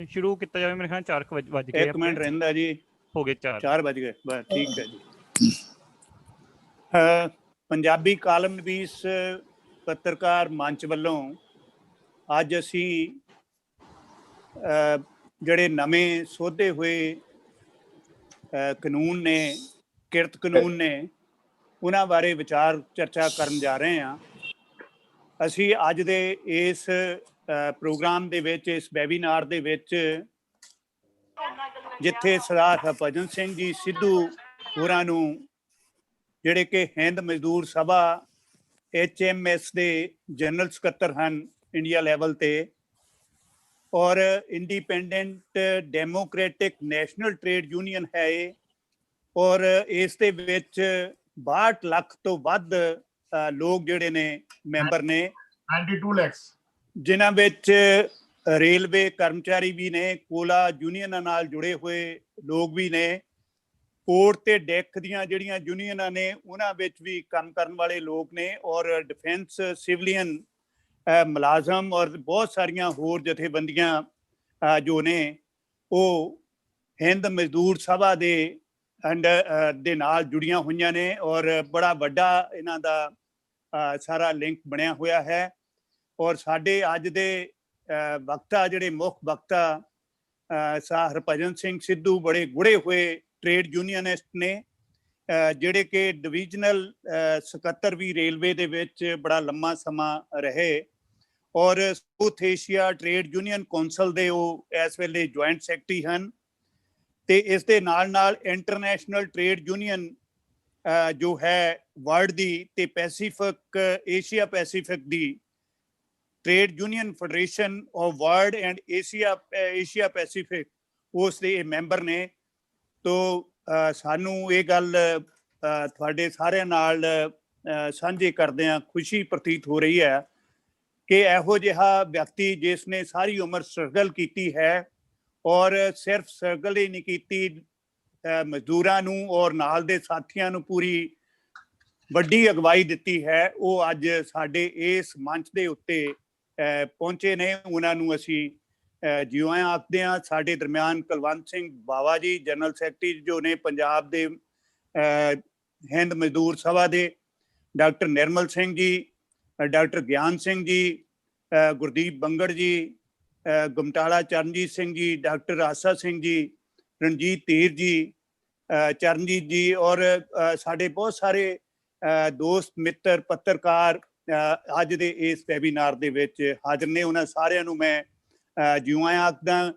शुरू किया जाए मेरे ख्याल 4 बज गए। एक मिनट रहिंदा जी, हो गए 4 बज गए, बस ठीक है जी। पंजाबी कालम नवीस पत्रकार मंच ਵੱਲੋਂ ਅੱਜ ਅਸੀਂ ਜਿਹੜੇ ਨਵੇਂ ਸੋਧੇ ਹੋਏ ਕਾਨੂੰਨ ਨੇ, ਕਿਰਤ ਕਾਨੂੰਨ ਨੇ, ਉਹਨਾਂ ਬਾਰੇ ਵਿਚਾਰ ਚਰਚਾ ਕਰਨ ਜਾ ਰਹੇ ਹਾਂ। ਅਸੀਂ ਅੱਜ ਦੇ ਇਸ ਪ੍ਰੋਗਰਾਮ ਦੇ ਵਿੱਚ, ਇਸ ਵੈਬੀਨਾਰ ਦੇ ਵਿੱਚ, ਜਿੱਥੇ ਸਰਦਾਰ ਹਰਭਜਨ ਸਿੰਘ ਜੀ ਸਿੱਧੂ ਹੋਰਾਂ ਨੂੰ, ਜਿਹੜੇ ਕਿ ਹਿੰਦ ਮਜ਼ਦੂਰ ਸਭਾ HMS ਦੇ ਜਨਰਲ ਸਕੱਤਰ ਹਨ ਇੰਡੀਆ ਲੈਵਲ ਤੇ, ਔਰ independent democratic national trade union ਹੈ ਇਹ, ਔਰ ਇਸ ਦੇ ਵਿੱਚ 62 ਲੱਖ ਤੋਂ ਵੱਧ ਲੋਕ ਜਿਹੜੇ ਨੇ ਮੈਂਬਰ ਨੇ, 92 ਲੱਖ, ਜਿਨ੍ਹਾਂ ਵਿੱਚ ਰੇਲਵੇ ਕਰਮਚਾਰੀ ਵੀ ਨੇ, ਕੋਲਾ ਯੂਨੀਅਨਾਂ ਨਾਲ ਜੁੜੇ ਹੋਏ ਲੋਕ ਵੀ ਨੇ, ਕੋਰਟ ਤੇ ਡੈਕ ਦੀਆਂ ਜਿਹੜੀਆਂ ਯੂਨੀਅਨਾਂ ਨੇ ਉਹਨਾਂ ਵਿੱਚ ਵੀ ਕੰਮ ਕਰਨ ਵਾਲੇ ਲੋਕ ਨੇ, ਔਰ ਡਿਫੈਂਸ ਸਿਵਲੀਅਨ ਮੁਲਾਜ਼ਮ ਔਰ ਬਹੁਤ ਸਾਰੀਆਂ ਹੋਰ ਜਥੇਬੰਦੀਆਂ ਜੋ ਨੇ ਉਹ ਹਿੰਦ ਮਜ਼ਦੂਰ ਸਭਾ ਦੇ ਦੇ ਨਾਲ ਜੁੜੀਆਂ ਹੋਈਆਂ ਨੇ, ਔਰ ਬੜਾ ਵੱਡਾ ਇਹਨਾਂ ਦਾ ਸਾਰਾ ਲਿੰਕ ਬਣਿਆ ਹੋਇਆ ਹੈ। ਔਰ ਸਾਡੇ ਅੱਜ ਦੇ ਵਕਤਾ, ਜਿਹੜੇ ਮੁੱਖ ਵਕਤਾ ਹਰਭਜਨ ਸਿੰਘ ਸਿੱਧੂ, ਬੜੇ ਗੁੜੇ ਹੋਏ ਟ੍ਰੇਡ ਯੂਨੀਅਨਿਸਟ ਨੇ, ਜਿਹੜੇ ਕਿ ਡਿਵੀਜ਼ਨਲ ਸਕੱਤਰ ਵੀ ਰੇਲਵੇ ਦੇ ਵਿੱਚ ਬੜਾ ਲੰਮਾ ਸਮਾਂ ਰਹੇ, ਔਰ south Asia trade union council ਦੇ ਉਹ ਇਸ ਵੇਲੇ ਜੁਆਇੰਟ ਸੈਕਟਰੀ ਹਨ। ਤੇ ਇਸ ਦੇ ਨਾਲ ਨਾਲ ਇੰਟਰਨੈਸ਼ਨਲ ਟ੍ਰੇਡ ਯੂਨੀਅਨ ਜੋ ਹੈ ਵਰਲਡ ਦੀ, ਤੇ Pacific, Asia Pacific the trade union federation of world and Asia Pacific, ਉਸ ਦੇ ਇਹ ਮੈਂਬਰ ਨੇ। ਤੋ ਸਾਨੂੰ ਇਹ ਗੱਲ ਤੁਹਾਡੇ ਸਾਰਿਆਂ ਨਾਲ ਸਾਂਝੇ ਕਰਦਿਆਂ ਖੁਸ਼ੀ ਪ੍ਰਤੀਤ ਹੋ ਰਹੀ ਹੈ ਕਿ ਇਹੋ ਜਿਹਾ ਵਿਅਕਤੀ ਜਿਸ ਨੇ ਸਾਰੀ ਉਮਰ ਸਟਰਗਲ ਕੀਤੀ ਹੈ, ਔਰ ਸਿਰਫ ਸਟਰਗਲ ਹੀ ਨਹੀਂ ਕੀਤੀ, ਮਜ਼ਦੂਰਾਂ ਨੂੰ ਔਰ ਨਾਲ ਦੇ ਸਾਥੀਆਂ ਨੂੰ ਪੂਰੀ ਵੱਡੀ ਅਗਵਾਈ ਦਿੱਤੀ ਹੈ, ਉਹ ਅੱਜ ਸਾਡੇ ਇਸ ਮੰਚ ਦੇ ਉੱਤੇ ਪਹੁੰਚੇ ਨੇ। ਉਹਨਾਂ ਨੂੰ ਅਸੀਂ ਜਿਉਂ ਆਖਦੇ ਹਾਂ। ਸਾਡੇ ਦਰਮਿਆਨ ਕੁਲਵੰਤ ਸਿੰਘ ਬਾਵਾ ਜੀ, ਜਨਰਲ ਸੈਕਟਰੀ ਜੋ ਨੇ ਪੰਜਾਬ ਦੇ ਹਿੰਦ ਮਜ਼ਦੂਰ ਸਭਾ ਦੇ, ਡਾਕਟਰ ਨਿਰਮਲ ਸਿੰਘ ਜੀ, ਡਾਕਟਰ ਗਿਆਨ ਸਿੰਘ ਜੀ, ਗੁਰਦੀਪ ਬੰਗੜ ਜੀ, ਗੁਮਟਾਲਾ ਚਰਨਜੀਤ ਸਿੰਘ ਜੀ, ਡਾਕਟਰ ਆਸਾ ਸਿੰਘ ਜੀ, ਰਣਜੀਤ ਧੀਰ ਜੀ, ਚਰਨਜੀਤ ਜੀ, ਔਰ ਸਾਡੇ ਬਹੁਤ ਸਾਰੇ ਦੋਸਤ ਮਿੱਤਰ ਪੱਤਰਕਾਰ ਅੱਜ ਦੇ ਇਸ ਵੈਬੀਨਾਰ ਦੇ ਵਿੱਚ ਹਾਜ਼ਰ ਨੇ। ਉਹਨਾਂ ਸਾਰਿਆਂ ਨੂੰ ਮੈਂ ਜਿਉਂ ਆਖਦਾ।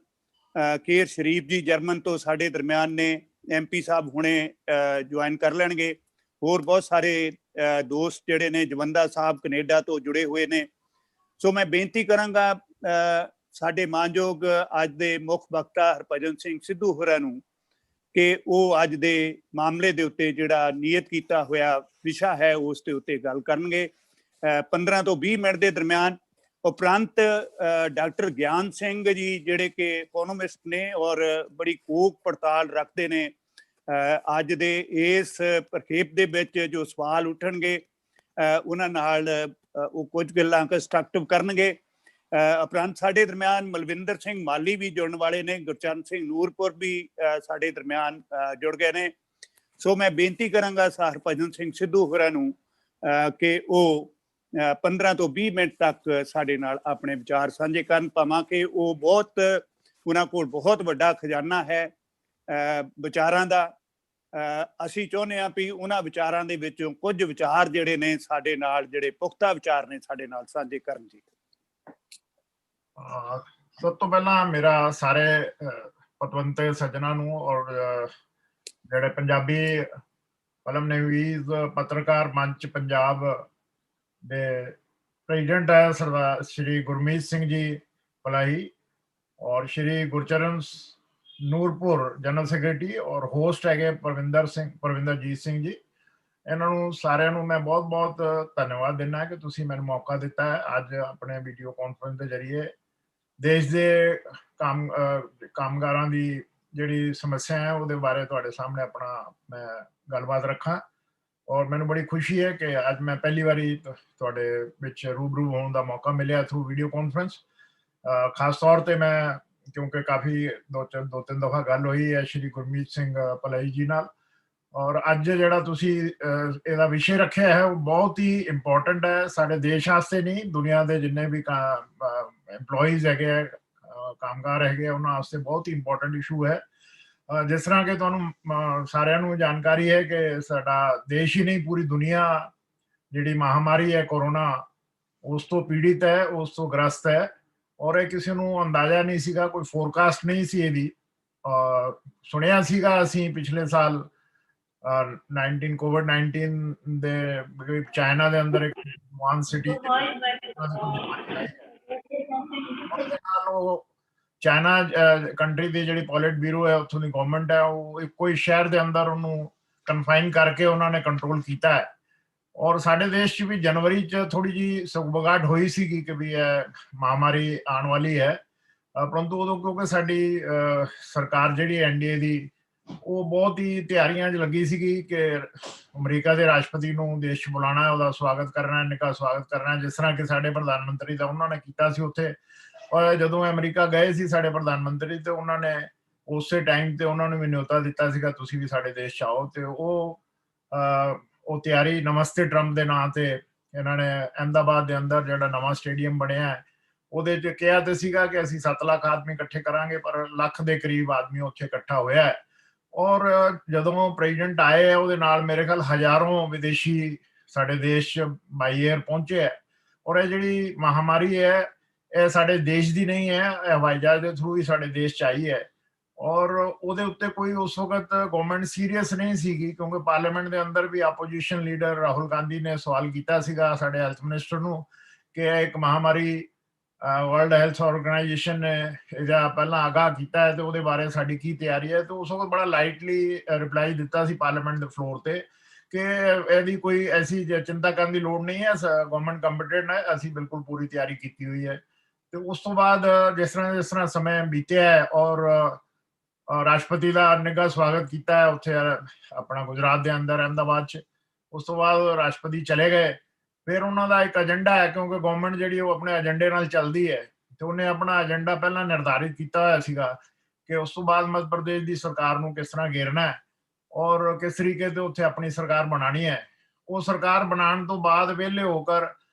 ਕੇਰ ਸ਼ਰੀਫ ਜੀ ਜਰਮਨ ਤੋਂ ਸਾਡੇ ਦਰਮਿਆਨ ਨੇ, MP ਸਾਹਿਬ ਹੁਣੇ ਜੁਆਇਨ ਕਰ ਲੈਣਗੇ। ਹੋਰ ਬਹੁਤ ਸਾਰੇ ਦੋਸਤ ਜਿਹੜੇ ਨੇ, ਜਵੰਦਾ ਸਾਹਿਬ ਕੈਨੇਡਾ ਤੋਂ ਜੁੜੇ ਹੋਏ ਨੇ। ਸੋ ਮੈਂ ਬੇਨਤੀ ਕਰਾਂਗਾ ਸਾਡੇ ਮਾਨਯੋਗ ਅੱਜ ਦੇ ਮੁੱਖ ਵਕਤਾ ਹਰਭਜਨ ਸਿੰਘ ਸਿੱਧੂ ਹੋਰਾਂ ਨੂੰ ਕਿ ਉਹ ਅੱਜ ਦੇ ਮਾਮਲੇ ਦੇ ਉੱਤੇ ਜਿਹੜਾ ਨੀਯਤ ਕੀਤਾ ਹੋਇਆ ਵਿਸ਼ਾ ਹੈ ਉਸ ਦੇ ਉੱਤੇ ਗੱਲ ਕਰਨਗੇ 15 ਤੋਂ 20 ਮਿੰਟ ਦੇ ਦਰਮਿਆਨ। ਉਪਰੰਤ ਡਾਕਟਰ ਗਿਆਨ ਸਿੰਘ ਜੀ, ਜਿਹੜੇ ਕਿ ਇਕੋਨੋਮਿਸਟ ਨੇ ਔਰ ਬੜੀ ਕੋਕ ਪੜਤਾਲ ਰੱਖਦੇ ਨੇ, ਅੱਜ ਦੇ ਇਸ ਪ੍ਰਖੇਪ ਦੇ ਵਿੱਚ ਜੋ ਸਵਾਲ ਉੱਠਣਗੇ ਉਹਨਾਂ ਨਾਲ ਉਹ ਕੁਝ ਗੱਲਾਂ ਕੰਸਟਰਕਟਿਵ ਕਰਨਗੇ। ਉਪਰੰਤ ਸਾਡੇ ਦਰਮਿਆਨ ਮਲਵਿੰਦਰ ਸਿੰਘ ਮਾਲੀ ਵੀ ਜੁੜਨ ਵਾਲੇ ਨੇ, ਗੁਰਚਰਨ ਸਿੰਘ ਨੂਰਪੁਰ ਵੀ ਸਾਡੇ ਦਰਮਿਆਨ ਜੁੜ ਗਏ ਨੇ। ਸੋ ਮੈਂ ਬੇਨਤੀ ਕਰਾਂਗਾ ਹਰਭਜਨ ਸਿੰਘ ਸਿੱਧੂ ਹੋਰਾਂ ਨੂੰ ਕਿ ਉਹ 15 ਤੋਂ 20 ਮਿੰਟ ਤੱਕ ਸਾਡੇ ਨਾਲ ਆਪਣੇ ਵਿਚਾਰ ਸਾਂਝੇ ਕਰਨ। ਭਾਵਾਂ ਕਿ ਉਹ ਬਹੁਤ, ਉਹਨਾਂ ਕੋਲ ਬਹੁਤ ਵੱਡਾ ਖਜ਼ਾਨਾ ਹੈ ਵਿਚਾਰਾਂ ਦਾ। ਅਸੀਂ ਚਾਹੁੰਦੇ ਹਾਂ ਵੀ ਉਹਨਾਂ ਵਿਚਾਰਾਂ ਦੇ ਵਿੱਚੋਂ ਕੁਝ ਵਿਚਾਰ ਜਿਹੜੇ ਨੇ ਸਾਡੇ ਨਾਲ, ਜਿਹੜੇ ਪੁਖਤਾ ਵਿਚਾਰ ਨੇ, ਸਾਡੇ ਨਾਲ ਸਾਂਝੇ ਕਰਨ ਜੀ। ਸਭ ਤੋਂ ਪਹਿਲਾਂ ਮੇਰਾ ਸਾਰੇ ਪਤਵੰਤੇ ਸੱਜਣਾ ਨੂੰ ਔਰ ਜਿਹੜੇ ਪੰਜਾਬੀ ਕਲਮ ਨਵੀਸ ਪੱਤਰਕਾਰ ਮੰਚ ਪੰਜਾਬ ਦੇ ਪ੍ਰੈਜ਼ੀਡੈਂਟ ਹੈ ਸਰਦਾਰ ਸ਼੍ਰੀ ਗੁਰਮੀਤ ਸਿੰਘ ਜੀ ਪਲਾਹੀ, ਔਰ ਸ਼੍ਰੀ ਗੁਰਚਰਨ ਨੂਰਪੁਰ ਜਨਰਲ ਸੈਕਟਰੀ, ਔਰ ਹੋਸਟ ਹੈਗੇ ਪਰਵਿੰਦਰਜੀਤ ਸਿੰਘ ਜੀ। ਇਹਨਾਂ ਨੂੰ ਸਾਰਿਆਂ ਨੂੰ ਮੈਂ ਬਹੁਤ ਬਹੁਤ ਧੰਨਵਾਦ ਦਿੰਦਾ ਕਿ ਤੁਸੀਂ ਮੈਨੂੰ ਮੌਕਾ ਦਿੱਤਾ ਹੈ ਅੱਜ ਆਪਣੇ ਵੀਡੀਓ ਕਾਨਫਰੰਸ ਦੇ ਜ਼ਰੀਏ ਦੇਸ਼ ਦੇ ਕਾਮਗਾਰਾਂ ਦੀ ਜਿਹੜੀ ਸਮੱਸਿਆ ਹੈ ਉਹਦੇ ਬਾਰੇ ਤੁਹਾਡੇ ਸਾਹਮਣੇ ਆਪਣਾ ਮੈਂ ਗੱਲਬਾਤ ਰੱਖਾਂ। ਔਰ ਮੈਨੂੰ ਬੜੀ ਖੁਸ਼ੀ ਹੈ ਕਿ ਅੱਜ ਮੈਂ ਪਹਿਲੀ ਵਾਰੀ ਤੁਹਾਡੇ ਵਿੱਚ ਰੂਬਰੂ ਹੋਣ ਦਾ ਮੌਕਾ ਮਿਲਿਆ ਥਰੂ ਵੀਡੀਓ ਕਾਨਫਰੰਸ। ਖਾਸ ਤੌਰ 'ਤੇ ਮੈਂ ਕਿਉਂਕਿ ਕਾਫੀ ਦੋ ਤਿੰਨ ਦਫਾ ਗੱਲ ਹੋਈ ਹੈ ਸ਼੍ਰੀ ਗੁਰਮੀਤ ਸਿੰਘ ਭਲਾਈ ਜੀ ਨਾਲ। ਔਰ ਅੱਜ ਜਿਹੜਾ ਤੁਸੀਂ ਇਹਦਾ ਵਿਸ਼ੇ ਰੱਖਿਆ ਹੈ ਉਹ ਬਹੁਤ ਹੀ ਇੰਪੋਰਟੈਂਟ ਹੈ ਸਾਡੇ ਦੇਸ਼ ਵਾਸਤੇ ਨਹੀਂ, ਦੁਨੀਆ ਦੇ ਜਿੰਨੇ ਵੀ EMPLOYEES ਹੈਗੇ ਆ, ਕਾਮਗਾਰ ਹੈਗੇ, ਉਹਨਾਂ ਵਾਸਤੇ ਬਹੁਤ ਹੀ ਇੰਪੋਰਟੈਂਟ ਇਸ਼ੂ ਹੈ। ਜਿਸ ਤਰ੍ਹਾਂ ਕਿ ਤੁਹਾਨੂੰ ਸਾਰਿਆਂ ਨੂੰ ਜਾਣਕਾਰੀ ਹੈ ਕਿ ਸਾਡਾ ਦੇਸ਼ ਹੀ ਨਹੀਂ, ਪੂਰੀ ਦੁਨੀਆ ਜਿਹੜੀ ਮਹਾਮਾਰੀ ਹੈ ਕੋਰੋਨਾ, ਉਸ ਤੋਂ ਪੀੜਿਤ ਹੈ, ਉਸ ਤੋਂ ਗ੍ਰਸਤ ਹੈ। ਔਰ ਇਹ ਕਿਸੇ ਨੂੰ ਅੰਦਾਜ਼ਾ ਨਹੀਂ ਸੀਗਾ, ਕੋਈ ਫੋਰਕਾਸਟ ਨਹੀਂ ਸੀ ਇਹਦੀ। ਸੁਣਿਆ ਸੀਗਾ ਅਸੀਂ ਪਿਛਲੇ ਸਾਲ COVID-19 ਦੇ ਚਾਈਨਾ ਦੇ ਅੰਦਰ ਇੱਕ ਵੂਹਾਨ ਸਿਟੀ ਚਾਈਨਾ ਕੰਟਰੀ ਦੀ ਜਿਹੜੀ ਪੋਲਿਟ ਬਿਊਰੋ ਹੈ, ਉੱਥੋਂ ਦੀ ਗਵਰਨਮੈਂਟ ਹੈ, ਉਹ ਇੱਕੋ ਹੀ ਸ਼ਹਿਰ ਦੇ ਅੰਦਰ ਉਹਨੂੰ ਕਨਫਾਈਨ ਕਰਕੇ ਉਹਨਾਂ ਨੇ ਕੰਟਰੋਲ ਕੀਤਾ ਹੈ। ਔਰ ਸਾਡੇ ਦੇਸ਼ 'ਚ ਵੀ ਜਨਵਰੀ 'ਚ ਥੋੜੀ ਜਿਹੀ ਸੁਗਬਗਾਹਟ ਹੋਈ ਸੀਗੀ ਕਿ ਵੀ ਇਹ ਮਹਾਮਾਰੀ ਆਉਣ ਵਾਲੀ ਹੈ, ਪਰੰਤੂ ਉਦੋਂ ਕਿਉਂਕਿ ਸਾਡੀ ਸਰਕਾਰ ਜਿਹੜੀ NDA ਦੀ, ਉਹ ਬਹੁਤ ਹੀ ਤਿਆਰੀਆਂ 'ਚ ਲੱਗੀ ਸੀਗੀ ਕਿ ਅਮਰੀਕਾ ਦੇ ਰਾਸ਼ਟਰਪਤੀ ਨੂੰ ਦੇਸ਼ 'ਚ ਬੁਲਾਉਣਾ, ਉਹਦਾ ਸਵਾਗਤ ਕਰਨਾ, ਨਿੱਘਾ ਸਵਾਗਤ ਕਰਨਾ, ਜਿਸ ਤਰ੍ਹਾਂ ਕਿ ਸਾਡੇ ਪ੍ਰਧਾਨ ਮੰਤਰੀ ਦਾ ਉਹਨਾਂ ਨੇ ਕੀਤਾ ਸੀ ਉੱਥੇ। ਔਰ ਜਦੋਂ ਅਮਰੀਕਾ ਗਏ ਸੀ ਸਾਡੇ ਪ੍ਰਧਾਨ ਮੰਤਰੀ, ਤੇ ਉਹਨਾਂ ਨੇ ਉਸੇ ਟਾਈਮ ਤੇ ਉਹਨਾਂ ਨੂੰ ਵੀ ਨਿਯੋਤਾ ਦਿੱਤਾ ਸੀਗਾ ਤੁਸੀਂ ਵੀ ਸਾਡੇ ਦੇਸ਼ 'ਚ ਆਓ। ਤੇ ਉਹ ਤਿਆਰੀ ਨਮਸਤੇ ਟਰੰਪ ਦੇ ਨਾਂ ਤੇ ਇਹਨਾਂ ਨੇ ਅਹਿਮਦਾਬਾਦ ਦੇ ਅੰਦਰ ਜਿਹੜਾ ਨਵਾਂ ਸਟੇਡੀਅਮ ਬਣਿਆ ਹੈ, ਉਹਦੇ 'ਚ ਕਿਹਾ ਤੇ ਸੀਗਾ ਕਿ ਅਸੀਂ 7 ਲੱਖ ਆਦਮੀ ਇਕੱਠੇ ਕਰਾਂਗੇ, ਪਰ ਲੱਖ ਦੇ ਕਰੀਬ ਆਦਮੀ ਉੱਥੇ ਇਕੱਠਾ ਹੋਇਆ ਹੈ। ਔਰ ਜਦੋਂ ਪ੍ਰੈਜ਼ੀਡੈਂਟ ਆਏ ਹੈ, ਉਹਦੇ ਨਾਲ ਮੇਰੇ ਖਿਆਲ ਹਜ਼ਾਰਾਂ ਵਿਦੇਸ਼ੀ ਸਾਡੇ ਦੇਸ਼ 'ਚ ਬਾਈ ਏਅਰ ਪਹੁੰਚੇ ਹੈ। ਔਰ ਇਹ ਜਿਹੜੀ ਮਹਾਮਾਰੀ ਹੈ, ਇਹ ਸਾਡੇ ਦੇਸ਼ ਦੀ ਨਹੀਂ ਹੈ, ਇਹ ਹਵਾਈ ਜਹਾਜ਼ ਦੇ ਥਰੂ ਹੀ ਸਾਡੇ ਦੇਸ਼ 'ਚ ਆਈ ਹੈ। ਔਰ ਉਹਦੇ ਉੱਤੇ ਕੋਈ ਉਸ ਵਕਤ ਗਵਰਨਮੈਂਟ ਸੀਰੀਅਸ ਨਹੀਂ ਸੀਗੀ, ਕਿਉਂਕਿ ਪਾਰਲੀਮੈਂਟ ਦੇ ਅੰਦਰ ਵੀ ਆਪੋਜੀਸ਼ਨ ਲੀਡਰ ਰਾਹੁਲ ਗਾਂਧੀ ਨੇ ਸਵਾਲ ਕੀਤਾ ਸੀਗਾ ਸਾਡੇ ਹੈਲਥ ਮਿਨਿਸਟਰ ਨੂੰ ਕਿ ਇਹ ਇੱਕ ਮਹਾਮਾਰੀ ਵਰਲਡ ਹੈਲਥ ਆਰਗੇਨਾਈਜੇਸ਼ਨ ਨੇ ਇਹਦਾ ਪਹਿਲਾਂ ਆਗਾਹ ਕੀਤਾ ਹੈ ਤੇ ਉਹਦੇ ਬਾਰੇ ਸਾਡੀ ਕੀ ਤਿਆਰੀ ਹੈ। ਤੇ ਉਸ ਵਕਤ ਬੜਾ ਲਾਈਟਲੀ ਰਿਪਲਾਈ ਦਿੱਤਾ ਸੀ ਪਾਰਲੀਮੈਂਟ ਦੇ ਫਲੋਰ ਤੇ ਕਿ ਇਹਦੀ ਕੋਈ ਐਸੀ ਚਿੰਤਾ ਕਰਨ ਦੀ ਲੋੜ ਨਹੀਂ ਹੈ, ਗਵਰਨਮੈਂਟ ਕੰਪੀਟੈਂਟ ਹੈ, ਅਸੀਂ ਬਿਲਕੁਲ ਪੂਰੀ ਤਿਆਰੀ ਕੀਤੀ ਹੋਈ ਹੈ। ਤੇ ਉਸ ਤੋਂ ਬਾਅਦ ਜਿਸ ਤਰ੍ਹਾਂ ਸਮੇਂ ਬੀਤਿਆ ਹੈ ਔਰ ਰਾਸ਼ਟਰਪਤੀ ਦਾ ਨਿੱਘਾ ਸਵਾਗਤ ਕੀਤਾ ਹੈ ਉੱਥੇ ਆਪਣਾ ਗੁਜਰਾਤ ਦੇ ਅੰਦਰ ਅਹਿਮਦਾਬਾਦ 'ਚ। ਉਸ ਤੋਂ ਬਾਅਦ ਰਾਸ਼ਟਰਪਤੀ ਚਲੇ ਗਏ। ਫਿਰ ਉਹਨਾਂ ਦਾ ਇੱਕ ਏਜੰਡਾ ਹੈ, ਕਿਉਂਕਿ ਗਵਰਨਮੈਂਟ ਜਿਹੜੀ ਉਹ ਆਪਣੇ ਏਜੰਡੇ ਨਾਲ ਚੱਲਦੀ ਹੈ, ਤੇ ਉਹਨੇ ਆਪਣਾ ਏਜੰਡਾ ਪਹਿਲਾਂ ਨਿਰਧਾਰਿਤ ਕੀਤਾ ਹੋਇਆ ਸੀਗਾ ਕਿ ਉਸ ਤੋਂ ਬਾਅਦ ਮੱਧ ਪ੍ਰਦੇਸ਼ ਦੀ ਸਰਕਾਰ ਨੂੰ ਕਿਸ ਤਰ੍ਹਾਂ ਘੇਰਨਾ ਹੈ ਔਰ ਕਿਸ ਤਰੀਕੇ ਤੇ ਉੱਥੇ ਆਪਣੀ ਸਰਕਾਰ ਬਣਾਉਣੀ ਹੈ। ਉਹ ਸਰਕਾਰ ਬਣਾਉਣ ਤੋਂ ਬਾਅਦ ਵਿਹਲੇ ਹੋ ਕਰ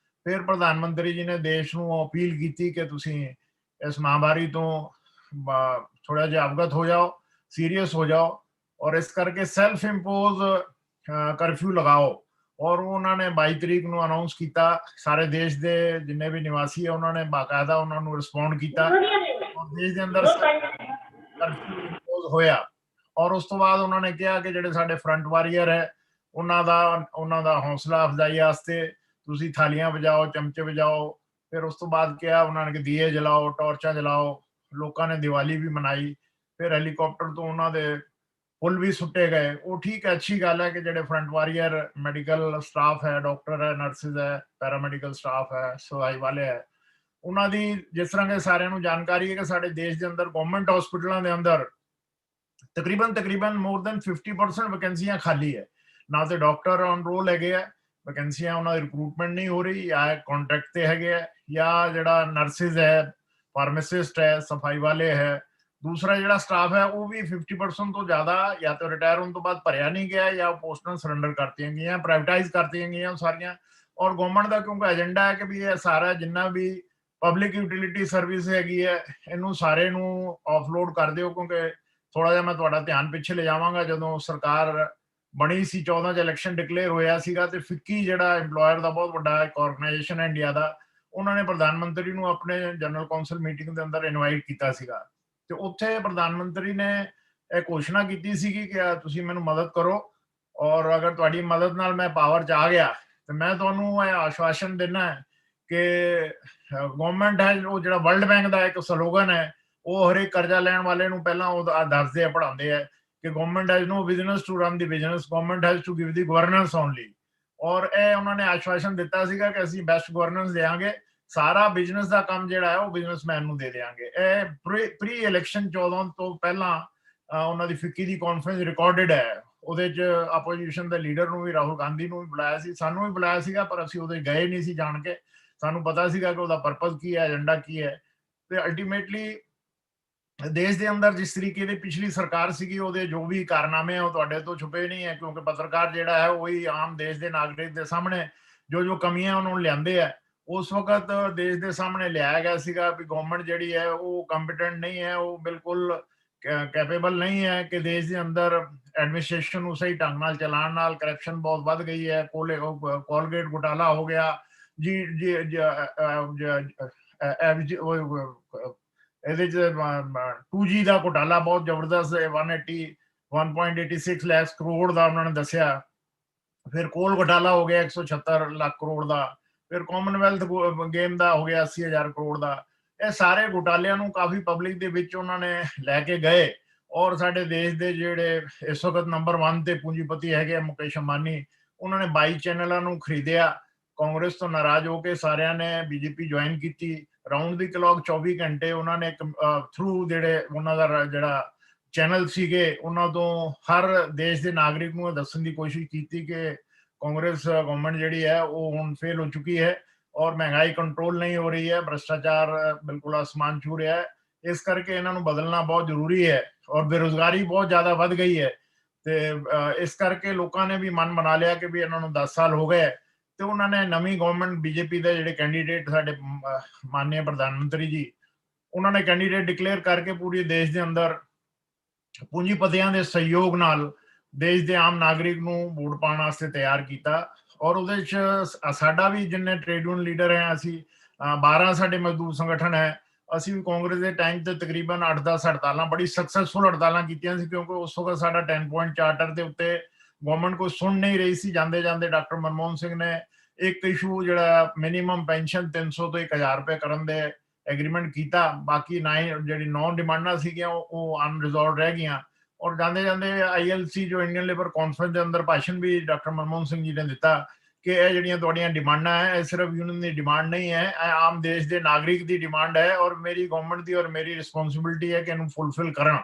ਫਿਰ ਪ੍ਰਧਾਨ ਮੰਤਰੀ ਜੀ ਨੇ ਦੇਸ਼ ਨੂੰ ਅਪੀਲ ਕੀਤੀ ਕਿ ਤੁਸੀਂ ਇਸ ਮਹਾਮਾਰੀ ਤੋਂ ਥੋੜਾ ਜਿਹਾ ਅਵਗਤ ਹੋ ਜਾਓ, ਸੀਰੀਅਸ ਹੋ ਜਾਓ, ਔਰ ਇਸ ਕਰਕੇ ਸੈਲਫ ਇੰਪੋਜ਼ ਕਰਫਿਊ ਲਗਾਓ। ਔਰ ਉਹਨਾਂ ਨੇ 22 ਤਰੀਕ ਨੂੰ ਅਨਾਉਂਸ ਕੀਤਾ, ਸਾਰੇ ਦੇਸ਼ ਦੇ ਜਿੰਨੇ ਵੀ ਨਿਵਾਸੀ ਹੈ ਉਹਨਾਂ ਨੇ ਬਾਕਾਇਦਾ ਉਹਨਾਂ ਨੂੰ ਰਿਸਪੌਂਡ ਕੀਤਾ ਔਰ ਦੇਸ਼ ਦੇ ਅੰਦਰ ਕਰਫਿਊ ਇੰਪੋਜ਼ ਹੋਇਆ। ਔਰ ਉਸ ਤੋਂ ਬਾਅਦ ਉਹਨਾਂ ਨੇ ਕਿਹਾ ਕਿ ਜਿਹੜੇ ਸਾਡੇ ਫਰੰਟ ਵਾਰੀਅਰ ਹੈ ਉਹਨਾਂ ਦਾ ਹੌਸਲਾ ਅਫਜ਼ਾਈ ਵਾਸਤੇ ਤੁਸੀਂ ਥਾਲੀਆਂ ਵਜਾਓ, ਚਮਚੇ ਵਜਾਓ। ਫਿਰ ਉਸ ਤੋਂ ਬਾਅਦ ਕਿਹਾ ਉਹਨਾਂ ਨੇ ਕਿ ਦੀਏ ਜਲਾਓ, ਟਾਰਚਾਂ ਜਲਾਓ। ਲੋਕਾਂ ਨੇ ਦੀਵਾਲੀ ਵੀ ਮਨਾਈ। ਫਿਰ ਹੈਲੀਕਾਪਟਰ ਤੋਂ ਉਹਨਾਂ ਦੇ ਫੁੱਲ ਵੀ ਸੁੱਟੇ ਗਏ। ਉਹ ਠੀਕ ਹੈ, ਅੱਛੀ ਗੱਲ ਹੈ ਕਿ ਜਿਹੜੇ ਫਰੰਟ ਵਾਰੀਅਰ ਮੈਡੀਕਲ ਸਟਾਫ ਹੈ, ਡਾਕਟਰ ਹੈ, ਨਰਸਿਸ ਹੈ, ਪੈਰਾਮੈਡੀਕਲ ਸਟਾਫ ਹੈ, ਸਫਾਈ ਵਾਲੇ ਹੈ, ਉਹਨਾਂ ਦੀ ਜਿਸ ਤਰ੍ਹਾਂ ਕਿ ਸਾਰਿਆਂ ਨੂੰ ਜਾਣਕਾਰੀ ਹੈ ਕਿ ਸਾਡੇ ਦੇਸ਼ ਦੇ ਅੰਦਰ ਗਵਰਨਮੈਂਟ ਹਸਪੀਟਲਾਂ ਦੇ ਅੰਦਰ ਤਕਰੀਬਨ ਮੋਰ ਦੈਨ 50% ਵੈਕੈਂਸੀਆਂ ਖਾਲੀ ਹੈ। ਨਾ ਤੇ ਡਾਕਟਰ ਔਨ ਰੋਲ ਹੈਗੇ ਆ, ਵੈਕੈਂਸੀਆਂ ਉਹਨਾਂ ਦੀ ਰਿਕਰੂਟਮੈਂਟ ਨਹੀਂ ਹੋ ਰਹੀ, ਜਾਂ ਕੰਟਰੈਕਟ ਤੇ ਹੈਗੇ ਆ, ਜਾਂ ਜਿਹੜਾ ਨਰਸਿਸ ਹੈ, ਫਾਰਮਾਸਿਸਟ ਹੈ, ਸਫਾਈ ਵਾਲੇ ਹੈ, ਦੂਸਰਾ ਜਿਹੜਾ ਸਟਾਫ ਹੈ ਉਹ ਵੀ 50% ਤੋਂ ਜ਼ਿਆਦਾ ਜਾਂ ਤਾਂ ਰਿਟਾਇਰ ਹੋਣ ਤੋਂ ਬਾਅਦ ਭਰਿਆ ਨਹੀਂ ਗਿਆ ਜਾਂ ਪੋਸਟਾਂ ਸਰੈਂਡਰ ਕਰਤੀਆਂ ਗਈਆਂ, ਪ੍ਰਾਈਵੇਟਾਈਜ਼ ਕਰਤੀਆਂ ਗਈਆਂ ਸਾਰੀਆਂ। ਔਰ ਗਵਰਨਮੈਂਟ ਦਾ ਕਿਉਂਕਿ ਏਜੰਡਾ ਹੈ ਕਿ ਵੀ ਇਹ ਸਾਰਾ ਜਿੰਨਾ ਵੀ ਪਬਲਿਕ ਯੂਟਿਲਿਟੀ ਸਰਵਿਸ ਹੈਗੀ ਹੈ ਇਹਨੂੰ ਸਾਰੇ ਨੂੰ ਆਫਲੋਡ ਕਰ ਦਿਓ। ਕਿਉਂਕਿ ਥੋੜਾ ਜਿਹਾ ਮੈਂ ਤੁਹਾਡਾ ਧਿਆਨ ਪਿੱਛੇ ਲੈ ਜਾਵਾਂਗਾ, ਜਦੋਂ ਸਰਕਾਰ ਬਣੀ ਸੀ 14 ਚ ਇਲੈਕਸ਼ਨ ਡਿਕਲੇਅਰ ਹੋਇਆ ਸੀਗਾ ਤੇ ਫਿੱਕੀ ਜਿਹੜਾ EMPLOYER ਦਾ ਬਹੁਤ ਵੱਡਾ ਇੱਕ ਆਰਗੇਨਾਈਜੇਸ਼ਨ ਹੈ ਇੰਡੀਆ ਦਾ, ਉਹਨਾਂ ਨੇ ਪ੍ਰਧਾਨ ਮੰਤਰੀ ਨੂੰ ਆਪਣੇ ਜਨਰਲ ਕੌਂਸਲ ਮੀਟਿੰਗ ਦੇ ਅੰਦਰ ਇਨਵਾਈਟ ਕੀਤਾ ਸੀਗਾ। ਤੇ ਉੱਥੇ ਪ੍ਰਧਾਨ ਮੰਤਰੀ ਨੇ ਇਹ ਘੋਸ਼ਣਾ ਕੀਤੀ ਸੀਗੀ ਕਿ ਤੁਸੀਂ ਮੈਨੂੰ ਮਦਦ ਕਰੋ ਔਰ ਅਗਰ ਤੁਹਾਡੀ ਮਦਦ ਨਾਲ ਮੈਂ ਪਾਵਰ 'ਚ ਆ ਗਿਆ ਤੇ ਮੈਂ ਤੁਹਾਨੂੰ ਇਹ ਆਸ਼ਵਾਸਨ ਦੇਣਾ ਹੈ ਕਿ ਗਵਰਨਮੈਂਟ ਹੈ, ਉਹ ਜਿਹੜਾ ਵਰਲਡ ਬੈਂਕ ਦਾ ਇੱਕ ਸਲੋਗਨ ਹੈ, ਉਹ ਹਰੇਕ ਕਰਜ਼ਾ ਲੈਣ ਵਾਲੇ ਨੂੰ ਪਹਿਲਾਂ ਉਹ ਦੱਸਦੇ ਆ, ਪੜ੍ਹਾਉਂਦੇ ਆ ਕਿ government has no business to run the business, government has to give the governance only. ਔਰ ਇਹ ਉਹਨਾਂ ਨੇ ਆਸ਼ਵਾਸਨ ਦਿੱਤਾ ਸੀਗਾ ਕਿ ਅਸੀਂ ਬੈਸਟ ਗਵਰਨੈਂਸ ਦੇਵਾਂਗੇ, ਸਾਰਾ ਬਿਜ਼ਨਸ ਦਾ ਕੰਮ ਜਿਹੜਾ ਹੈ ਉਹ ਬਿਜ਼ਨਸਮੈਨ ਨੂੰ ਦੇ ਦੇਵਾਂਗੇ। ਇਹ ਪ੍ਰੀ ਇਲੈਕਸ਼ਨ 14 ਤੋਂ ਪਹਿਲਾਂ ਉਹਨਾਂ ਦੀ ਫਿੱਕੀ ਦੀ ਕਾਨਫਰੰਸ ਰਿਕਾਰਡਡ ਹੈ। ਉਹਦੇ 'ਚ ਆਪੋਜੀਸ਼ਨ ਦੇ ਲੀਡਰ ਨੂੰ ਵੀ, ਰਾਹੁਲ ਗਾਂਧੀ ਨੂੰ ਵੀ ਬੁਲਾਇਆ ਸੀ, ਸਾਨੂੰ ਵੀ ਬੁਲਾਇਆ ਸੀਗਾ, ਪਰ ਅਸੀਂ ਉਹਦੇ ਗਏ ਨਹੀਂ ਸੀ ਜਾਣ ਕੇ। ਸਾਨੂੰ ਪਤਾ ਸੀਗਾ ਕਿ ਉਹਦਾ ਪਰਪਸ ਕੀ ਹੈ, ਏਜੰਡਾ ਕੀ ਹੈ। ਤੇ ਅਲਟੀਮੇਟਲੀ ਦੇਸ਼ ਦੇ ਅੰਦਰ ਜਿਸ ਤਰੀਕੇ ਦੀ ਪਿਛਲੀ ਸਰਕਾਰ ਸੀਗੀ ਉਹਦੇ ਜੋ ਵੀ ਕਾਰਨਾਮੇ ਆ ਉਹ ਤੁਹਾਡੇ ਤੋਂ ਛੁਪੇ ਨਹੀਂ ਹੈ, ਕਿਉਂਕਿ ਪੱਤਰਕਾਰ ਜਿਹੜਾ ਹੈ ਉਹੀ ਆਮ ਦੇਸ਼ ਦੇ ਨਾਗਰਿਕ ਦੇ ਸਾਹਮਣੇ ਜੋ ਕਮੀਆਂ ਉਹਨਾਂ ਨੂੰ ਲਿਆਂਦੇ ਆ। ਉਸ ਵਕਤ ਦੇਸ਼ ਦੇ ਸਾਹਮਣੇ ਲਿਆਇਆ ਗਿਆ ਸੀਗਾ ਵੀ ਗਵਰਨਮੈਂਟ ਜਿਹੜੀ ਹੈ ਉਹ ਕੰਪੀਟੈਂਟ ਨਹੀਂ ਹੈ, ਉਹ ਬਿਲਕੁਲ ਕੈਪੇਬਲ ਨਹੀਂ ਹੈ ਕਿ ਦੇਸ਼ ਦੇ ਅੰਦਰ ਐਡਮਿਨਿਸਟ੍ਰੇਸ਼ਨ ਨੂੰ ਸਹੀ ਢੰਗ ਨਾਲ ਚਲਾਉਣ ਨਾਲ ਕਰਪਸ਼ਨ ਬਹੁਤ ਵੱਧ ਗਈ ਹੈ। ਕੋਲਗੇਟ ਘੁਟਾਲਾ ਹੋ ਗਿਆ ਜੀ, ਇਹਦੇ ਚ 2G ਦਾ ਘੁਟਾਲਾ ਬਹੁਤ ਜ਼ਬਰਦਸਤ 186 ਲੱਖ ਕਰੋੜ ਦਾ ਉਹਨਾਂ ਨੇ ਦੱਸਿਆ। ਫਿਰ ਕੋਲ ਘੁਟਾਲਾ ਹੋ ਗਿਆ 176 ਲੱਖ ਕਰੋੜ ਦਾ। ਫਿਰ ਕਾਮਨਵੈਲਥ ਗੇਮ ਦਾ ਹੋ ਗਿਆ 80,000 ਕਰੋੜ ਦਾ। ਇਹ ਸਾਰੇ ਘੁਟਾਲਿਆਂ ਨੂੰ ਕਾਫੀ ਪਬਲਿਕ ਦੇ ਵਿੱਚ ਉਹਨਾਂ ਨੇ ਲੈ ਕੇ ਗਏ ਔਰ ਸਾਡੇ ਦੇਸ਼ ਦੇ ਜਿਹੜੇ ਇਸ ਵਕਤ ਨੰਬਰ 1 ਤੇ ਪੂੰਜੀਪਤੀ ਹੈਗੇ ਮੁਕੇਸ਼ ਅੰਬਾਨੀ, ਉਹਨਾਂ ਨੇ 22 ਚੈਨਲਾਂ ਨੂੰ ਖਰੀਦਿਆ। ਕਾਂਗਰਸ ਤੋਂ ਨਾਰਾਜ਼ ਹੋ ਕੇ ਸਾਰਿਆਂ ਨੇ ਬੀਜੇਪੀ ਜੁਆਇਨ ਕੀਤੀ। ਰਾਉਂਡ ਦੀ ਕਲੌਕ 24 ਘੰਟੇ ਉਹਨਾਂ ਨੇ ਥਰੂ ਜਿਹੜੇ ਉਹਨਾਂ ਦਾ ਜਿਹੜਾ ਚੈਨਲ ਸੀਗੇ ਉਹਨਾਂ ਤੋਂ ਹਰ ਦੇਸ਼ ਦੇ ਨਾਗਰਿਕ ਨੂੰ ਦੱਸਣ ਦੀ ਕੋਸ਼ਿਸ਼ ਕੀਤੀ ਕਿ ਕਾਂਗਰਸ ਗਵਰਨਮੈਂਟ ਜਿਹੜੀ ਹੈ ਉਹ ਹੁਣ ਫੇਲ ਹੋ ਚੁੱਕੀ ਹੈ ਔਰ ਮਹਿੰਗਾਈ ਕੰਟਰੋਲ ਨਹੀਂ ਹੋ ਰਹੀ ਹੈ, ਭ੍ਰਿਸ਼ਟਾਚਾਰ ਬਿਲਕੁਲ ਆਸਮਾਨ ਛੂ ਰਿਹਾ ਹੈ। ਇਸ ਕਰਕੇ ਇਹਨਾਂ ਨੂੰ ਬਦਲਣਾ ਬਹੁਤ ਜ਼ਰੂਰੀ ਹੈ ਔਰ ਬੇਰੁਜ਼ਗਾਰੀ ਬਹੁਤ ਜ਼ਿਆਦਾ ਵੱਧ ਗਈ ਹੈ ਤੇ ਇਸ ਕਰਕੇ ਲੋਕਾਂ ਨੇ ਵੀ ਮਨ ਬਣਾ ਲਿਆ ਕਿ ਵੀ ਇਹਨਾਂ ਨੂੰ 10 ਸਾਲ ਹੋ ਗਏ ਤੇ ਉਹਨਾਂ ਨੇ ਨਵੀਂ ਗਵਰਨਮੈਂਟ ਬੀਜੇਪੀ ਦੇ ਜਿਹੜੇ ਕੈਂਡੀਡੇਟ ਸਾਡੇ ਮਾਨਯ ਪ੍ਰਧਾਨ ਮੰਤਰੀ ਜੀ, ਉਹਨਾਂ ਨੇ ਕੈਂਡੀਡੇਟ ਡਿਕਲੇਅਰ ਕਰਕੇ ਪੂਰੇ ਦੇਸ਼ ਦੇ ਅੰਦਰ ਪੂੰਜੀਪਤੀਆਂ ਦੇ ਸਹਿਯੋਗ ਨਾਲ ਦੇਸ਼ ਦੇ ਆਮ ਨਾਗਰਿਕ ਨੂੰ ਵੋਟ ਪਾਉਣ ਵਾਸਤੇ ਤਿਆਰ ਕੀਤਾ। ਔਰ ਉਹਦੇ ਚ ਸਾਡਾ ਵੀ ਜਿੰਨੇ ਟ੍ਰੇਡ ਯੂਨੀਅਨ ਲੀਡਰ ਹੈ, ਅਸੀਂ 12 ਸਾਡੇ ਮਜ਼ਦੂਰ ਸੰਗਠਨ ਹੈ, ਅਸੀਂ ਵੀ ਕਾਂਗਰਸ ਦੇ ਟਾਈਮ ਤੇ ਤਕਰੀਬਨ 8-10 ਹੜਤਾਲਾਂ, ਬੜੀ ਸਕਸੈਸਫੁਲ ਹੜਤਾਲਾਂ ਕੀਤੀਆਂ ਸੀ ਕਿਉਂਕਿ ਉਸ ਵਕਤ ਸਾਡਾ 10 ਪੁਆਇੰਟ ਚਾਰਟਰ ਦੇ ਉੱਤੇ ਗਵਰਨਮੈਂਟ ਕੋਈ ਸੁਣ ਨਹੀਂ ਰਹੀ ਸੀ। ਜਾਂਦੇ ਜਾਂਦੇ ਡਾਕਟਰ ਮਨਮੋਹਨ ਸਿੰਘ ਨੇ ਇੱਕ ਇਸ਼ੂ ਜਿਹੜਾ ਮਿਨੀਮਮ ਪੈਨਸ਼ਨ 300 ਤੋਂ 1000 ਰੁਪਏ ਕਰਨ ਦੇ ਐਗਰੀਮੈਂਟ ਕੀਤਾ। ਬਾਕੀ ਜਿਹੜੀ 9 ਡਿਮਾਂਡਾਂ ਸੀਗੀਆਂ ਉਹ ਅਨਰਿਜ਼ੋਲਵਡ ਰਹਿ ਗਈਆਂ। ਔਰ ਜਾਂਦੇ ਜਾਂਦੇ ILC ਜੋ ਇੰਡੀਅਨ ਲੇਬਰ ਕਾਨਫਰੰਸ ਦੇ ਅੰਦਰ ਭਾਸ਼ਣ ਵੀ ਡਾਕਟਰ ਮਨਮੋਹਨ ਸਿੰਘ ਜੀ ਨੇ ਦਿੱਤਾ ਕਿ ਇਹ ਜਿਹੜੀਆਂ ਤੁਹਾਡੀਆਂ ਡਿਮਾਂਡਾਂ ਹੈ ਇਹ ਸਿਰਫ ਯੂਨੀਅਨ ਦੀ ਡਿਮਾਂਡ ਨਹੀਂ ਹੈ, ਇਹ ਆਮ ਦੇਸ਼ ਦੇ ਨਾਗਰਿਕ ਦੀ ਡਿਮਾਂਡ ਹੈ ਔਰ ਮੇਰੀ ਗਵਰਨਮੈਂਟ ਦੀ ਔਰ ਮੇਰੀ ਰਿਸਪੌਂਸਿਬਿਲਟੀ ਹੈ ਕਿ ਇਹਨੂੰ ਫੁੱਲਫਿਲ ਕਰਾਂ।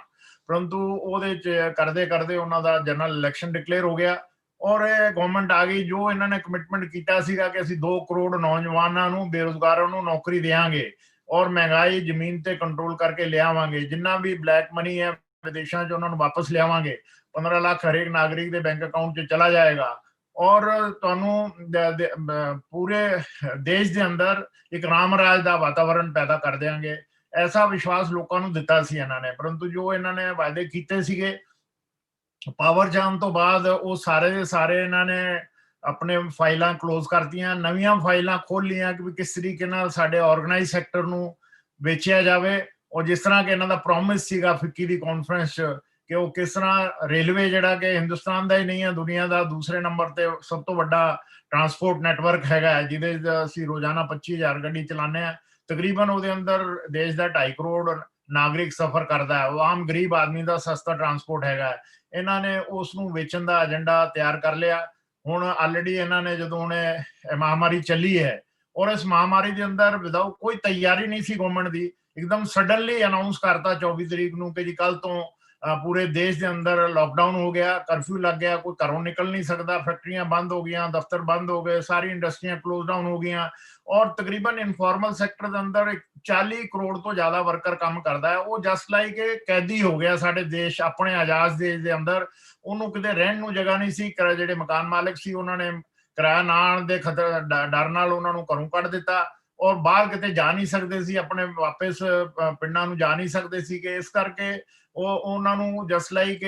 ਪਰੰਤੂ ਉਹਦੇ ਚ ਕਰਦੇ ਕਰਦੇ ਉਹਨਾਂ ਦਾ ਜਨਰਲ ਇਲੈਕਸ਼ਨ ਡਿਕਲੇਅਰ ਹੋ ਗਿਆ ਔਰ ਇਹ ਗਵਰਨਮੈਂਟ ਆ ਗਈ। ਜੋ ਇਹਨਾਂ ਨੇ ਕਮਿਟਮੈਂਟ ਕੀਤਾ ਸੀਗਾ ਕਿ ਅਸੀਂ 2 ਕਰੋੜ ਨੌਜਵਾਨਾਂ ਨੂੰ, ਬੇਰੁਜ਼ਗਾਰਾਂ ਨੂੰ ਨੌਕਰੀ ਦੇਵਾਂਗੇ ਔਰ ਮਹਿੰਗਾਈ ਜ਼ਮੀਨ ਤੇ ਕੰਟਰੋਲ ਕਰਕੇ ਲਿਆਵਾਂਗੇ, ਜਿੰਨਾ ਵੀ ਬਲੈਕ ਮਨੀ ਹੈ ਵਿਦੇਸ਼ਾਂ 'ਚ ਉਹਨਾਂ ਨੂੰ ਵਾਪਸ ਲਿਆਵਾਂਗੇ, 15 ਲੱਖ ਹਰੇਕ ਨਾਗਰਿਕ ਦੇ ਬੈਂਕ ਅਕਾਊਂਟ 'ਚ ਚਲਾ ਜਾਏਗਾ ਔਰ ਤੁਹਾਨੂੰ ਪੂਰੇ ਦੇਸ਼ ਦੇ ਅੰਦਰ ਇੱਕ ਰਾਮ ਰਾਜ ਦਾ ਵਾਤਾਵਰਣ ਪੈਦਾ ਕਰ ਦੇਵਾਂਗੇ। ਐਸਾ ਵਿਸ਼ਵਾਸ ਲੋਕਾਂ ਨੂੰ ਦਿੱਤਾ ਸੀ ਇਹਨਾਂ ਨੇ। ਪਰੰਤੂ ਜੋ ਇਹਨਾਂ ਨੇ ਵਾਅਦੇ ਕੀਤੇ ਸੀਗੇ ਪਾਵਰ ਜਾਣ ਤੋਂ ਬਾਅਦ ਉਹ ਸਾਰੇ ਦੇ ਸਾਰੇ ਇਹਨਾਂ ਨੇ ਆਪਣੇ ਫਾਈਲਾਂ ਕਲੋਜ਼ ਕਰਤੀਆਂ, ਨਵੀਆਂ ਫਾਈਲਾਂ ਖੋਲੀਆਂ ਕਿ ਕਿਸ ਤਰੀਕੇ ਨਾਲ ਸਾਡੇ ਆਰਗੇਨਾਈਜ਼ ਸੈਕਟਰ ਨੂੰ ਵੇਚਿਆ ਜਾਵੇ। ਔਰ ਜਿਸ ਤਰ੍ਹਾਂ ਕਿ ਇਹਨਾਂ ਦਾ ਪ੍ਰੋਮਿਸ ਸੀਗਾ ਫਿੱਕੀ ਦੀ ਕਾਨਫਰੰਸ 'ਚ ਕਿ ਉਹ ਕਿਸ ਤਰ੍ਹਾਂ ਰੇਲਵੇ ਜਿਹੜਾ ਕਿ ਹਿੰਦੁਸਤਾਨ ਦਾ ਹੀ ਨਹੀਂ ਹੈ, ਦੁਨੀਆ ਦਾ ਦੂਸਰੇ ਨੰਬਰ ਤੇ ਸਭ ਤੋਂ ਵੱਡਾ ਟਰਾਂਸਪੋਰਟ ਨੈਟਵਰਕ ਹੈਗਾ, ਜਿਹਦੇ ਅਸੀਂ ਰੋਜ਼ਾਨਾ 25,000 ਗੱਡੀ ਚਲਾਉਂਦੇ ਹਾਂ। ਤਕਰੀਬਨ ਉਹਦੇ ਅੰਦਰ ਦੇਸ਼ ਦਾ 2.5 ਕਰੋੜ ਨਾਗਰਿਕ ਸਫ਼ਰ ਕਰਦਾ ਹੈ। ਉਹ ਆਮ ਗਰੀਬ ਆਦਮੀ ਦਾ ਸਸਤਾ ਟਰਾਂਸਪੋਰਟ ਹੈਗਾ। ਇਹਨਾਂ ਨੇ ਉਸ ਨੂੰ ਵੇਚਣ ਦਾ ਏਜੰਡਾ ਤਿਆਰ ਕਰ ਲਿਆ। ਹੁਣ ਆਲਰੇਡੀ ਇਹਨਾਂ ਨੇ ਜਦੋਂ ਉਹਨੇ ਮਹਾਮਾਰੀ ਚੱਲੀ ਹੈ ਔਰ ਇਸ ਮਹਾਮਾਰੀ ਦੇ ਅੰਦਰ ਵਿਦਆਊਟ ਕੋਈ ਤਿਆਰੀ ਨਹੀਂ ਸੀ ਗਵਰਨਮੈਂਟ ਦੀ, ਇੱਕਦਮ ਸਡਨਲੀ ਅਨਾਉਂਸ ਕਰਤਾ 24 ਤਰੀਕ ਨੂੰ ਕਿ ਜੀ ਕੱਲ ਤੋਂ ਪੂਰੇ ਦੇਸ਼ ਦੇ ਅੰਦਰ ਲਾਕਡਾਊਨ ਹੋ ਗਿਆ, ਕਰਫਿਊ ਲੱਗ ਗਿਆ, ਕੋਈ ਘਰੋਂ ਨਿਕਲ ਨਹੀਂ ਸਕਦਾ, ਫੈਕਟਰੀਆਂ ਬੰਦ ਹੋ ਗਈਆਂ, ਦਫ਼ਤਰ ਬੰਦ ਹੋ ਗਏ, ਸਾਰੀ ਇੰਡਸਟਰੀਆਂ ਕਲੋਜ਼ ਡਾਊਨ ਹੋ ਗਈਆਂ ਔਰ ਤਕਰੀਬਨ ਇਨਫਾਰਮਲ ਸੈਕਟਰ ਦੇ ਅੰਦਰ 40 ਕਰੋੜ ਤੋਂ ਜ਼ਿਆਦਾ ਵਰਕਰ ਕੰਮ ਕਰਦਾ ਹੈ। ਉਹ ਜਸਟ ਲਾਈਕ ਕੈਦੀ ਹੋ ਗਿਆ ਸਾਡੇ ਦੇਸ਼, ਆਪਣੇ ਆਜ਼ਾਦ ਦੇਸ਼ ਦੇ ਅੰਦਰ। ਉਹਨੂੰ ਕਿਤੇ ਰਹਿਣ ਨੂੰ ਜਗ੍ਹਾ ਨਹੀਂ ਸੀ। ਜਿਹੜੇ ਮਕਾਨ ਮਾਲਕ ਸੀ ਉਹਨਾਂ ਨੇ ਕਿਰਾਇਆ ਨਾ ਆਉਣ ਦੇ ਡਰ ਨਾਲ ਉਹਨਾਂ ਨੂੰ ਘਰੋਂ ਕੱਢ ਦਿੱਤਾ ਔਰ ਬਾਹਰ ਕਿਤੇ ਜਾ ਨਹੀਂ ਸਕਦੇ ਸੀ, ਆਪਣੇ ਵਾਪਸ ਪਿੰਡਾਂ ਨੂੰ ਜਾ ਨਹੀਂ ਸਕਦੇ ਸੀ ਕਿ ਇਸ ਕਰਕੇ ਉਹਨਾਂ ਨੂੰ ਜਸਟ ਲਾਈਕ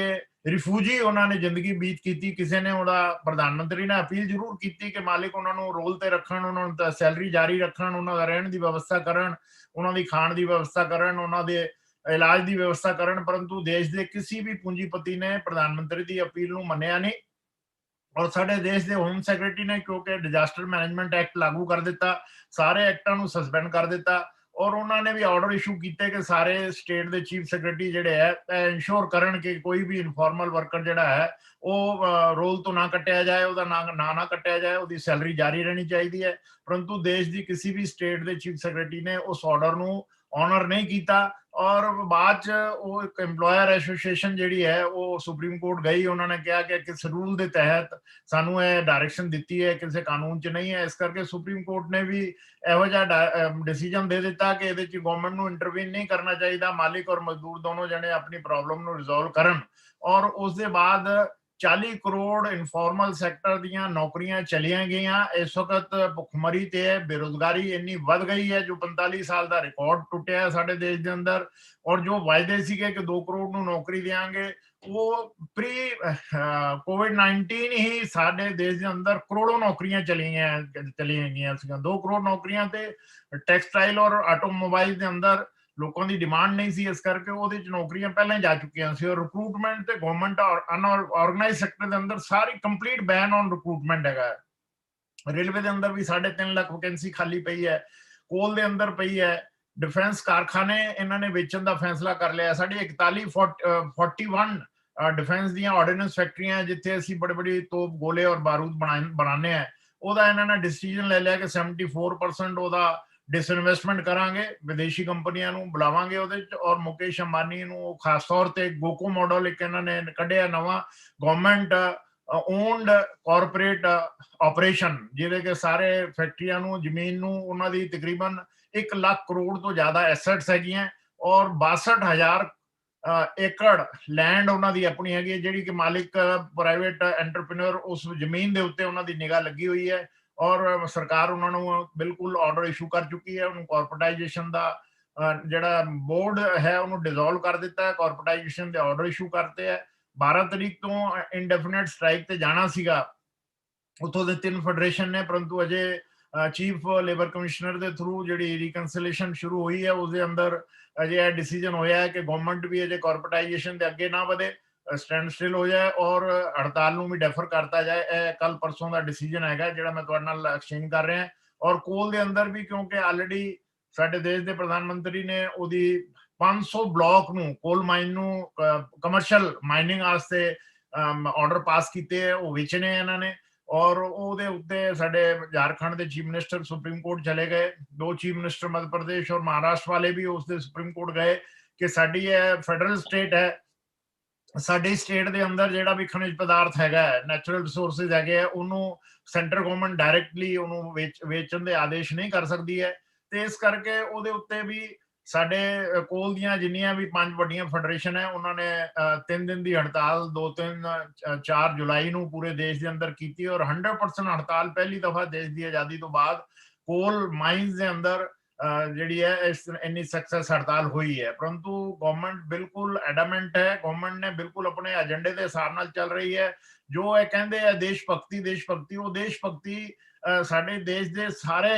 ਰਿਫਿਊਜੀ ਉਹਨਾਂ ਨੇ ਜ਼ਿੰਦਗੀ ਬੀਤ ਕੀਤੀ। ਕਿਸੇ ਨੇ ਉਹਦਾ ਪ੍ਰਧਾਨ ਮੰਤਰੀ ਨੇ ਅਪੀਲ ਜ਼ਰੂਰ ਕੀਤੀ ਕਿ ਮਾਲਿਕ ਉਹਨਾਂ ਨੂੰ ਰੋਲ ਤੇ ਰੱਖਣ, ਉਹਨਾਂ ਨੂੰ ਸੈਲਰੀ ਜਾਰੀ ਰੱਖਣ, ਉਹਨਾਂ ਦਾ ਰਹਿਣ ਦੀ ਵਿਵਸਥਾ ਕਰਨ, ਉਹਨਾਂ ਦੀ ਖਾਣ ਦੀ ਵਿਵਸਥਾ ਕਰਨ, ਉਹਨਾਂ ਦੇ ਇਲਾਜ ਦੀ ਵਿਵਸਥਾ ਕਰਨ। ਪਰੰਤੂ ਦੇਸ਼ ਦੇ ਕਿਸੇ ਵੀ ਪੂੰਜੀਪਤੀ ਨੇ ਪ੍ਰਧਾਨ ਮੰਤਰੀ ਦੀ ਅਪੀਲ ਨੂੰ ਮੰਨਿਆ ਨਹੀਂ ਔਰ ਸਾਡੇ ਦੇਸ਼ ਦੇ ਹੋਮ ਸੈਕਟਰੀ ਨੇ ਕਿਉਂਕਿ ਡਿਜ਼ਾਸਟਰ ਮੈਨੇਜਮੈਂਟ ਐਕਟ ਲਾਗੂ ਕਰ ਦਿੱਤਾ, ਸਾਰੇ ਐਕਟਾਂ ਨੂੰ ਸਸਪੈਂਡ ਕਰ ਦਿੱਤਾ ਔਰ ਉਹਨਾਂ ਨੇ ਵੀ ਆਰਡਰ ਇਸ਼ੂ ਕੀਤੇ ਕਿ ਸਾਰੇ ਸਟੇਟ ਦੇ ਚੀਫ ਸੈਕਟਰੀ ਜਿਹੜੇ ਹੈ ਇੰਸ਼ੋਰ ਕਰਨ ਕਿ ਕੋਈ ਵੀ ਇਨਫਾਰਮਲ ਵਰਕਰ ਜਿਹੜਾ ਹੈ ਉਹ ਰੋਲ ਤੋਂ ਨਾ ਕੱਟਿਆ ਜਾਏ, ਉਹਦਾ ਨਾ ਕੱਟਿਆ ਜਾਏ, ਉਹਦੀ ਸੈਲਰੀ ਜਾਰੀ ਰਹਿਣੀ ਚਾਹੀਦੀ ਹੈ। ਪਰੰਤੂ ਦੇਸ਼ ਦੀ ਕਿਸੇ ਵੀ ਸਟੇਟ ਦੇ ਚੀਫ ਸੈਕਟਰੀ ਨੇ ਉਸ ਆਰਡਰ ਨੂੰ ਆਨਰ ਨਹੀਂ ਕੀਤਾ ਔਰ ਬਾਅਦ ਚ ਉਹ ਇੱਕ EMPLOYER ਐਸੋਸੀਏਸ਼ਨ ਜਿਹੜੀ ਹੈ ਉਹ ਸੁਪਰੀਮ ਕੋਰਟ ਗਈ, ਉਹਨਾਂ ਨੇ ਕਿਹਾ ਕਿ ਕਿਸ ਰੂਲ ਦੇ ਤਹਿਤ ਸਾਨੂੰ ਇਹ ਡਾਇਰੈਕਸ਼ਨ ਦਿੱਤੀ ਹੈ, ਕਿਸੇ ਕਾਨੂੰਨ 'ਚ ਨਹੀਂ ਹੈ। ਇਸ ਕਰਕੇ ਸੁਪਰੀਮ ਕੋਰਟ ਨੇ ਵੀ ਇਹੋ ਜਿਹਾ ਡਿਸੀਜਨ ਦੇ ਦਿੱਤਾ ਕਿ ਇਹਦੇ 'ਚ ਗਵਰਨਮੈਂਟ ਨੂੰ ਇੰਟਰਵੀਨ ਨਹੀਂ ਕਰਨਾ ਚਾਹੀਦਾ, ਮਾਲਿਕ ਔਰ ਮਜ਼ਦੂਰ ਦੋਨੋਂ ਜਣੇ ਆਪਣੀ ਪ੍ਰੋਬਲਮ ਨੂੰ ਰਿਜ਼ੋਲਵ ਕਰਨ। ਔਰ ਉਸ ਦੇ ਬਾਅਦ 40 ਕਰੋੜ ਇਨਫਾਰਮਲ ਸੈਕਟਰ ਦੀਆਂ ਨੌਕਰੀਆਂ ਚਲੀਆਂ ਗਈਆਂ। ਇਸ ਵਕਤ ਭੁੱਖਮਰੀ ਤੇ ਹੈ, ਬੇਰੁਜ਼ਗਾਰੀ ਇੰਨੀ ਵੱਧ ਗਈ ਹੈ ਜੋ 45 ਸਾਲ ਦਾ ਰਿਕਾਰਡ ਟੁੱਟਿਆ ਹੈ ਸਾਡੇ ਦੇਸ਼ ਦੇ ਅੰਦਰ। ਔਰ ਜੋ ਵਾਅਦੇ ਸੀਗੇ ਕਿ 2 ਕਰੋੜ ਨੂੰ ਨੌਕਰੀ ਦੇਵਾਂਗੇ, ਉਹ ਪ੍ਰੀ ਕੋਵਿਡ-19 ਹੀ ਸਾਡੇ ਦੇਸ਼ ਦੇ ਅੰਦਰ ਕਰੋੜੋਂ ਨੌਕਰੀਆਂ ਚਲੀਆਂ ਗਈਆਂ ਸੀਗੀਆਂ। 2 ਕਰੋੜ ਨੌਕਰੀਆਂ ਤੇ ਟੈਕਸਟਾਈਲ ਔਰ ਆਟੋਮੋਬਾਈਲ ਦੇ ਅੰਦਰ ਲੋਕਾਂ ਦੀ ਡਿਮਾਂਡ ਨਹੀਂ ਸੀ, ਇਸ ਕਰਕੇ ਉਹਦੇ ਚ ਨੌਕਰੀਆਂ ਪਹਿਲਾਂ ਹੀ ਜਾ ਚੁੱਕੀਆਂ ਸੀ। ਔਰ ਰਿਕਰੂਟਮੈਂਟ ਤੇ ਗਵਰਨਮੈਂਟ ਔਰ ਅਨਆਰਗੇਨਾਈਜ਼ਡ ਸੈਕਟਰ ਦੇ ਅੰਦਰ ਸਾਰੀ ਕੰਪਲੀਟ ਬੈਨ ਔਨ ਰਿਕਰੂਟਮੈਂਟ ਹੈਗਾ। ਰੇਲਵੇ ਦੇ ਅੰਦਰ ਵੀ 3.5 ਲੱਖ ਵੈਕੈਂਸੀ ਖਾਲੀ ਪਈ ਹੈ, ਕੋਲ ਦੇ ਅੰਦਰ ਪਈ ਹੈ। ਡਿਫੈਂਸ ਕਾਰਖਾਨੇ ਇਹਨਾਂ ਨੇ ਵੇਚਣ ਦਾ ਫੈਸਲਾ ਕਰ ਲਿਆ। ਸਾਡੀ 41 डिफेंस ਦੀਆਂ ਆਰਡੀਨੈਂਸ ਫੈਕਟਰੀਆਂ ਜਿੱਥੇ ਅਸੀਂ ਬੜੇ ਬੜੀ ਤੋਪ ਗੋਲੇ ਔਰ ਬਾਰੂਦ ਬਣਾਉਂਦੇ ਆ, ਉਹਦਾ ਇਹਨਾਂ ਨੇ ਡਿਸੀਜਨ ਲੈ ਲਿਆ ਕਿ 74% ਉਹਦਾ ਡਿਸਇਨਵੈਸਟਮੈਂਟ ਕਰਾਂਗੇ, ਵਿਦੇਸ਼ੀ ਕੰਪਨੀਆਂ ਨੂੰ ਬੁਲਾਵਾਂਗੇ ਉਹਦੇ ਚ। ਔਰ ਮੁਕੇਸ਼ ਅੰਬਾਨੀ ਨੂੰ ਖਾਸ ਤੌਰ ਤੇ ਗੋਕੋ ਮਾਡਲ ਇੱਕ ਇਹਨਾਂ ਨੇ ਕੱਢਿਆ ਨਵਾਂ ਗਵਰਨਮੈਂਟ ਓਨਡ ਕਾਰਪੋਰੇਟ ਆਪਰੇਸ਼ਨ, ਜਿਹਦੇ ਕੇ ਸਾਰੇ ਫੈਕਟਰੀਆਂ ਨੂੰ ਜ਼ਮੀਨ ਨੂੰ ਉਹਨਾਂ ਦੀ ਤਕਰੀਬਨ 1 ਲੱਖ ਕਰੋੜ ਤੋਂ ਜ਼ਿਆਦਾ ਐਸੈਟਸ ਹੈਗੀਆਂ ਔਰ 62,000 ਏਕੜ ਲੈਂਡ ਉਹਨਾਂ ਦੀ ਆਪਣੀ ਹੈਗੀ, ਜਿਹੜੀ ਕਿ ਮਾਲਿਕ ਪ੍ਰਾਈਵੇਟ ਐਂਟਰਪ੍ਰੀਨਿਓਰ ਉਸ ਜ਼ਮੀਨ ਦੇ ਉੱਤੇ ਉਹਨਾਂ ਦੀ ਨਿਗਾਹ ਲੱਗੀ ਹੋਈ ਹੈ। ਔਰ ਸਰਕਾਰ ਉਹਨਾਂ ਨੂੰ ਬਿਲਕੁਲ ਆਰਡਰ ਇਸ਼ੂ ਕਰ ਚੁੱਕੀ ਹੈ। ਉਹਨੂੰ ਕਾਰਪੋਰੇਟਾਈਜੇਸ਼ਨ ਦਾ ਜਿਹੜਾ ਬੋਰਡ ਹੈ ਉਹਨੂੰ ਡਿਸੋਲਵ ਕਰ ਦਿੱਤਾ ਹੈ, ਕਾਰਪੋਰੇਟਾਈਜੇਸ਼ਨ ਦੇ ਆਰਡਰ ਇਸ਼ੂ ਕਰਤੇ ਹੈ। 12 ਤਰੀਕ ਤੋਂ ਇਨਡੈਫੀਨਿਟ ਸਟ੍ਰਾਈਕ ਤੇ ਜਾਣਾ ਸੀਗਾ ਉੱਥੋਂ ਦੇ 3 ਫੈਡਰੇਸ਼ਨ ਨੇ, ਪਰੰਤੂ ਅਜੇ ਚੀਫ ਲੇਬਰ ਕਮਿਸ਼ਨਰ ਦੇ ਥਰੂ ਜਿਹੜੀ ਰੀਕਨਸਿਲੇਸ਼ਨ ਸ਼ੁਰੂ ਹੋਈ ਹੈ ਉਸਦੇ ਅੰਦਰ ਅਜੇ ਇਹ ਡਿਸੀਜਨ ਹੋਇਆ ਹੈ ਕਿ ਗਵਰਨਮੈਂਟ ਵੀ ਅਜੇ ਕਾਰਪੋਰੇਟਾਈਜੇਸ਼ਨ ਦੇ ਅੱਗੇ ਨਾ ਵਧੇ, ਸਟੈਂਡ ਸਟਿਲ ਹੋ ਜਾਏ ਔਰ ਹੜਤਾਲ ਨੂੰ ਵੀ ਡੈਫਰ ਕਰਤਾ ਜਾਏ। ਇਹ ਕੱਲ ਪਰਸੋਂ ਦਾ ਡਿਸੀਜਨ ਹੈਗਾ ਜਿਹੜਾ ਮੈਂ ਤੁਹਾਡੇ ਨਾਲ ਐਕਸਚੇਂਜ ਕਰ ਰਿਹਾ। ਔਰ ਕੋਲ ਦੇ ਅੰਦਰ ਵੀ ਕਿਉਂਕਿ ਆਲਰੇਡੀ ਸਾਡੇ ਦੇਸ਼ ਦੇ ਪ੍ਰਧਾਨ ਮੰਤਰੀ ਨੇ ਉਹਦੀ 500 ਬਲਾਕ ਨੂੰ ਕੋਲ ਮਾਈਨ ਨੂੰ ਕਮਰਸ਼ੀਅਲ ਮਾਈਨਿੰਗ ਵਾਸਤੇ ਆਰਡਰ ਪਾਸ ਕੀਤੇ ਹੈ, ਉਹ ਵੇਚਣੇ ਇਹਨਾਂ ਨੇ। ਔਰ ਉਹਦੇ ਉੱਤੇ ਸਾਡੇ ਝਾਰਖੰਡ ਦੇ ਚੀਫ ਮਿਨਿਸਟਰ ਸੁਪਰੀਮ ਕੋਰਟ ਚਲੇ ਗਏ, 2 ਚੀਫ ਮਿਨਿਸਟਰ ਮੱਧ ਪ੍ਰਦੇਸ਼ ਔਰ ਮਹਾਰਾਸ਼ਟਰ ਵਾਲੇ ਵੀ ਉਸ ਦੇ ਸੁਪਰੀਮ ਕੋਰਟ ਗਏ ਕਿ ਸਾਡੀ ਇਹ ਫੈਡਰਲ ਸਟੇਟ ਹੈ, ਸਾਡੀ ਸਟੇਟ ਦੇ ਅੰਦਰ ਜਿਹੜਾ ਵੀ ਖਣਿਜ ਪਦਾਰਥ ਹੈਗਾ, ਨੈਚੁਰਲ ਰਿਸੋਰਸਿਸ ਹੈਗੇ ਆ, ਉਹਨੂੰ ਸੈਂਟਰ ਗਵਰਨਮੈਂਟ ਡਾਇਰੈਕਟਲੀ ਉਹਨੂੰ ਵੇਚਣ ਦੇ ਆਦੇਸ਼ ਨਹੀਂ ਕਰ ਸਕਦੀ ਹੈ। ਤੇ ਇਸ ਕਰਕੇ ਉਹਦੇ ਉੱਤੇ ਵੀ ਸਾਡੇ ਕੋਲ ਦੀਆਂ ਜਿੰਨੀਆਂ ਵੀ 5 ਵੱਡੀਆਂ ਫੈਡਰੇਸ਼ਨ ਹੈ ਉਹਨਾਂ ਨੇ 3 ਦਿਨ ਦੀ ਹੜਤਾਲ 4 ਜੁਲਾਈ ਨੂੰ ਪੂਰੇ ਦੇਸ਼ ਦੇ ਅੰਦਰ ਕੀਤੀ ਔਰ 100% ਹੜਤਾਲ ਪਹਿਲੀ ਦਫਾ ਦੇਸ਼ ਦੀ ਆਜ਼ਾਦੀ ਤੋਂ ਬਾਅਦ ਕੋਲ ਮਾਈਨਸ ਦੇ ਅੰਦਰ ਜਿਹੜੀ ਹੈ ਇਸ ਇੰਨੀ ਸਕਸੈਸ ਹੜਤਾਲ ਹੋਈ ਹੈ। ਪਰੰਤੂ ਗਵਰਨਮੈਂਟ ਬਿਲਕੁਲ ਐਡਾਮੈਂਟ ਹੈ, ਗਵਰਨਮੈਂਟ ਨੇ ਬਿਲਕੁਲ ਆਪਣੇ ਏਜੰਡੇ ਦੇ ਹਿਸਾਬ ਨਾਲ ਚੱਲ ਰਹੀ ਹੈ। ਜੋ ਇਹ ਕਹਿੰਦੇ ਆ ਦੇਸ਼ ਭਗਤੀ, ਉਹ ਦੇਸ਼ ਭਗਤੀ ਸਾਡੇ ਦੇਸ਼ ਦੇ ਸਾਰੇ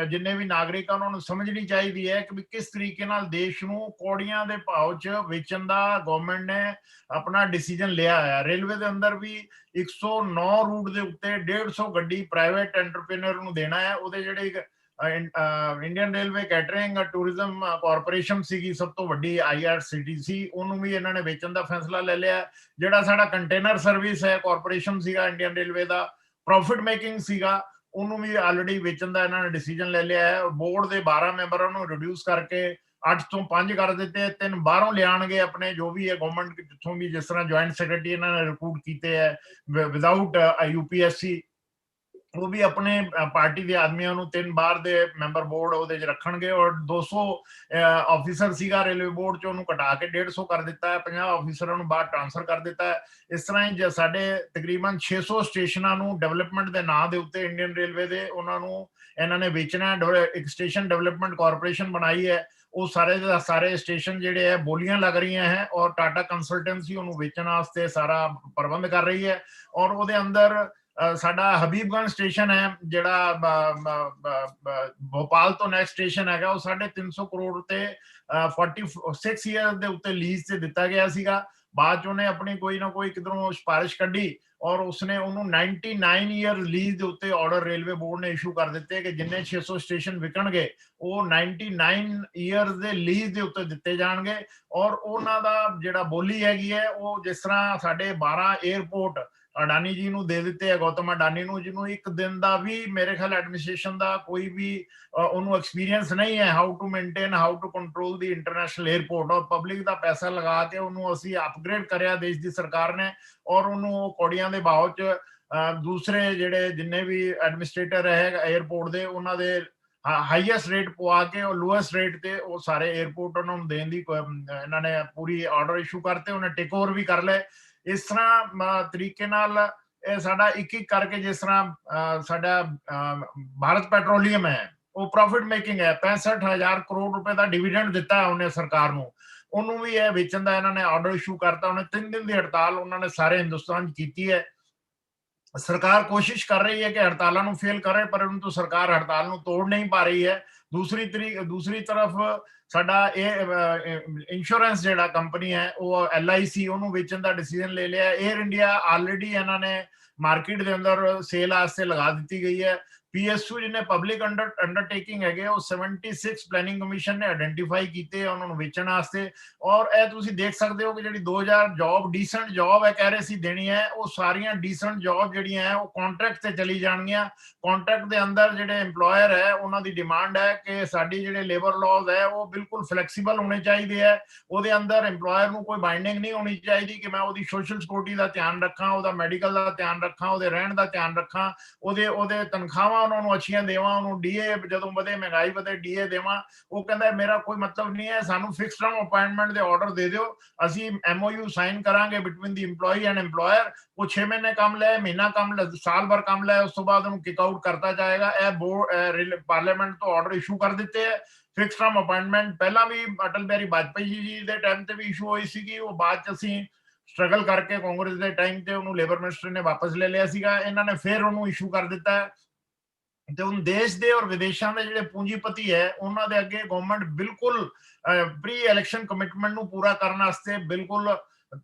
ਜਿੰਨੇ ਵੀ ਨਾਗਰਿਕ ਉਹਨਾਂ ਨੂੰ ਸਮਝਣੀ ਚਾਹੀਦੀ ਹੈ ਕਿ ਕਿਸ ਤਰੀਕੇ ਨਾਲ ਦੇਸ਼ ਨੂੰ ਕੌੜੀਆਂ ਦੇ ਭਾਅ 'ਚ ਵੇਚਣ ਦਾ ਗਵਰਨਮੈਂਟ ਨੇ ਆਪਣਾ ਡਿਸੀਜਨ ਲਿਆ ਹੈ। ਰੇਲਵੇ ਦੇ ਅੰਦਰ ਵੀ 109 ਰੂਟ ਦੇ ਉੱਤੇ 150 ਗੱਡੀ ਪ੍ਰਾਈਵੇਟ ਐਂਟਰਪ੍ਰੀਨਰ ਨੂੰ ਦੇਣਾ ਹੈ। ਉਹਦੇ ਜਿਹੜੇ Indian railway catering tourism corporation ਸੀਗੀ ਸਭ ਤੋਂ ਵੱਡੀ IRCTC, ਉਹਨੂੰ ਵੀ ਇਹਨਾਂ ਨੇ ਵੇਚਣ ਦਾ ਫੈਸਲਾ ਲੈ ਲਿਆ। ਜਿਹੜਾ ਸਾਡਾ ਕੰਟੇਨਰ ਸਰਵਿਸ ਹੈ ਕਾਰਪੋਰੇਸ਼ਨ ਸੀਗਾ ਇੰਡੀਅਨ ਰੇਲਵੇ ਦਾ, ਪ੍ਰੋਫਿਟ ਮੇਕਿੰਗ ਸੀਗਾ, ਉਹਨੂੰ ਵੀ ਆਲਰੇਡੀ ਵੇਚਣ ਦਾ ਇਹਨਾਂ ਨੇ ਡਿਸੀਜਨ ਲੈ ਲਿਆ ਹੈ। ਬੋਰਡ ਦੇ 12 ਮੈਂਬਰਾਂ ਨੂੰ ਰਿਡਿਊਸ ਕਰਕੇ 8 ਤੋਂ 5 ਕਰ ਦਿੱਤੇ, 3 ਬਾਹਰੋਂ ਲਿਆਣਗੇ ਆਪਣੇ ਜੋ ਵੀ ਹੈ ਗਵਰਨਮੈਂਟ ਜਿੱਥੋਂ ਵੀ, ਜਿਸ ਤਰ੍ਹਾਂ ਜੁਆਇੰਟ ਸੈਕਟਰੀ ਇਹਨਾਂ ਨੇ ਰਿਕਰੂਟ ਕੀਤੇ ਹੈ ਵਿਦਆਊਟ UPSC, ਉਹ ਵੀ ਆਪਣੇ ਪਾਰਟੀ ਦੇ ਆਦਮੀਆਂ ਨੂੰ 3 ਬਾਹਰ ਦੇ ਮੈਂਬਰ ਬੋਰਡ ਉਹਦੇ 'ਚ ਰੱਖਣਗੇ। ਔਰ 200 ਆਫੀਸਰ ਸੀਗਾ ਰੇਲਵੇ ਬੋਰਡ 'ਚ, ਉਹਨੂੰ ਘਟਾ ਕੇ 150 ਕਰ ਦਿੱਤਾ ਹੈ, 50 ਆਫੀਸਰਾਂ ਨੂੰ ਬਾਹਰ ਟ੍ਰਾਂਸਫਰ ਕਰ ਦਿੱਤਾ ਹੈ। ਇਸ ਤਰ੍ਹਾਂ ਹੀ ਸਾਡੇ ਤਕਰੀਬਨ 600 ਸਟੇਸ਼ਨਾਂ ਨੂੰ ਡਿਵੈਲਪਮੈਂਟ ਦੇ ਨਾਂ ਦੇ ਉੱਤੇ ਇੰਡੀਅਨ ਰੇਲਵੇ ਦੇ ਉਹਨਾਂ ਨੂੰ ਇਹਨਾਂ ਨੇ ਵੇਚਣਾ। ਇੱਕ ਸਟੇਸ਼ਨ ਡਿਵੈਲਪਮੈਂਟ ਕਾਰਪੋਰੇਸ਼ਨ ਬਣਾਈ ਹੈ, ਉਹ ਸਾਰੇ ਦੇ ਸਾਰੇ ਸਟੇਸ਼ਨ ਜਿਹੜੇ ਹੈ ਬੋਲੀਆਂ ਲੱਗ ਰਹੀਆਂ ਹੈ ਔਰ ਟਾਟਾ ਕੰਸਲਟੈਂਸੀ ਉਹਨੂੰ ਵੇਚਣ ਵਾਸਤੇ ਸਾਰਾ ਪ੍ਰਬੰਧ ਕਰ ਰਹੀ ਹੈ। ਔਰ ਉਹਦੇ ਅੰਦਰ ਸਾਡਾ ਹਬੀਬਗੰਜ ਸਟੇਸ਼ਨ ਹੈ ਜਿਹੜਾ ਭੋਪਾਲ ਤੋਂ ਨੈਕਸਟ ਸਟੇਸ਼ਨ ਹੈਗਾ, ਉਹ 350 ਕਰੋੜ ਤੇ 46 ਈਅਰ ਦੇ ਉੱਤੇ ਲੀਜ਼ ਤੇ ਦਿੱਤਾ ਗਿਆ ਸੀਗਾ। ਬਾਅਦ ਚ ਉਹਨੇ ਆਪਣੀ ਕੋਈ ਨਾ ਕੋਈ ਕਿਧਰੋਂ ਸਿਫਾਰਿਸ਼ ਕੱਢੀ ਔਰ ਉਸਨੇ ਉਹਨੂੰ 99 ਈਅਰ ਲੀਜ਼ ਦੇ ਉੱਤੇ ਆਰਡਰ ਰੇਲਵੇ ਬੋਰਡ ਨੇ ਇਸ਼ੂ ਕਰ ਦਿੱਤੇ ਕਿ ਜਿੰਨੇ 600 ਸਟੇਸ਼ਨ ਵਿਕਣਗੇ ਉਹ 99 ਈਅਰਸ ਦੇ ਲੀਜ਼ ਦੇ ਉੱਤੇ ਦਿੱਤੇ ਜਾਣਗੇ। ਔਰ ਉਹਨਾਂ ਦਾ ਜਿਹੜਾ ਬੋਲੀ ਹੈਗੀ ਹੈ ਉਹ ਜਿਸ ਤਰ੍ਹਾਂ ਸਾਡੇ 12 에ਅਰਪੋਰਟ ਅਡਾਨੀ ਜੀ ਨੂੰ ਦੇ ਦਿੱਤੇ ਆ, ਗੌਤਮ ਅਡਾਨੀ ਨੂੰ, ਜਿਹਨੂੰ ਇੱਕ ਦਿਨ ਦਾ ਵੀ ਮੇਰੇ ਖਿਆਲ ਐਡਮਿਨਿਸਟ੍ਰੇਸ਼ਨ ਦਾ ਕੋਈ ਵੀ ਉਹਨੂੰ ਐਕਸਪੀਰੀਅੰਸ ਨਹੀਂ ਹੈ, how to maintain, how to control the international airport, ਔਰ ਪਬਲਿਕ ਦਾ ਪੈਸਾ ਲਗਾ ਕੇ ਉਹਨੂੰ ਅਸੀਂ ਅਪਗ੍ਰੇਡ ਕਰਿਆ ਦੇਸ਼ ਦੀ ਸਰਕਾਰ ਨੇ, ਔਰ ਉਹਨੂੰ ਕੌੜੀਆਂ ਦੇ ਭਾਅ 'ਚ ਦੂਸਰੇ ਜਿਹੜੇ ਜਿੰਨੇ ਵੀ ਐਡਮਿਨਿਸਟ੍ਰੇਟਰ ਹੈ 에ਅਰਪੋਰਟ ਦੇ, ਉਹਨਾਂ ਦੇ ਹਾਈਐਸਟ ਰੇਟ ਪਵਾ ਕੇ ਉਹ ਲੋਐਸਟ ਰੇਟ ਤੇ ਉਹ ਸਾਰੇ 에ਅਰਪੋਰਟ ਉਹਨਾਂ ਨੂੰ ਦੇਣ ਦੀ ਇਹਨਾਂ ਨੇ ਪੂਰੀ ਆਰਡਰ ਇਸ਼ੂ ਕਰਤੇ, ਉਹਨੇ ਟੇਕ ਓਵਰ ਵੀ ਕਰ ਲਏ। ਇਸ ਤਰ੍ਹਾਂ ਤਰੀਕੇ ਨਾਲ ਇਹ ਸਾਡਾ ਇੱਕ ਇੱਕ ਕਰਕੇ, ਜਿਸ ਤਰ੍ਹਾਂ ਸਾਡਾ ਭਾਰਤ ਪੈਟਰੋਲੀਅਮ ਹੈ, ਉਹ ਪ੍ਰੋਫਿਟ ਮੇਕਿੰਗ ਹੈ, 65,000 ਕਰੋੜ ਰੁਪਏ ਦਾ ਡਿਵੀਡੈਂਡ ਦਿੱਤਾ ਹੈ ਉਹਨੇ ਸਰਕਾਰ ਨੂੰ, ਉਹਨੂੰ ਵੀ ਇਹ ਵੇਚਣ ਦਾ ਇਹਨਾਂ ਨੇ ਆਰਡਰ ਇਸ਼ੂ ਕਰਤਾ। ਉਹਨੇ 3 ਦਿਨ ਦੀ ਹੜਤਾਲ ਉਹਨਾਂ ਨੇ ਸਾਰੇ ਹਿੰਦੁਸਤਾਨ 'ਚ ਕੀਤੀ ਹੈ। ਸਰਕਾਰ ਕੋਸ਼ਿਸ਼ ਕਰ ਰਹੀ ਹੈ ਕਿ ਹੜਤਾਲਾਂ ਨੂੰ ਫੇਲ ਕਰੇ, ਪਰੰਤੂ ਸਰਕਾਰ ਹੜਤਾਲ ਨੂੰ ਤੋੜ ਨਹੀਂ ਪਾ ਰਹੀ ਹੈ। ਦੂਸਰੀ ਤਰਫ ਸਾਡਾ ਇਹ ਇੰਸ਼ੋਰੈਂਸ ਜਿਹੜਾ ਕੰਪਨੀ ਹੈ, ਉਹ LIC, ਉਹਨੂੰ ਵੇਚਣ ਦਾ ਡਿਸੀਜਨ ਲੈ ਲਿਆ। 에ਅਰ ਇੰਡੀਆ ਆਲਰੇਡੀ ਇਹਨਾਂ ਨੇ ਮਾਰਕੀਟ ਦੇ ਅੰਦਰ ਸੇਲ ਵਾਸਤੇ ਲਗਾ ਦਿੱਤੀ ਗਈ ਹੈ। PSU ਜਿਹਨੇ ਪਬਲਿਕ ਅੰਡਰਟੇਕਿੰਗ ਹੈਗੇ, ਉਹ 76 ਪਲੈਨਿੰਗ ਕਮਿਸ਼ਨ ਨੇ ਆਇਡੈਂਟੀਫਾਈ ਕੀਤੇ ਉਹਨਾਂ ਨੂੰ ਵੇਚਣ ਵਾਸਤੇ। ਔਰ ਇਹ ਤੁਸੀਂ ਦੇਖ ਸਕਦੇ ਹੋ ਕਿ ਜਿਹੜੀ 2000 ਜੌਬ ਡੀਸੈਂਟ ਜੌਬ ਹੈ ਕਹਿ ਰਹੇ ਸੀ ਦੇਣੀ ਹੈ, ਉਹ ਸਾਰੀਆਂ ਡੀਸੈਂਟ ਜੌਬ ਜਿਹੜੀਆਂ ਹੈ ਉਹ ਕੰਟਰੈਕਟ ਤੇ ਚਲੀ ਜਾਣਗੀਆਂ। ਕੰਟਰੈਕਟ ਦੇ ਅੰਦਰ ਜਿਹੜੇ EMPLOYER ਹੈ ਉਹਨਾਂ ਦੀ ਡਿਮਾਂਡ ਹੈ ਕਿ ਸਾਡੀ ਜਿਹੜੇ ਲੇਬਰ ਲਾਜ਼ ਹੈ ਉਹ ਬਿਲਕੁਲ ਫਲੈਕਸੀਬਲ ਹੋਣੇ ਚਾਹੀਦੇ ਹੈ। ਉਹਦੇ ਅੰਦਰ EMPLOYER ਨੂੰ ਕੋਈ ਬਾਈਂਡਿੰਗ ਨਹੀਂ ਹੋਣੀ ਚਾਹੀਦੀ ਕਿ ਮੈਂ ਉਹਦੀ ਸੋਸ਼ਲ ਸਿਕਿਉਰਿਟੀ ਦਾ ਧਿਆਨ ਰੱਖਾਂ, ਉਹਦਾ ਮੈਡੀਕਲ ਦਾ ਧਿਆਨ ਰੱਖਾਂ, ਉਹਦੇ ਰਹਿਣ ਦਾ ਧਿਆਨ ਰੱਖਾਂ, ਉਹਦੇ ਤਨਖਾਹਾਂ ਉਹਨਾਂ ਨੂੰ ਅੱਛੀਆਂ ਦੇਵਾਂ, ਉਹਨੂੰ DA ਜਦੋਂ ਵਧੇ, ਮਹਿੰਗਾਈ ਵਧੇ, DA ਦੇਵਾਂ। ਉਹ ਕਹਿੰਦਾ ਮੇਰਾ ਕੋਈ ਮਤਲਬ ਨਹੀਂ ਹੈ, ਸਾਨੂੰ ਫਿਕਸ ਟਰਮ ਅਪਾਇੰਟਮੈਂਟ ਦੇ ਆਰਡਰ ਦੇ ਦਿਓ, ਅਸੀਂ MOU ਸਾਈਨ ਕਰਾਂਗੇ between the EMPLOYEE and EMPLOYER। ਉਹ 6 ਮਹੀਨੇ ਕੰਮ ਲੈ, ਮਹੀਨਾ ਕੰਮ ਲੈ, ਸਾਲ ਭਰ ਕੰਮ ਲੈ, ਉਸ ਤੋਂ ਬਾਅਦ ਉਹਨੂੰ ਕਿਕ ਆਊਟ ਕਰਤਾ ਜਾਏਗਾ। ਇਹ ਪਾਰਲੀਮੈਂਟ ਤੋਂ ਆਰਡਰ ਇਸ਼ੂ ਕਰ ਦਿੱਤੇ ਹੈ। ਫਿਕਸ ਟਰਮ ਅਪਾਇੰਟਮੈਂਟ ਪਹਿਲਾਂ ਵੀ ਅਟਲ ਬਿਹਾਰੀ ਵਾਜਪੇਈ ਜੀ ਦੇ ਟਾਈਮ ਤੇ ਵੀ ਇਸ਼ੂ ਹੋਈ ਸੀਗੀ, ਉਹ ਬਾਅਦ ਚ ਅਸੀਂ ਸਟਰਗਲ ਕਰਕੇ ਕਾਂਗਰਸ ਦੇ ਟਾਈਮ ਤੇ ਉਹਨੂੰ ਲੇਬਰ ਮਿਨਿਸਟਰ ਨੇ ਵਾਪਸ ਲੈ ਲਿਆ ਸੀਗਾ, ਇਹਨਾਂ ਨੇ ਫਿਰ ਉਹਨੂੰ ਇਸ਼ੂ ਕਰ ਦਿੱਤਾ ਹੈ। ਤੇ ਹੁਣ ਦੇਸ਼ ਦੇ ਔਰ ਵਿਦੇਸ਼ਾਂ ਦੇ ਜਿਹੜੇ ਪੂੰਜੀਪਤੀ ਹੈ ਉਹਨਾਂ ਦੇ ਅੱਗੇ ਗਵਰਨਮੈਂਟ ਬਿਲਕੁਲ ਪ੍ਰੀ ਇਲੈਕਸ਼ਨ ਕਮਿਟਮੈਂਟ ਨੂੰ ਪੂਰਾ ਕਰਨ ਵਾਸਤੇ ਬਿਲਕੁਲ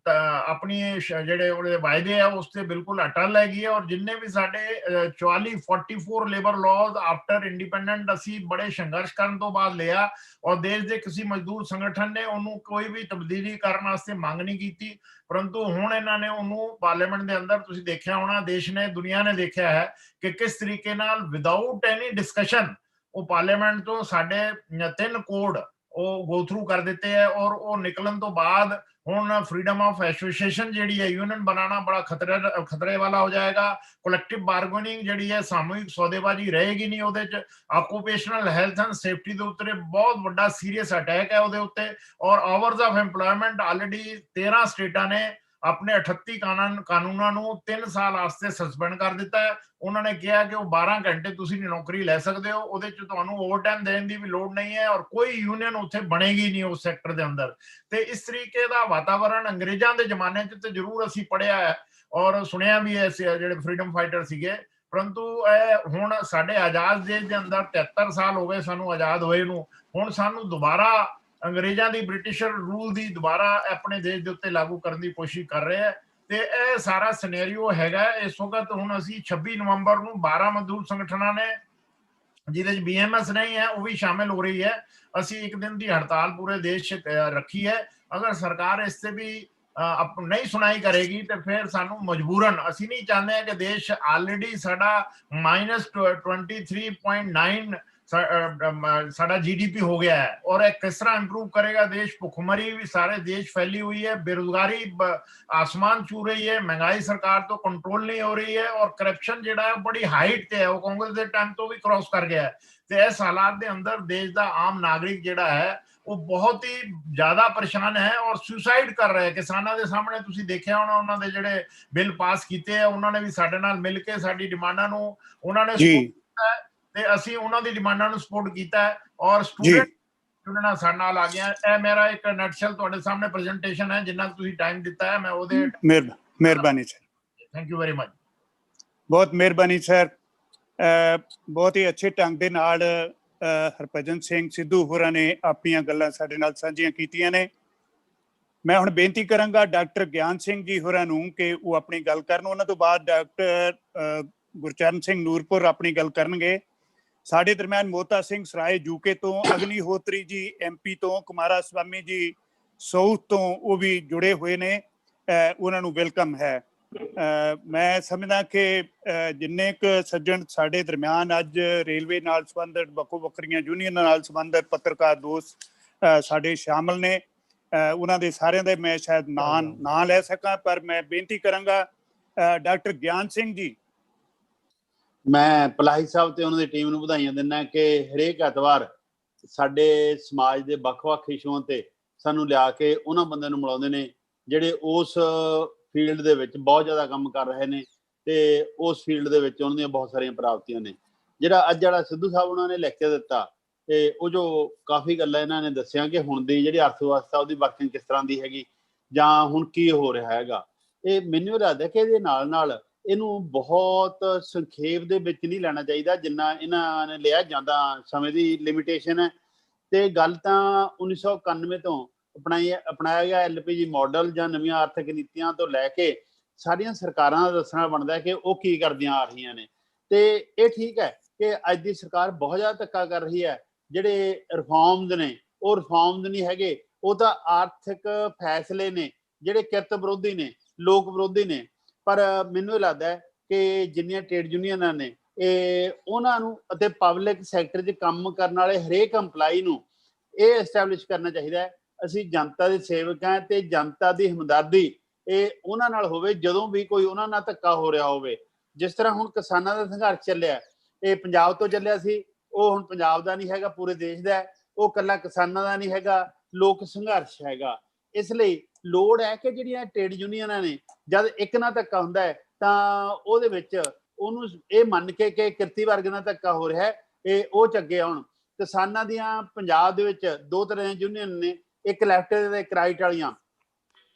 ਆਪਣੀ ਜਿਹੜੇ ਉਹਦੇ ਵਾਅਦੇ ਆ ਉਸ ਤੇ ਬਿਲਕੁਲ ਅਟਲ ਹੈਗੀ ਹੈ। ਔਰ ਜਿੰਨੇ ਵੀ ਸਾਡੇ 44 ਲੇਬਰ ਲਾਜ਼ ਆਫਟਰ ਇੰਡੀਪੈਂਡੈਂਟ ਅਸੀਂ ਬੜੇ ਸੰਘਰਸ਼ ਕਰਨ ਤੋਂ ਬਾਅਦ ਲਿਆ, ਔਰ ਦੇਸ਼ ਦੇ ਕਿਸੇ ਮਜ਼ਦੂਰ ਸੰਗਠਨ ਨੇ ਉਹਨੂੰ ਕੋਈ ਵੀ ਤਬਦੀਲੀ ਕਰਨ ਵਾਸਤੇ ਮੰਗ ਨਹੀਂ ਕੀਤੀ, ਪਰੰਤੂ ਹੁਣ ਇਹਨਾਂ ਨੇ ਉਹਨੂੰ ਪਾਰਲੀਮੈਂਟ ਦੇ ਅੰਦਰ, ਤੁਸੀਂ ਦੇਖਿਆ ਹੋਣਾ, ਦੇਸ਼ ਨੇ, ਦੁਨੀਆ ਨੇ ਦੇਖਿਆ ਹੈ ਕਿ ਕਿਸ ਤਰੀਕੇ ਨਾਲ ਵਿਦਆਊਟ ਐਨੀ ਡਿਸਕਸ਼ਨ ਉਹ ਪਾਰਲੀਮੈਂਟ ਤੋਂ ਸਾਡੇ 3 ਕੋਡ ਉਹ ਗੋ ਥਰੂ ਕਰ ਦਿੱਤੇ ਹੈ। ਔਰ ਉਹ ਨਿਕਲਣ ਤੋਂ ਬਾਅਦ ਹੁਣ ਫਰੀडम ਆਫ ਐਸੋਸੀਏਸ਼ਨ ਜਿਹੜੀ ਹੈ, ਯੂਨੀਅਨ ਬਣਾਉਣਾ ਬੜਾ ਖਤਰੇ ਵਾਲਾ ਹੋ ਜਾਏਗਾ। ਕਲੈਕਟਿਵ ਬਾਰਗੇਨਿੰਗ ਜਿਹੜੀ ਹੈ, ਸਾਮੂਹਿਕ ਸੌਦੇਬਾਜ਼ੀ ਰਹੇਗੀ ਨਹੀਂ ਉਹਦੇ ਚ। ਆਕੂਪੇਸ਼ਨਲ ਹੈਲਥ ਐਂਡ ਸੇਫਟੀ ਦੇ ਉੱਤੇ ਬਹੁਤ ਵੱਡਾ ਸੀਰੀਅਸ ਅਟੈਕ ਹੈ ਉਹਦੇ ਉੱਤੇ। ਔਰ ਆਵਰਸ ਆਫ ਐਮਪਲੋਇਮੈਂਟ ਆਲਰੇਡੀ 13 ਸਟੇਟਾਂ ਨੇ ਆਪਣੇ 38 ਕਾਨੂੰਨਾਂ ਨੂੰ 3 ਸਾਲ ਵਾਸਤੇ ਸਸਪੈਂਡ ਕਰ ਦਿੱਤਾ ਹੈ। ਉਹਨਾਂ ਨੇ ਕਿਹਾ ਕਿ ਉਹ 12 ਘੰਟੇ ਤੁਸੀਂ ਨੌਕਰੀ ਲੈ ਸਕਦੇ ਹੋ, ਉਹਦੇ ਚ ਤੁਹਾਨੂੰ ਓਵਰਟਾਈਮ ਦੇਣ ਦੀ ਵੀ ਲੋੜ ਨਹੀਂ ਹੈ, ਔਰ ਕੋਈ ਯੂਨੀਅਨ ਉੱਥੇ ਬਣੇਗੀ ਨਹੀਂ ਉਸ ਸੈਕਟਰ ਦੇ ਅੰਦਰ। ਤੇ ਇਸ ਤਰੀਕੇ ਦਾ ਵਾਤਾਵਰਣ ਅੰਗਰੇਜ਼ਾਂ ਦੇ ਜ਼ਮਾਨੇ ਚ ਤੇ ਜ਼ਰੂਰ ਅਸੀਂ ਪੜ੍ਹਿਆ ਹੈ ਔਰ ਸੁਣਿਆ ਵੀ ਹੈ, ਜਿਹੜੇ ਫਰੀडम ਫਾਈਟਰ ਸੀਗੇ, ਪਰੰਤੂ ਇਹ ਹੁਣ ਸਾਡੇ ਆਜ਼ਾਦ ਦੇਸ਼ ਦੇ ਅੰਦਰ 73 ਸਾਲ ਹੋ ਗਏ ਸਾਨੂੰ ਆਜ਼ਾਦ ਹੋਏ ਨੂੰ, ਹੁਣ ਸਾਨੂੰ ਦੁਬਾਰਾ ਅੰਗਰੇਜ਼ਾਂ ਦੀ ਬ੍ਰਿਟਿਸ਼ਰ ਰੂਲ ਦੀ ਦੁਬਾਰਾ ਆਪਣੇ ਦੇਸ਼ ਦੇ ਉੱਤੇ ਲਾਗੂ ਕਰਨ ਦੀ ਕੋਸ਼ਿਸ਼ ਕਰ ਰਹੇ ਹੈ। ਤੇ ਇਹ ਸਾਰਾ ਸਿਨੈਰੀਓ ਹੈਗਾ ਇਸ ਵਕਤ। ਹੁਣ ਅਸੀਂ 26 ਨਵੰਬਰ ਨੂੰ 12 ਮਜ਼ਦੂਰ ਸੰਗਠਨਾਂ ਨੇ, ਜਿਹਦੇ ਚ BMS ਨਹੀਂ ਹੈ ਉਹ ਵੀ ਸ਼ਾਮਿਲ ਹੋ ਰਹੀ ਹੈ, ਅਸੀਂ 1 ਦਿਨ ਦੀ ਹੜਤਾਲ ਪੂਰੇ ਦੇਸ਼ 'ਚ ਰੱਖੀ ਹੈ। ਅਗਰ ਸਰਕਾਰ ਇਸ ਤੇ ਵੀ ਨਹੀਂ ਸੁਣਾਈ ਕਰੇਗੀ ਤੇ ਫਿਰ ਸਾਨੂੰ ਮਜਬੂਰਨ, ਅਸੀਂ ਨਹੀਂ ਚਾਹੁੰਦੇ ਹਾਂ ਕਿ ਦੇਸ਼ ਆਲਰੇਡੀ ਸਾਡਾ -23.9 ਸਾਡਾ GDP ਹੋ ਗਿਆ ਹੈ, ਔਰ ਇਹ ਕਿਸ ਤਰ੍ਹਾਂ ਇੰਪਰੂਵ ਕਰੇਗਾ ਦੇਸ਼। ਭੁੱਖਮਰੀ ਵੀ ਸਾਰੇ ਦੇਸ਼ ਫੈਲੀ हुई है, बेरोजगारी आसमान छू रही है, महंगाई सरकार तो कंट्रोल नहीं हो रही है, और करप्शन ਜਿਹੜਾ ਹੈ ਬੜੀ ਹਾਈਟ ਤੇ ਹੈ, ਉਹ ਕਾਂਗਰਸ ਦੇ ਟਾਈਮ ਤੋਂ ਵੀ ਕ੍ਰਾਸ ਕਰ ਗਿਆ ਹੈ। ਤੇ ਇਸ ਹਾਲਾਤ ਦੇ ਅੰਦਰ ਦੇਸ਼ ਦਾ ਆਮ ਨਾਗਰਿਕ ਜਿਹੜਾ ਹੈ ਉਹ ਬਹੁਤ ਹੀ ਜ਼ਿਆਦਾ ਪਰੇਸ਼ਾਨ ਹੈ ਔਰ ਸੁਸਾਈਡ ਕਰ ਰਿਹਾ ਹੈ। ਕਿਸਾਨਾਂ ਦੇ ਸਾਹਮਣੇ ਤੁਸੀਂ ਦੇਖਿਆ ਹੋਣਾ, ਉਹਨਾਂ ਦੇ ਜਿਹੜੇ ਬਿੱਲ ਪਾਸ ਕੀਤੇ ਆ, ਉਹਨਾਂ ਨੇ ਵੀ ਸਾਡੇ ਨਾਲ ਮਿਲ ਕੇ ਸਾਡੀ ਡਿਮਾਂਡਾਂ ਨੂੰ ਉਹਨਾਂ ਨੇ ਸਪੋਰਟ ਕੀਤਾ ਹੈ ਤੇ ਅਸੀਂ ਉਹਨਾਂ ਦੀ ਡਿਮਾਂਡਾਂ ਨੂੰ ਸਪੋਰਟ ਕੀਤਾ ਹੈ, ਔਰ ਸਟੂਡੈਂਟ ਚੁਣਨਾ ਸਾਡੇ ਨਾਲ ਆ ਗਿਆ। ਇਹ ਮੇਰਾ ਇੱਕ ਨਟਸ਼ੈਲ ਤੁਹਾਡੇ ਸਾਹਮਣੇ ਪ੍ਰੈਜੈਂਟੇਸ਼ਨ ਹੈ, ਜਿੰਨਾ ਤੁਸੀਂ ਟਾਈਮ ਦਿੱਤਾ ਹੈ ਮੈਂ ਉਹਦੇ ਮਿਹਰਬਾਨੀ sir, thank you very much. ਬਹੁਤ ਮਿਹਰਬਾਨੀ ਸਰ। ਬਹੁਤ ਹੀ ਅੱਛੇ ਢੰਗ ਦੇ ਨਾਲ ਹਰਭਜਨ ਸਿੰਘ ਸਿੱਧੂ ਹੋਰਾਂ ਨੇ ਆਪਣੀਆਂ ਗੱਲਾਂ ਸਾਡੇ ਨਾਲ ਸਾਂਝੀਆਂ ਕੀਤੀਆਂ ਨੇ। ਮੈਂ ਹੁਣ ਬੇਨਤੀ ਕਰਾਂਗਾ ਡਾਕਟਰ ਗਿਆਨ ਸਿੰਘ ਜੀ ਹੋਰਾਂ ਨੂੰ ਕਿ ਉਹ ਆਪਣੀ ਗੱਲ ਕਰਨ, ਉਹਨਾਂ ਤੋਂ ਬਾਅਦ ਡਾਕਟਰ ਗੁਰਚਰਨ ਸਿੰਘ ਨੂਰਪੁਰ ਆਪਣੀ ਗੱਲ ਕਰਨਗੇ। ਸਾਡੇ ਦਰਮਿਆਨ ਮੋਤਾ ਸਿੰਘ ਸਰਾਏ UK ਤੋਂ, ਅਗਨੀਹੋਤਰੀ ਜੀ MP ਤੋਂ, ਕੁਮਾਰਾ ਸਵਾਮੀ ਜੀ ਸਾਊਥ ਤੋਂ ਉਹ ਵੀ ਜੁੜੇ ਹੋਏ ਨੇ, ਉਹਨਾਂ ਨੂੰ ਵੈਲਕਮ ਹੈ। ਮੈਂ ਸਮਝਦਾ ਕਿ ਜਿੰਨੇ ਕੁ ਸੱਜਣ ਸਾਡੇ ਦਰਮਿਆਨ ਅੱਜ ਰੇਲਵੇ ਨਾਲ ਸੰਬੰਧਿਤ ਵੱਖੋ ਵੱਖਰੀਆਂ ਯੂਨੀਅਨਾਂ ਨਾਲ ਸੰਬੰਧਿਤ ਪੱਤਰਕਾਰ ਦੋਸਤ ਸਾਡੇ ਸ਼ਾਮਲ ਨੇ, ਉਹਨਾਂ ਦੇ ਸਾਰਿਆਂ ਦੇ ਮੈਂ ਸ਼ਾਇਦ ਨਾਂ ਲੈ ਸਕਾਂ, ਪਰ ਮੈਂ ਬੇਨਤੀ ਕਰਾਂਗਾ ਡਾਕਟਰ ਗਿਆਨ ਸਿੰਘ ਜੀ। ਮੈਂ ਪਲਾਹੀ ਸਾਹਿਬ ਤੇ ਉਹਨਾਂ ਦੀ ਟੀਮ ਨੂੰ ਵਧਾਈਆਂ ਦਿੰਦਾ ਕਿ ਹਰੇਕ ਐਤਵਾਰ ਸਾਡੇ ਸਮਾਜ ਦੇ ਵੱਖ-ਵੱਖ ਇਸ਼ੂਆਂ ਤੇ ਸਾਨੂੰ ਲਿਆ ਕੇ ਉਹਨਾਂ ਬੰਦਿਆਂ ਨੂੰ ਮਿਲਾਉਂਦੇ ਨੇ ਜਿਹੜੇ ਉਸ ਫੀਲਡ ਦੇ ਵਿੱਚ ਬਹੁਤ ਜ਼ਿਆਦਾ ਕੰਮ ਕਰ ਰਹੇ ਨੇ ਤੇ ਉਸ ਫੀਲਡ ਦੇ ਵਿੱਚ ਉਹਨਾਂ ਦੀਆਂ ਬਹੁਤ ਸਾਰੀਆਂ ਪ੍ਰਾਪਤੀਆਂ ਨੇ। ਜਿਹੜਾ ਅੱਜ ਵਾਲਾ ਸਿੱਧੂ ਸਾਹਿਬ ਉਹਨਾਂ ਨੇ ਲਿਖ ਕੇ ਦਿੱਤਾ ਤੇ ਉਹ ਜੋ ਕਾਫੀ ਗੱਲਾਂ ਇਹਨਾਂ ਨੇ ਦੱਸਿਆ ਕਿ ਹੁਣ ਦੀ ਜਿਹੜੀ ਅਰਥ ਵਿਵਸਥਾ ਉਹਦੀ ਵਰਕਿੰਗ ਕਿਸ ਤਰ੍ਹਾਂ ਦੀ ਹੈਗੀ ਜਾਂ ਹੁਣ ਕੀ ਹੋ ਰਿਹਾ ਹੈਗਾ, ਇਹ ਮੈਨੂੰ ਲੱਗਦਾ ਕਿ ਇਹਦੇ ਨਾਲ ਨਾਲ ਇਹਨੂੰ ਬਹੁਤ ਸੰਖੇਪ ਦੇ ਵਿੱਚ ਨਹੀਂ ਲੈਣਾ ਚਾਹੀਦਾ ਜਿੰਨਾ ਇਹਨਾਂ ਨੇ ਲਿਆ ਜਾਂਦਾ। ਸਮੇਂ ਦੀ ਲਿਮਿਟੇਸ਼ਨ ਹੈ ਤੇ ਗੱਲ ਤਾਂ 1991 ਤੋਂ ਅਪਣਾਇਆ ਗਿਆ LPG ਮਾਡਲ ਜਾਂ ਨਵੀਆਂ ਆਰਥਿਕ ਨੀਤੀਆਂ ਤੋਂ ਲੈ ਕੇ ਸਾਰੀਆਂ ਸਰਕਾਰਾਂ ਦਾ ਦੱਸਣਾ ਬਣਦਾ ਕਿ ਉਹ ਕੀ ਕਰਦੀਆਂ ਆ ਰਹੀਆਂ ਨੇ। ਤੇ ਇਹ ਠੀਕ ਹੈ ਕਿ ਅੱਜ ਦੀ ਸਰਕਾਰ ਬਹੁਤ ਜ਼ਿਆਦਾ ਧੱਕਾ ਕਰ ਰਹੀ ਹੈ। ਜਿਹੜੇ ਰਿਫਾਰਮਸ ਨੇ ਉਹ ਰਿਫਾਰਮਸ ਨਹੀਂ ਹੈਗੇ, ਉਹ ਤਾਂ ਆਰਥਿਕ ਫੈਸਲੇ ਨੇ ਜਿਹੜੇ ਕਿਰਤ ਵਿਰੋਧੀ ਨੇ, ਲੋਕ ਵਿਰੋਧੀ ਨੇ। ਪਰ ਮੈਨੂੰ ਇਹ ਲੱਗਦਾ ਕਿ ਜਿੰਨੀਆਂ ਟ੍ਰੇਡ ਯੂਨੀਅਨਾਂ ਨੇ ਇਹ ਉਹਨਾਂ ਨੂੰ ਅਤੇ ਪਬਲਿਕ ਸੈਕਟਰ 'ਚ ਕੰਮ ਕਰਨ ਵਾਲੇ ਹਰੇਕ ਇੰਪਲਾਈ ਨੂੰ ਇਹ ਐਸਟੈਬਲਿਸ਼ ਕਰਨਾ ਚਾਹੀਦਾ ਹੈ ਅਸੀਂ ਜਨਤਾ ਦੇ ਸੇਵਕ ਹਾਂ ਤੇ ਜਨਤਾ ਦੀ ਹਮਦਰਦੀ ਇਹ ਉਹਨਾਂ ਨਾਲ ਹੋਵੇ ਜਦੋਂ ਵੀ ਕੋਈ ਉਹਨਾਂ ਨਾਲ ਧੱਕਾ ਹੋ ਰਿਹਾ ਹੋਵੇ। ਜਿਸ ਤਰ੍ਹਾਂ ਹੁਣ ਕਿਸਾਨਾਂ ਦਾ ਸੰਘਰਸ਼ ਚੱਲਿਆ, ਇਹ ਪੰਜਾਬ ਤੋਂ ਚੱਲਿਆ ਸੀ, ਉਹ ਹੁਣ ਪੰਜਾਬ ਦਾ ਨਹੀਂ ਹੈਗਾ, ਪੂਰੇ ਦੇਸ਼ ਦਾ ਹੈ। ਉਹ ਇਕੱਲਾ ਕਿਸਾਨਾਂ ਦਾ ਨਹੀਂ ਹੈਗਾ, ਲੋਕ ਸੰਘਰਸ਼ ਹੈਗਾ। ਇਸ ਲਈ ਲੋੜ ਹੈ ਕਿ ਜਿਹੜੀਆਂ ਟ੍ਰੇਡ ਯੂਨੀਅਨਾਂ ਨੇ ਜਦ ਇੱਕ ਨਾਲ ਧੱਕਾ ਹੁੰਦਾ ਹੈ ਤਾਂ ਉਹਦੇ ਵਿੱਚ ਉਹਨੂੰ ਇਹ ਮੰਨ ਕੇ ਕਿ ਕਿਰਤੀ ਵਰਗ ਨਾਲ ਧੱਕਾ ਹੋ ਰਿਹਾ ਹੈ ਇਹ ਉਹ 'ਚ ਅੱਗੇ ਆਉਣ। ਕਿਸਾਨਾਂ ਦੀਆਂ ਪੰਜਾਬ ਦੇ ਵਿੱਚ ਦੋ ਤਰ੍ਹਾਂ ਦੀਆਂ ਯੂਨੀਅਨ ਨੇ, ਇੱਕ ਲੈਫਟ ਤੇ ਇੱਕ ਰਾਈਟ ਵਾਲੀਆਂ।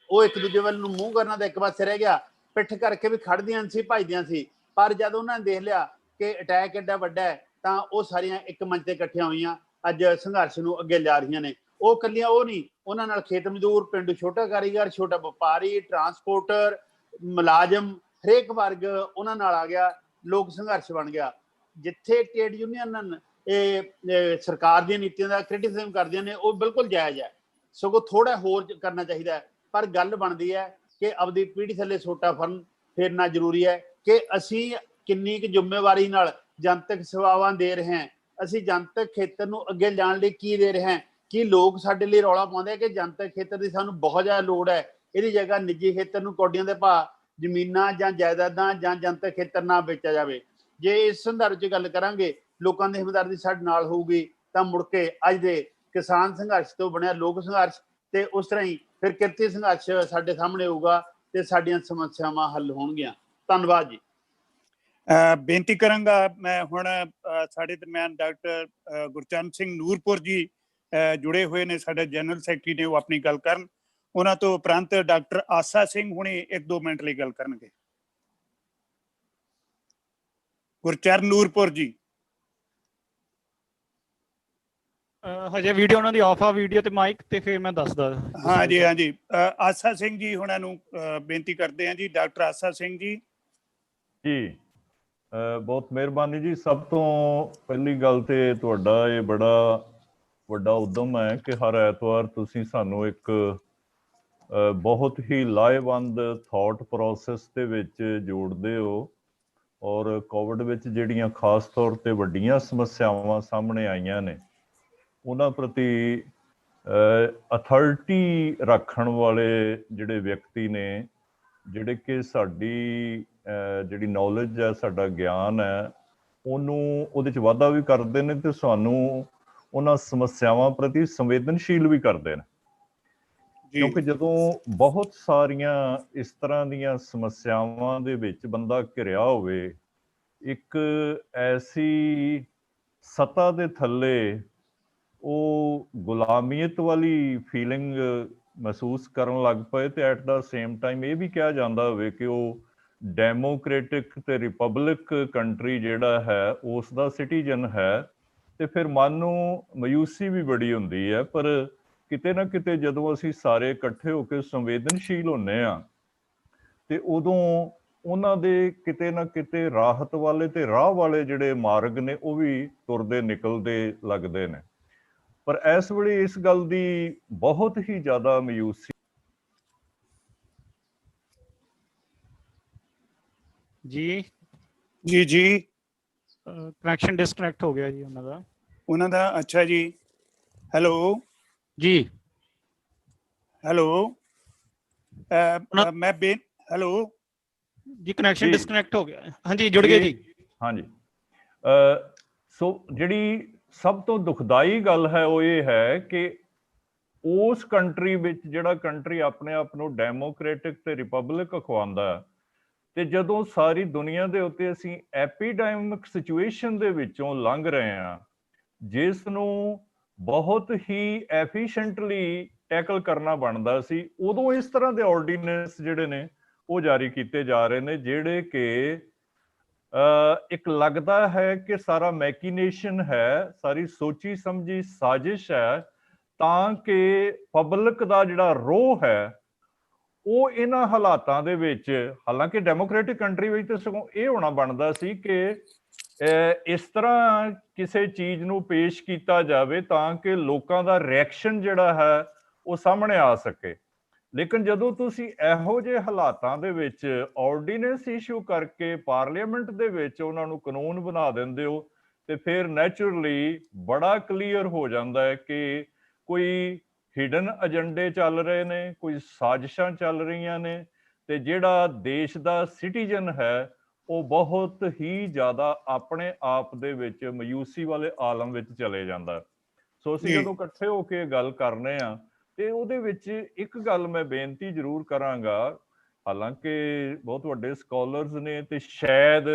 ਉਹ ਇੱਕ ਦੂਜੇ ਵੱਲ ਨੂੰ ਮੂੰਹ ਕਰਨਾ ਤਾਂ ਇੱਕ ਪਾਸੇ ਰਹਿ ਗਿਆ, ਪਿੱਠ ਕਰਕੇ ਵੀ ਖੜਦੀਆਂ ਸੀ, ਭੱਜਦੀਆਂ ਸੀ। ਪਰ ਜਦ ਉਹਨਾਂ ਨੇ ਦੇਖ ਲਿਆ ਕਿ ਅਟੈਕ ਐਡਾ ਵੱਡਾ ਹੈ ਤਾਂ ਉਹ ਸਾਰੀਆਂ ਇੱਕ ਮੰਚ ਤੇ ਇਕੱਠੀਆਂ ਹੋਈਆਂ, ਅੱਜ ਸੰਘਰਸ਼ ਨੂੰ ਅੱਗੇ ਲਿਜਾ ਰਹੀਆਂ ਨੇ। ਉਹ ਇਕੱਲੀਆਂ ਉਹ ਨਹੀਂ, ਉਹਨਾਂ ਨਾਲ ਖੇਤ ਮਜ਼ਦੂਰ, ਪਿੰਡੂ ਛੋਟਾ ਕਾਰੀਗਰ, ਛੋਟਾ ਵਪਾਰੀ, ਟਰਾਂਸਪੋਰਟਰ, ਮੁਲਾਜ਼ਮ, ਹਰੇਕ ਵਰਗ ਉਹਨਾਂ ਨਾਲ ਆ ਗਿਆ। ਲੋਕ ਸੰਘਰਸ਼ ਬਣ ਗਿਆ। ਜਿੱਥੇ ਟ੍ਰੇਡ ਯੂਨੀਅਨ ਇਹ ਸਰਕਾਰ ਦੀਆਂ ਨੀਤੀਆਂ ਦਾ ਕ੍ਰਿਟਿਸਿਜ਼ਮ ਕਰਦੀਆਂ ਨੇ ਉਹ ਬਿਲਕੁਲ ਜਾਇਜ਼ ਹੈ, ਸਗੋਂ ਥੋੜਾ ਹੋਰ ਕਰਨਾ ਚਾਹੀਦਾ ਹੈ। ਪਰ ਗੱਲ ਬਣਦੀ ਹੈ ਕਿ ਆਪਦੀ ਪੀੜ੍ਹੀ ਥੱਲੇ ਸੋਟਾ ਫੇਰਨਾ ਜ਼ਰੂਰੀ ਹੈ ਕਿ ਅਸੀਂ ਕਿੰਨੀ ਕੁ ਜ਼ਿੰਮੇਵਾਰੀ ਨਾਲ ਜਨਤਕ ਸੇਵਾਵਾਂ ਦੇ ਰਹੇ ਹਾਂ, ਅਸੀਂ ਜਨਤਕ ਖੇਤਰ ਨੂੰ ਅੱਗੇ ਲਿਜਾਣ ਲਈ ਕੀ ਦੇ ਰਹੇ ਹਾਂ। ਕੀ ਲੋਕ ਸਾਡੇ ਲਈ ਰੌਲਾ ਪਾਉਂਦੇ ਆ ਕਿ ਜਨਤਕ ਖੇਤਰ ਦੀ ਸਾਨੂੰ ਬਹੁਤ ਜ਼ਿਆਦਾ ਲੋੜ ਹੈ, ਇਹਦੀ ਜਗ੍ਹਾ ਨਿੱਜੀ ਖੇਤਰ ਨੂੰ ਕੌਡੀਆਂ ਦੇ ਭਾਅ ਜ਼ਮੀਨਾਂ ਜਾਂ ਜਾਇਦਾਦਾਂ ਜਾਂ ਜਨਤਕ ਖੇਤਰ ਨਾ ਵੇਚਿਆ ਜਾਵੇ। ਜੇ ਇਸ ਸੰਦਰਭ 'ਚ ਗੱਲ ਕਰਾਂਗੇ, ਲੋਕਾਂ ਦੀ ਹਮਦਰਦੀ ਸਾਡੇ ਨਾਲ ਹੋਊਗੀ ਤਾਂ ਮੁੜ ਕੇ ਅੱਜ ਦੇ ਕਿਸਾਨ ਸੰਘਰਸ਼ ਤੋਂ ਬਣਿਆ ਲੋਕ ਸੰਘਰਸ਼ ਤੇ ਉਸ ਤਰ੍ਹਾਂ ਹੀ ਫਿਰ ਕਿਰਤੀ ਸੰਘਰਸ਼ ਸਾਡੇ ਸਾਹਮਣੇ ਹੋਊਗਾ ਤੇ ਸਾਡੀਆਂ ਸਮੱਸਿਆਵਾਂ ਹੱਲ ਹੋਣਗੀਆਂ। ਧੰਨਵਾਦ ਜੀ। ਬੇਨਤੀ ਕਰਾਂਗਾ ਮੈਂ ਹੁਣ ਸਾਡੇ ਦਰਮਿਆਨ ਡਾਕਟਰ ਗੁਰਚਰਨ ਸਿੰਘ ਨੂਰਪੁਰ ਜੀ ਜੁੜੇ ਹੋਏ ਨੇ, ਸਾਡੇ ਜਨਰਲ ਸੈਕਟਰੀ ਨੇ, ਉਹ ਆਪਣੀ ਗੱਲ ਕਰਨ। ਉਹਨਾਂ ਤੋਂ ਉਪਰੰਤ ਡਾਕਟਰ ਆਸਾ ਸਿੰਘ ਹੁਣੇ 1-2 ਮਿੰਟ ਲਈ ਗੱਲ ਕਰਨਗੇ। ਗੁਰਚਰਨ ਨੂਰਪੁਰ ਜੀ। ਹਜੇ ਵੀਡੀਓ ਉਹਨਾਂ ਦੀ ਆਫ ਆ, ਵੀਡੀਓ ਤੇ ਮਾਈਕ ਤੇ ਫਿਰ ਮੈਂ ਦੱਸਦਾ। ਹਾਂਜੀ ਹਾਂਜੀ, ਆਸਾ ਸਿੰਘ ਜੀ ਹੁਣਾਂ ਨੂੰ ਬੇਨਤੀ ਕਰਦੇ ਹਾਂ ਜੀ। ਡਾਕਟਰ ਆਸਾ ਸਿੰਘ ਜੀ। ਜੀ ਬਹੁਤ ਮਿਹਰਬਾਨੀ ਜੀ। ਸਭ ਤੋਂ ਪਹਿਲੀ ਗੱਲ ਤੇ ਤੁਹਾਡਾ ਇਹ ਬੜਾ ਵੱਡਾ ਉਦਮ ਹੈ ਕਿ ਹਰ ਐਤਵਾਰ ਤੁਸੀਂ ਸਾਨੂੰ ਇੱਕ ਬਹੁਤ ਹੀ ਲਾਹੇਵੰਦ ਥਾਟ ਪ੍ਰੋਸੈਸ ਦੇ ਵਿੱਚ ਜੋੜਦੇ ਹੋ। ਔਰ ਕੋਵਿਡ ਵਿੱਚ ਜਿਹੜੀਆਂ ਖਾਸ ਤੌਰ ਤੇ ਵੱਡੀਆਂ ਸਮੱਸਿਆਵਾਂ ਸਾਹਮਣੇ ਆਈਆਂ ਨੇ ਉਹਨਾਂ ਪ੍ਰਤੀ ਅਥਾਰਟੀ ਰੱਖਣ ਵਾਲੇ ਜਿਹੜੇ ਵਿਅਕਤੀ ਨੇ, ਜਿਹੜੇ ਕਿ ਸਾਡੀ ਜਿਹੜੀ ਨੌਲੇਜ ਹੈ, ਸਾਡਾ ਗਿਆਨ ਹੈ, ਉਹਨੂੰ ਉਹਦੇ 'ਚ ਵਾਧਾ ਵੀ ਕਰਦੇ ਨੇ ਤੇ ਸਾਨੂੰ ਉਹਨਾਂ ਸਮੱਸਿਆਵਾਂ ਪ੍ਰਤੀ ਸੰਵੇਦਨਸ਼ੀਲ ਵੀ ਕਰਦੇ ਨੇ। ਕਿਉਂਕਿ ਜਦੋਂ ਬਹੁਤ ਸਾਰੀਆਂ ਇਸ ਤਰ੍ਹਾਂ ਦੀਆਂ ਸਮੱਸਿਆਵਾਂ ਦੇ ਵਿੱਚ ਬੰਦਾ ਘਿਰਿਆ ਹੋਵੇ, ਇੱਕ ਐਸੀ ਸਤ੍ਹਾ ਦੇ ਥੱਲੇ ਉਹ ਗੁਲਾਮੀਅਤ ਵਾਲੀ ਫੀਲਿੰਗ ਮਹਿਸੂਸ ਕਰਨ ਲੱਗ ਪਏ ਤੇ ਐਟ ਦਾ ਸੇਮ ਟਾਈਮ ਇਹ ਵੀ ਕਿਹਾ ਜਾਂਦਾ ਹੋਵੇ ਕਿ ਉਹ ਡੈਮੋਕ੍ਰੇਟਿਕ ਤੇ ਰਿਪਬਲਿਕ ਕੰਟਰੀ ਜਿਹੜਾ ਹੈ ਉਸ ਦਾ ਸਿਟੀਜ਼ਨ ਹੈ, ਤੇ ਫਿਰ ਮਨ ਨੂੰ ਮਾਯੂਸੀ ਵੀ ਬੜੀ ਹੁੰਦੀ ਹੈ। ਪਰ ਕਿਤੇ ਨਾ ਕਿਤੇ ਜਦੋਂ ਅਸੀਂ ਸਾਰੇ ਇਕੱਠੇ ਹੋ ਕੇ ਸੰਵੇਦਨਸ਼ੀਲ ਹੁੰਦੇ ਹਾਂ ਤੇ ਉਦੋਂ ਉਹਨਾਂ ਦੇ ਕਿਤੇ ਨਾ ਕਿਤੇ ਰਾਹਤ ਵਾਲੇ ਤੇ ਰਾਹ ਵਾਲੇ ਜਿਹੜੇ ਮਾਰਗ ਨੇ ਉਹ ਵੀ ਤੁਰਦੇ ਨਿਕਲਦੇ ਲੱਗਦੇ ਨੇ। ਪਰ ਇਸ ਵੇਲੇ ਇਸ ਗੱਲ ਦੀ ਬਹੁਤ ਹੀ ਜ਼ਿਆਦਾ ਮਾਯੂਸੀ ਜੀ ਜੀ ਕਨੈਕਸ਼ਨ ਡਿਸਕਨੈਕਟ ਹੋ ਗਿਆ ਜੀ ਉਹਨਾਂ ਦਾ। ਅੱਛਾ ਜੀ, ਹੈਲੋ ਜੀ ਹੈਲੋ ਮੈਂ ਹੈਲੋ ਜੀ ਕਨੈਕਸ਼ਨ ਜੀ। ਡਿਸਕਨੈਕਟ ਹੋ ਗਿਆ। ਹਾਂਜੀ ਜੁੜ ਗਏ ਜੀ। ਹਾਂਜੀ, ਸੋ ਜਿਹੜੀ ਸਭ ਤੋਂ ਦੁਖਦਾਈ ਗੱਲ ਹੈ ਉਹ ਇਹ ਹੈ ਕਿ ਉਸ ਕੰਟਰੀ ਵਿੱਚ ਜਿਹੜਾ ਕੰਟਰੀ ਆਪਣੇ ਆਪ ਨੂੰ ਡੈਮੋਕ੍ਰੈਟਿਕ ਤੇ ਰਿਪਬਲਿਕ ਅਖਵਾਉਂਦਾ ਹੈ, ਤੇ ਜਦੋਂ ਸਾਰੀ ਦੁਨੀਆ ਦੇ ਉੱਤੇ ਅਸੀਂ ਐਪੀਡੈਮਿਕ ਸਿਚੁਏਸ਼ਨ ਦੇ ਵਿੱਚੋਂ ਲੰਘ ਰਹੇ ਹਾਂ, ਜਿਸ ਨੂੰ ਬਹੁਤ ਹੀ ਐਫੀਸ਼ੀਐਂਟਲੀ ਟੈਕਲ ਕਰਨਾ ਬਣਦਾ ਸੀ, ਉਦੋਂ ਇਸ ਤਰ੍ਹਾਂ ਦੇ ਆਰਡੀਨੈਂਸ ਜਿਹੜੇ ਨੇ ਉਹ ਜਾਰੀ ਕੀਤੇ ਜਾ ਰਹੇ ਨੇ, ਜਿਹੜੇ ਕਿ ਇੱਕ ਲੱਗਦਾ ਹੈ ਕਿ ਸਾਰਾ ਮੈਕੀਨੇਸ਼ਨ ਹੈ, ਸਾਰੀ ਸੋਚੀ ਸਮਝੀ ਸਾਜ਼ਿਸ਼ ਹੈ, ਤਾਂ ਕਿ ਪਬਲਿਕ ਦਾ ਜਿਹੜਾ ਰੋਹ ਹੈ ਉਹ ਇਹਨਾਂ ਹਾਲਾਤਾਂ ਦੇ ਵਿੱਚ, ਹਾਲਾਂਕਿ ਡੈਮੋਕ੍ਰੈਟਿਕ ਕੰਟਰੀ ਵਿੱਚ ਤਾਂ ਸਗੋਂ ਇਹ ਹੋਣਾ ਬਣਦਾ ਸੀ ਕਿ ਇਸ ਤਰ੍ਹਾਂ ਕਿਸੇ ਚੀਜ਼ ਨੂੰ ਪੇਸ਼ ਕੀਤਾ ਜਾਵੇ ਤਾਂ ਕਿ ਲੋਕਾਂ ਦਾ ਰਿਐਕਸ਼ਨ ਜਿਹੜਾ ਹੈ ਉਹ ਸਾਹਮਣੇ ਆ ਸਕੇ। ਲੇਕਿਨ ਜਦੋਂ ਤੁਸੀਂ ਇਹੋ ਜਿਹੇ ਹਾਲਾਤਾਂ ਦੇ ਵਿੱਚ ਆਰਡੀਨੈਂਸ ਇਸ਼ੂ ਕਰਕੇ ਪਾਰਲੀਮੈਂਟ ਦੇ ਵਿੱਚ ਉਹਨਾਂ ਨੂੰ ਕਾਨੂੰਨ ਬਣਾ ਦਿੰਦੇ ਹੋ, ਤੇ ਫਿਰ ਨੈਚੁਰਲੀ ਬੜਾ ਕਲੀਅਰ ਹੋ ਜਾਂਦਾ ਹੈ ਕਿ ਕੋਈ ਹਿਡਨ ਏਜੰਡੇ ਚੱਲ ਰਹੇ ਨੇ, ਕੋਈ ਸਾਜ਼ਿਸ਼ਾਂ ਚੱਲ ਰਹੀਆਂ ਨੇ, ਤੇ ਜਿਹੜਾ ਦੇਸ਼ ਦਾ ਸਿਟੀਜ਼ਨ ਹੈ ਉਹ ਬਹੁਤ ਹੀ ਜ਼ਿਆਦਾ ਆਪਣੇ ਆਪ ਦੇ ਵਿੱਚ ਮਾਯੂਸੀ ਵਾਲੇ ਆਲਮ ਵਿੱਚ ਚਲੇ ਜਾਂਦਾ। ਸੋ ਅਸੀਂ ਜਦੋਂ ਇਕੱਠੇ ਹੋ ਕੇ ਗੱਲ ਕਰਨੇ ਆ, ਤੇ ਉਹਦੇ ਵਿੱਚ ਇੱਕ ਗੱਲ ਮੈਂ ਬੇਨਤੀ ਜ਼ਰੂਰ ਕਰਾਂਗਾ, ਹਾਲਾਂਕਿ ਬਹੁਤ ਵੱਡੇ ਸਕਾਲਰਸ ਨੇ ਤੇ ਸ਼ਾਇਦ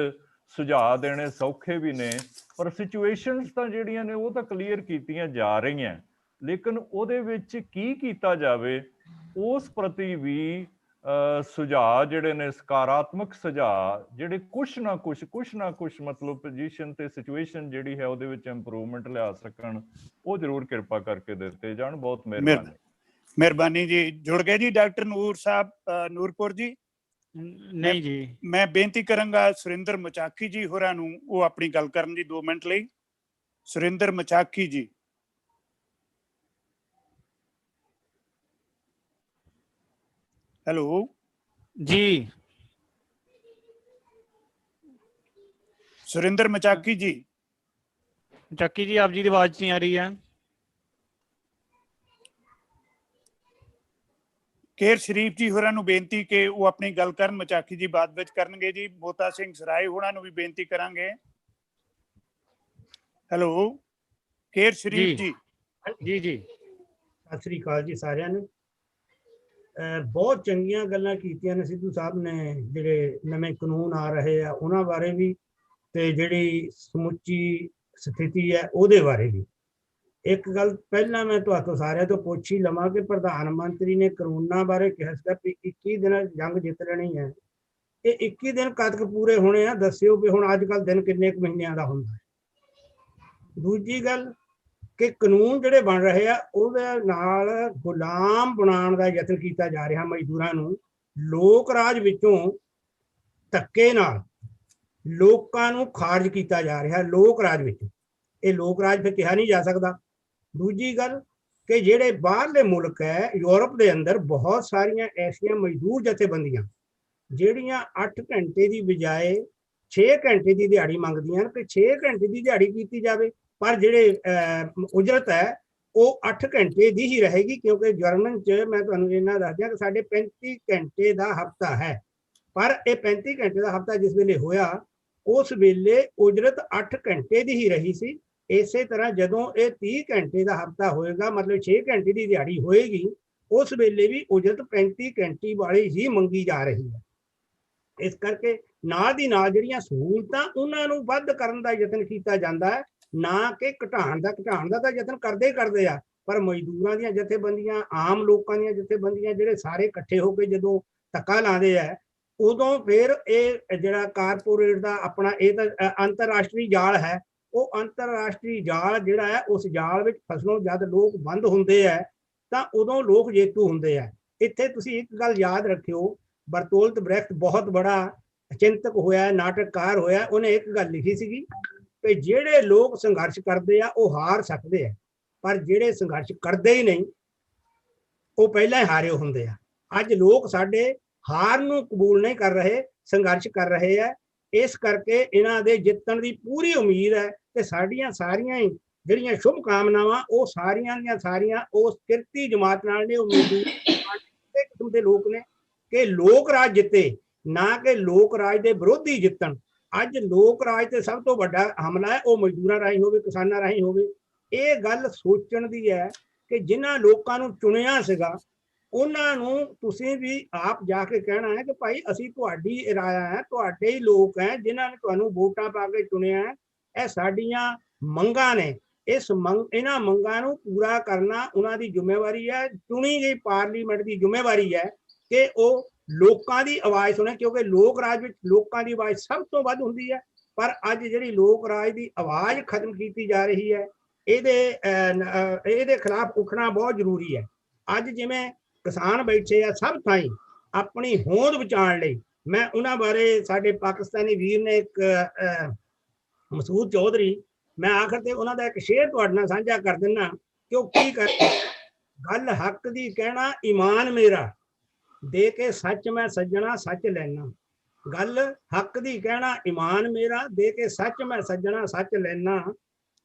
ਸੁਝਾਅ ਦੇਣੇ ਸੌਖੇ ਵੀ ਨੇ, ਪਰ ਸਿਚੁਏਸ਼ਨਸ ਤਾਂ ਜਿਹੜੀਆਂ ਨੇ ਉਹ ਤਾਂ ਕਲੀਅਰ ਕੀਤੀਆਂ ਜਾ ਰਹੀਆਂ, ਲੇਕਿਨ ਉਹਦੇ ਵਿੱਚ ਕੀ ਕੀਤਾ ਜਾਵੇ ਉਸ ਪ੍ਰਤੀ ਵੀ ਸੁਝਾਅ ਜਿਹੜੇ ਨੇ, ਸਕਾਰਾਤਮਕ ਸੁਝਾਅ ਜਿਹੜੇ ਕੁਛ ਨਾ ਕੁਛ ਮਤਲਬ ਪੋਜੀਸ਼ਨ ਤੇ ਸਿਚੁਏਸ਼ਨ ਜਿਹੜੀ ਹੈ ਉਹਦੇ ਵਿੱਚ ਇੰਪਰੂਵਮੈਂਟ ਲਿਆ ਸਕਣ, ਉਹ ਜ਼ਰੂਰ ਕਿਰਪਾ ਕਰਕੇ ਦਿੱਤੇ ਜਾਣ। ਬਹੁਤ ਮਿਹਰਬਾਨੀ ਜੀ। ਜੁੜ ਗਏ ਜੀ ਡਾਕਟਰ ਨੂਰ ਸਾਹਿਬ, ਨੂਰਪੁਰ ਜੀ? ਨਹੀਂ ਜੀ। ਮੈਂ ਬੇਨਤੀ ਕਰਾਂਗਾ ਸੁਰਿੰਦਰ ਮਚਾਕੀ ਜੀ ਹੋਰਾਂ ਨੂੰ ਉਹ ਆਪਣੀ ਗੱਲ ਕਰਨ ਦੀ 2 ਮਿੰਟ ਲਈ। ਸੁਰਿੰਦਰ ਮਚਾਕੀ ਜੀ। ਹੈਲੋ ਜੀ ਸੁਰਿੰਦਰ ਮਚਾਕੀ ਜੀ। ਮਚਾਕੀ ਜੀ ਆਪ ਜੀ ਦੀ ਆਵਾਜ਼ ਨਹੀਂ ਆ ਰਹੀ ਹੈ। ਕੇਰ ਸ਼ਰੀਫ ਜੀ ਹੋਰਾਂ ਨੂੰ ਬੇਨਤੀ ਕਿ ਉਹ ਆਪਣੀ ਗੱਲ ਕਰਨ, ਮਚਾਕੀ ਜੀ ਬਾਅਦ ਵਿੱਚ ਕਰਨਗੇ ਜੀ। ਬੋਤਾ ਸਿੰਘ ਸਰਾਏ ਹੋਰਾਂ ਨੂੰ ਵੀ ਬੇਨਤੀ ਕਰਾਂਗੇ। ਹੈਲੋ ਕੇਰ ਸ਼ਰੀਫ ਜੀ। ਜੀ ਜੀ ਸਤਿ ਸ੍ਰੀ ਅਕਾਲ ਜੀ ਸਾਰਿਆਂ ਨੂੰ। ਬਹੁਤ ਚੰਗੀਆਂ ਗੱਲਾਂ ਕੀਤੀਆਂ ਨੇ ਸਿੱਧੂ ਸਾਹਿਬ ਨੇ, ਜਿਹੜੇ ਨਵੇਂ ਕਾਨੂੰਨ ਆ ਰਹੇ ਆ ਉਹਨਾਂ ਬਾਰੇ ਵੀ, ਤੇ ਜਿਹੜੀ ਸਮੁੱਚੀ ਸਥਿਤੀ ਹੈ ਉਹਦੇ ਬਾਰੇ ਵੀ। ਇੱਕ ਗੱਲ ਪਹਿਲਾਂ ਮੈਂ ਤੁਹਾਡੇ ਸਾਰਿਆਂ ਤੋਂ ਪੁੱਛ ਹੀ ਲਵਾਂ ਕਿ ਪ੍ਰਧਾਨ ਮੰਤਰੀ ਨੇ ਕਰੋਨਾ ਬਾਰੇ ਕਿਹਾ ਸੀਗਾ ਵੀ 21 ਦਿਨਾਂ ਜੰਗ ਜਿੱਤ ਲੈਣੀ ਹੈ। ਇਹ 21 ਦਿਨ ਕਦ ਤੱਕ ਪੂਰੇ ਹੋਣੇ ਆ? ਦੱਸਿਓ ਵੀ ਹੁਣ ਅੱਜ ਕੱਲ੍ਹ ਦਿਨ ਕਿੰਨੇ ਕੁ ਮਹੀਨਿਆਂ ਦਾ ਹੁੰਦਾ ਹੈ। ਦੂਜੀ ਗੱਲ ਕਿ ਕਾਨੂੰਨ ਜਿਹੜੇ ਬਣ ਰਹੇ ਆ ਉਹਦੇ ਨਾਲ ਗੁਲਾਮ ਬਣਾਉਣ ਦਾ ਯਤਨ ਕੀਤਾ ਜਾ ਰਿਹਾ ਮਜ਼ਦੂਰਾਂ ਨੂੰ। ਲੋਕ ਰਾਜ ਵਿੱਚੋਂ ਧੱਕੇ ਨਾਲ ਲੋਕਾਂ ਨੂੰ ਖਾਰਜ ਕੀਤਾ ਜਾ ਰਿਹਾ ਲੋਕ ਰਾਜ ਵਿੱਚ। ਇਹ ਲੋਕ ਰਾਜ ਫਿਰ ਕਿਹਾ ਨਹੀਂ ਜਾ ਸਕਦਾ। ਦੂਜੀ ਗੱਲ ਕਿ ਜਿਹੜੇ ਬਾਹਰਲੇ ਮੁਲਕ ਹੈ, ਯੂਰਪ ਦੇ ਅੰਦਰ ਬਹੁਤ ਸਾਰੀਆਂ ਐਸੀਆਂ ਮਜ਼ਦੂਰ ਜਥੇਬੰਦੀਆਂ ਜਿਹੜੀਆਂ 8 ਘੰਟੇ ਦੀ ਬਜਾਏ 6 ਘੰਟੇ ਦੀ ਦਿਹਾੜੀ ਮੰਗਦੀਆਂ ਕਿ 6 ਘੰਟੇ ਦੀ ਦਿਹਾੜੀ ਕੀਤੀ ਜਾਵੇ, ਪਰ ਜਿਹੜੇ ਉਜਰਤ ਹੈ ਉਹ 8 ਘੰਟੇ ਦੀ ਹੀ ਰਹੇਗੀ। ਕਿਉਂਕਿ ਜਰਮਨ 'ਚ ਮੈਂ ਤੁਹਾਨੂੰ ਇਹਨਾਂ ਦੱਸ ਦਿਆਂ ਕਿ ਸਾਡੇ 35 ਘੰਟੇ ਦਾ ਹਫ਼ਤਾ ਹੈ, ਪਰ ਇਹ 35 ਘੰਟੇ ਦਾ ਹਫ਼ਤਾ ਜਿਸ ਵੇਲੇ ਹੋਇਆ ਉਸ ਵੇਲੇ ਉਜਰਤ 8 ਘੰਟੇ ਦੀ ਹੀ ਰਹੀ ਸੀ। ਇਸੇ ਤਰ੍ਹਾਂ ਜਦੋਂ ਇਹ 30 ਘੰਟੇ ਦਾ ਹਫ਼ਤਾ ਹੋਏਗਾ, ਮਤਲਬ 6 ਘੰਟੇ ਦੀ ਦਿਹਾੜੀ ਹੋਏਗੀ, ਉਸ ਵੇਲੇ ਵੀ ਉਜਰਤ 35 ਘੰਟੇ ਵਾਲੀ ਹੀ ਮੰਗੀ ਜਾ ਰਹੀ ਹੈ। ਇਸ ਕਰਕੇ ਨਾਲ ਦੀ ਨਾਲ ਜਿਹੜੀਆਂ ਸਹੂਲਤਾਂ ਉਹਨਾਂ ਨੂੰ ਵੱਧ ਕਰਨ ਦਾ ਯਤਨ ਕੀਤਾ ਜਾਂਦਾ ਹੈ, ਨਾ ਕਿ ਘਟਾਉਣ ਦਾ ਤਾਂ ਯਤਨ ਕਰਦੇ ਆ, ਪਰ ਮਜ਼ਦੂਰਾਂ ਦੀਆਂ ਜਥੇਬੰਦੀਆਂ, ਆਮ ਲੋਕਾਂ ਦੀਆਂ ਜਥੇਬੰਦੀਆਂ ਜਿਹੜੇ ਸਾਰੇ ਇਕੱਠੇ ਹੋ ਕੇ ਜਦੋਂ ਧੱਕਾ ਲਾਉਂਦੇ ਆ, ਉਦੋਂ ਫਿਰ ਇਹ ਜਿਹੜਾ ਕਾਰਪੋਰੇਟ ਦਾ ਆਪਣਾ ਇਹ ਤਾਂ ਅੰਤਰਰਾਸ਼ਟਰੀ ਜਾਲ ਹੈ, ਉਹ ਅੰਤਰਰਾਸ਼ਟਰੀ ਜਾਲ ਜਿਹੜਾ ਹੈ ਉਸ ਜਾਲ ਵਿੱਚ ਫਸਣੋਂ ਜਦ ਲੋਕ ਬੰਦ ਹੁੰਦੇ ਆ ਤਾਂ ਉਦੋਂ ਲੋਕ ਜੇਤੂ ਹੁੰਦੇ ਆ। ਇੱਥੇ ਤੁਸੀਂ ਇੱਕ ਗੱਲ ਯਾਦ ਰੱਖਿਓ, ਬਰਤੋਲਤ ਬ੍ਰੈਖਟ ਬਹੁਤ ਬੜਾ ਚਿੰਤਕ ਹੋਇਆ, ਨਾਟਕਕਾਰ ਹੋਇਆ, ਉਹਨੇ ਇੱਕ ਗੱਲ ਲਿਖੀ ਸੀਗੀ ਕਿ ਜਿਹੜੇ ਲੋਕ ਸੰਘਰਸ਼ ਕਰਦੇ ਆ ਉਹ ਹਾਰ ਸਕਦੇ ਆ, ਪਰ ਜਿਹੜੇ ਸੰਘਰਸ਼ ਕਰਦੇ ਹੀ ਨਹੀਂ ਉਹ ਪਹਿਲਾਂ ਹੀ ਹਾਰੇ ਹੁੰਦੇ ਆ। ਅੱਜ ਲੋਕ ਸਾਡੇ ਹਾਰ ਨੂੰ ਕਬੂਲ ਨਹੀਂ ਕਰ ਰਹੇ, ਸੰਘਰਸ਼ ਕਰ ਰਹੇ ਆ, ਇਸ ਕਰਕੇ ਇਹਨਾਂ ਦੇ ਜਿੱਤਣ ਦੀ ਪੂਰੀ ਉਮੀਦ ਹੈ ਤੇ ਸਾਡੀਆਂ ਸਾਰੀਆਂ ਹੀ ਜਿਹੜੀਆਂ ਸ਼ੁਭ ਕਾਮਨਾਵਾਂ ਉਹ ਸਾਰੀਆਂ ਦੀਆਂ ਸਾਰੀਆਂ ਉਸ ਕਿਰਤੀ ਜਮਾਤ ਨਾਲ ਨੇ। ਉਮੀਦ ਕਿਸਮ ਦੇ ਲੋਕ ਨੇ ਕਿ ਲੋਕ ਰਾਜ ਜਿੱਤੇ, ਨਾ ਕਿ ਲੋਕ ਰਾਜ ਦੇ ਵਿਰੋਧੀ ਜਿੱਤਣ। ਅੱਜ ਲੋਕ ਰਾਜ ਤੇ ਸਭ ਤੋਂ ਵੱਡਾ ਹਮਲਾ ਹੈ ਉਹ ਮਜ਼ਦੂਰਾਂ ਰਾਹੀਂ ਹੋਵੇ, ਕਿਸਾਨਾਂ ਰਾਹੀਂ ਹੋਵੇ। ਇਹ ਗੱਲ ਸੋਚਣ ਦੀ ਹੈ ਕਿ ਜਿਨ੍ਹਾਂ ਲੋਕਾਂ ਨੂੰ ਚੁਣਿਆ ਸੀਗਾ ਉਹਨਾਂ ਨੂੰ ਤੁਸੀਂ ਵੀ ਆਪ ਜਾ ਕੇ ਕਹਿਣਾ ਹੈ ਕਿ ਭਾਈ ਅਸੀਂ ਤੁਹਾਡੀ ਰਾਇਆ ਹੈ, ਤੁਹਾਡੇ ਹੀ ਲੋਕ ਹੈ ਜਿਨ੍ਹਾਂ ਨੇ ਤੁਹਾਨੂੰ ਵੋਟਾਂ ਪਾ ਕੇ ਚੁਣਿਆ ਹੈ। ਇਹ ਸਾਡੀਆਂ ਮੰਗਾਂ ਨੇ, ਇਹਨਾਂ ਮੰਗਾਂ ਨੂੰ ਪੂਰਾ ਕਰਨਾ ਉਹਨਾਂ ਦੀ ਜ਼ਿੰਮੇਵਾਰੀ ਹੈ। ਚੁਣੀ ਗਈ ਪਾਰਲੀਮੈਂਟ ਦੀ ਜ਼ਿੰਮੇਵਾਰੀ ਹੈ ਕਿ ਉਹ ਲੋਕਾਂ ਦੀ ਆਵਾਜ਼ ਸੁਣੇ, ਕਿਉਂਕਿ ਲੋਕ ਰਾਜ ਵਿੱਚ ਲੋਕਾਂ ਦੀ ਆਵਾਜ਼ ਸਭ ਤੋਂ ਵੱਧ ਹੁੰਦੀ ਹੈ। ਪਰ ਅੱਜ ਜਿਹੜੀ ਲੋਕ ਰਾਜ ਦੀ ਆਵਾਜ਼ ਖਤਮ ਕੀਤੀ ਜਾ ਰਹੀ ਹੈ, ਇਹਦੇ ਖਿਲਾਫ ਉੱਠਣਾ ਬਹੁਤ ਜ਼ਰੂਰੀ ਹੈ। ਅੱਜ ਜਿਵੇਂ ਕਿਸਾਨ ਬੈਠੇ ਆ ਸਭ ਥਾਈਂ ਆਪਣੀ ਹੋਂਦ ਬਚਾਉਣ ਲਈ, ਮੈਂ ਉਹਨਾਂ ਬਾਰੇ ਸਾਡੇ ਪਾਕਿਸਤਾਨੀ ਵੀਰ ਨੇ ਇੱਕ ਮਸੂਦ ਚੌਧਰੀ, ਮੈਂ ਆਖਰ ਤੇ ਉਹਨਾਂ ਦਾ ਇੱਕ ਸ਼ੇਅਰ ਤੁਹਾਡੇ ਨਾਲ ਸਾਂਝਾ ਕਰ ਦਿੰਦਾ ਕਿ ਉਹ ਕੀ ਕਰਦੇ। ਗੱਲ ਹੱਕ ਦੀ ਕਹਿਣਾ ਈਮਾਨ ਮੇਰਾ, ਦੇ ਕੇ ਸੱਚ ਮੈਂ ਸੱਜਣਾ ਸੱਚ ਲੈਣਾ। ਗੱਲ ਹੱਕ ਦੀ ਕਹਿਣਾ ਈਮਾਨ ਮੇਰਾ, ਦੇ ਕੇ ਸੱਚ ਮੈਂ ਸੱਜਣਾ ਸੱਚ ਲੈਣਾ।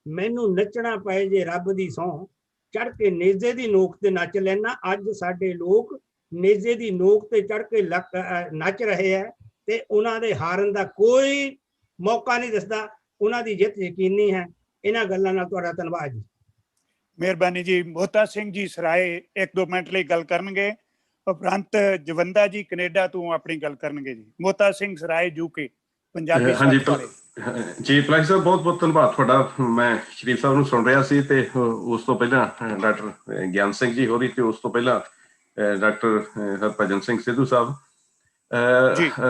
ਮੈਨੂੰ ਨੱਚਣਾ ਪਏ ਜੇ ਰੱਬ ਦੀ ਸਹੁੰ, ਚੜ ਕੇ ਨੇਜ਼ੇ ਦੀ ਨੋਕ ਤੇ ਨੱਚ ਲੈਣਾ। ਅੱਜ ਸਾਡੇ ਲੋਕ ਨੇਜ਼ੇ ਦੀ ਨੋਕ ਤੇ ਚੜ ਕੇ ਨੱਚ ਰਹੇ ਹੈ ਤੇ ਉਹਨਾਂ ਦੇ ਹਾਰਨ ਦਾ ਕੋਈ ਮੌਕਾ ਨਹੀਂ ਦਿਸਦਾ, ਉਹਨਾਂ ਦੀ ਜਿੱਤ ਯਕੀਨੀ ਹੈ। ਇਹਨਾਂ ਗੱਲਾਂ ਨਾਲ ਤੁਹਾਡਾ ਧੰਨਵਾਦ ਜੀ। ਮਿਹਰਬਾਨੀ ਜੀ। ਮੋਹਤਾ ਸਿੰਘ ਜੀ ਸਰਾਏ 1-2 ਮਿੰਟ ਲਈ ਗੱਲ ਕਰਨਗੇ, ਉਪਰੰਤ ਜਵੰਦਾ ਜੀ ਕੈਨੇਡਾ ਤੋਂ ਆਪਣੀ ਗੱਲ ਕਰਨਗੇ ਜੀ। ਮੋਹਤਾ ਸਿੰਘ ਸਰਾਏ ਯੂਕੇ ਪੰਜਾਬੀ ਸਾਹਿਤ ਵਾਲੇ ਜੀ। ਪਲਾਹੀ ਸਾਹਿਬ ਬਹੁਤ ਬਹੁਤ ਧੰਨਵਾਦ ਤੁਹਾਡਾ। ਮੈਂ ਸ਼ਰੀਫ ਸਾਹਿਬ ਨੂੰ ਸੁਣ ਰਿਹਾ ਸੀ ਤੇ ਉਸ ਤੋਂ ਪਹਿਲਾਂ ਡਾਕਟਰ ਗਿਆਨ ਸਿੰਘ ਜੀ ਹੋਰੀ ਤੇ ਉਸ ਤੋਂ ਪਹਿਲਾਂ ਡਾਕਟਰ ਹਰਭਜਨ ਸਿੰਘ ਸਿੱਧੂ ਸਾਹਿਬ।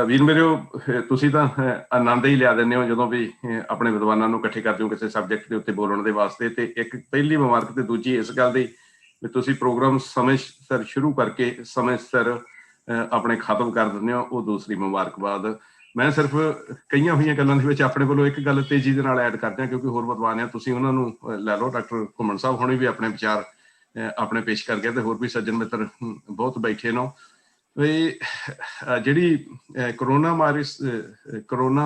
ਵੀਰ ਮੇਰਿਓ, ਤੁਸੀਂ ਤਾਂ ਆਨੰਦ ਹੀ ਲਿਆ ਦਿੰਦੇ ਹੋ ਜਦੋਂ ਵੀ ਆਪਣੇ ਵਿਦਵਾਨਾਂ ਨੂੰ ਇਕੱਠੇ ਕਰਦੇ ਹੋ ਕਿਸੇ ਸਬਜੈਕਟ ਦੇ ਉੱਤੇ ਬੋਲਣ ਦੇ ਵਾਸਤੇ। ਤੇ ਇੱਕ ਪਹਿਲੀ ਮੁਬਾਰਕ ਤੇ ਦੂਜੀ ਇਸ ਗੱਲ ਦੀ ਵੀ ਤੁਸੀਂ ਪ੍ਰੋਗਰਾਮ ਸਮੇਂ ਸਿਰ ਸ਼ੁਰੂ ਕਰਕੇ ਸਮੇਂ ਸਿਰ ਆਪਣੇ ਖਤਮ ਕਰ ਦਿੰਦੇ ਹੋ, ਉਹ ਦੂਸਰੀ ਮੁਬਾਰਕਬਾਦ। ਮੈਂ ਸਿਰਫ ਕਈਆਂ ਹੋਈਆਂ ਗੱਲਾਂ ਦੇ ਵਿੱਚ ਆਪਣੇ ਵੱਲੋਂ ਇੱਕ ਗੱਲ ਤੇਜ਼ੀ ਦੇ ਨਾਲ ਐਡ ਕਰਦੇ ਹਾਂ, ਕਿਉਂਕਿ ਹੋਰ ਵਿਦਵਾਨ ਆ, ਤੁਸੀਂ ਉਹਨਾਂ ਨੂੰ ਲੈ ਲਓ। ਡਾਕਟਰ ਘੁੰਮਣ ਸਾਹਿਬ ਹੁਣੇ ਵੀ ਆਪਣੇ ਵਿਚਾਰ ਆਪਣੇ ਪੇਸ਼ ਕਰ ਗਏ ਤੇ ਹੋਰ ਵੀ ਸੱਜਣ ਮਿੱਤਰ ਬਹੁਤ ਬੈਠੇ ਨੇ। ਵੀ ਜਿਹੜੀ ਕਰੋਨਾ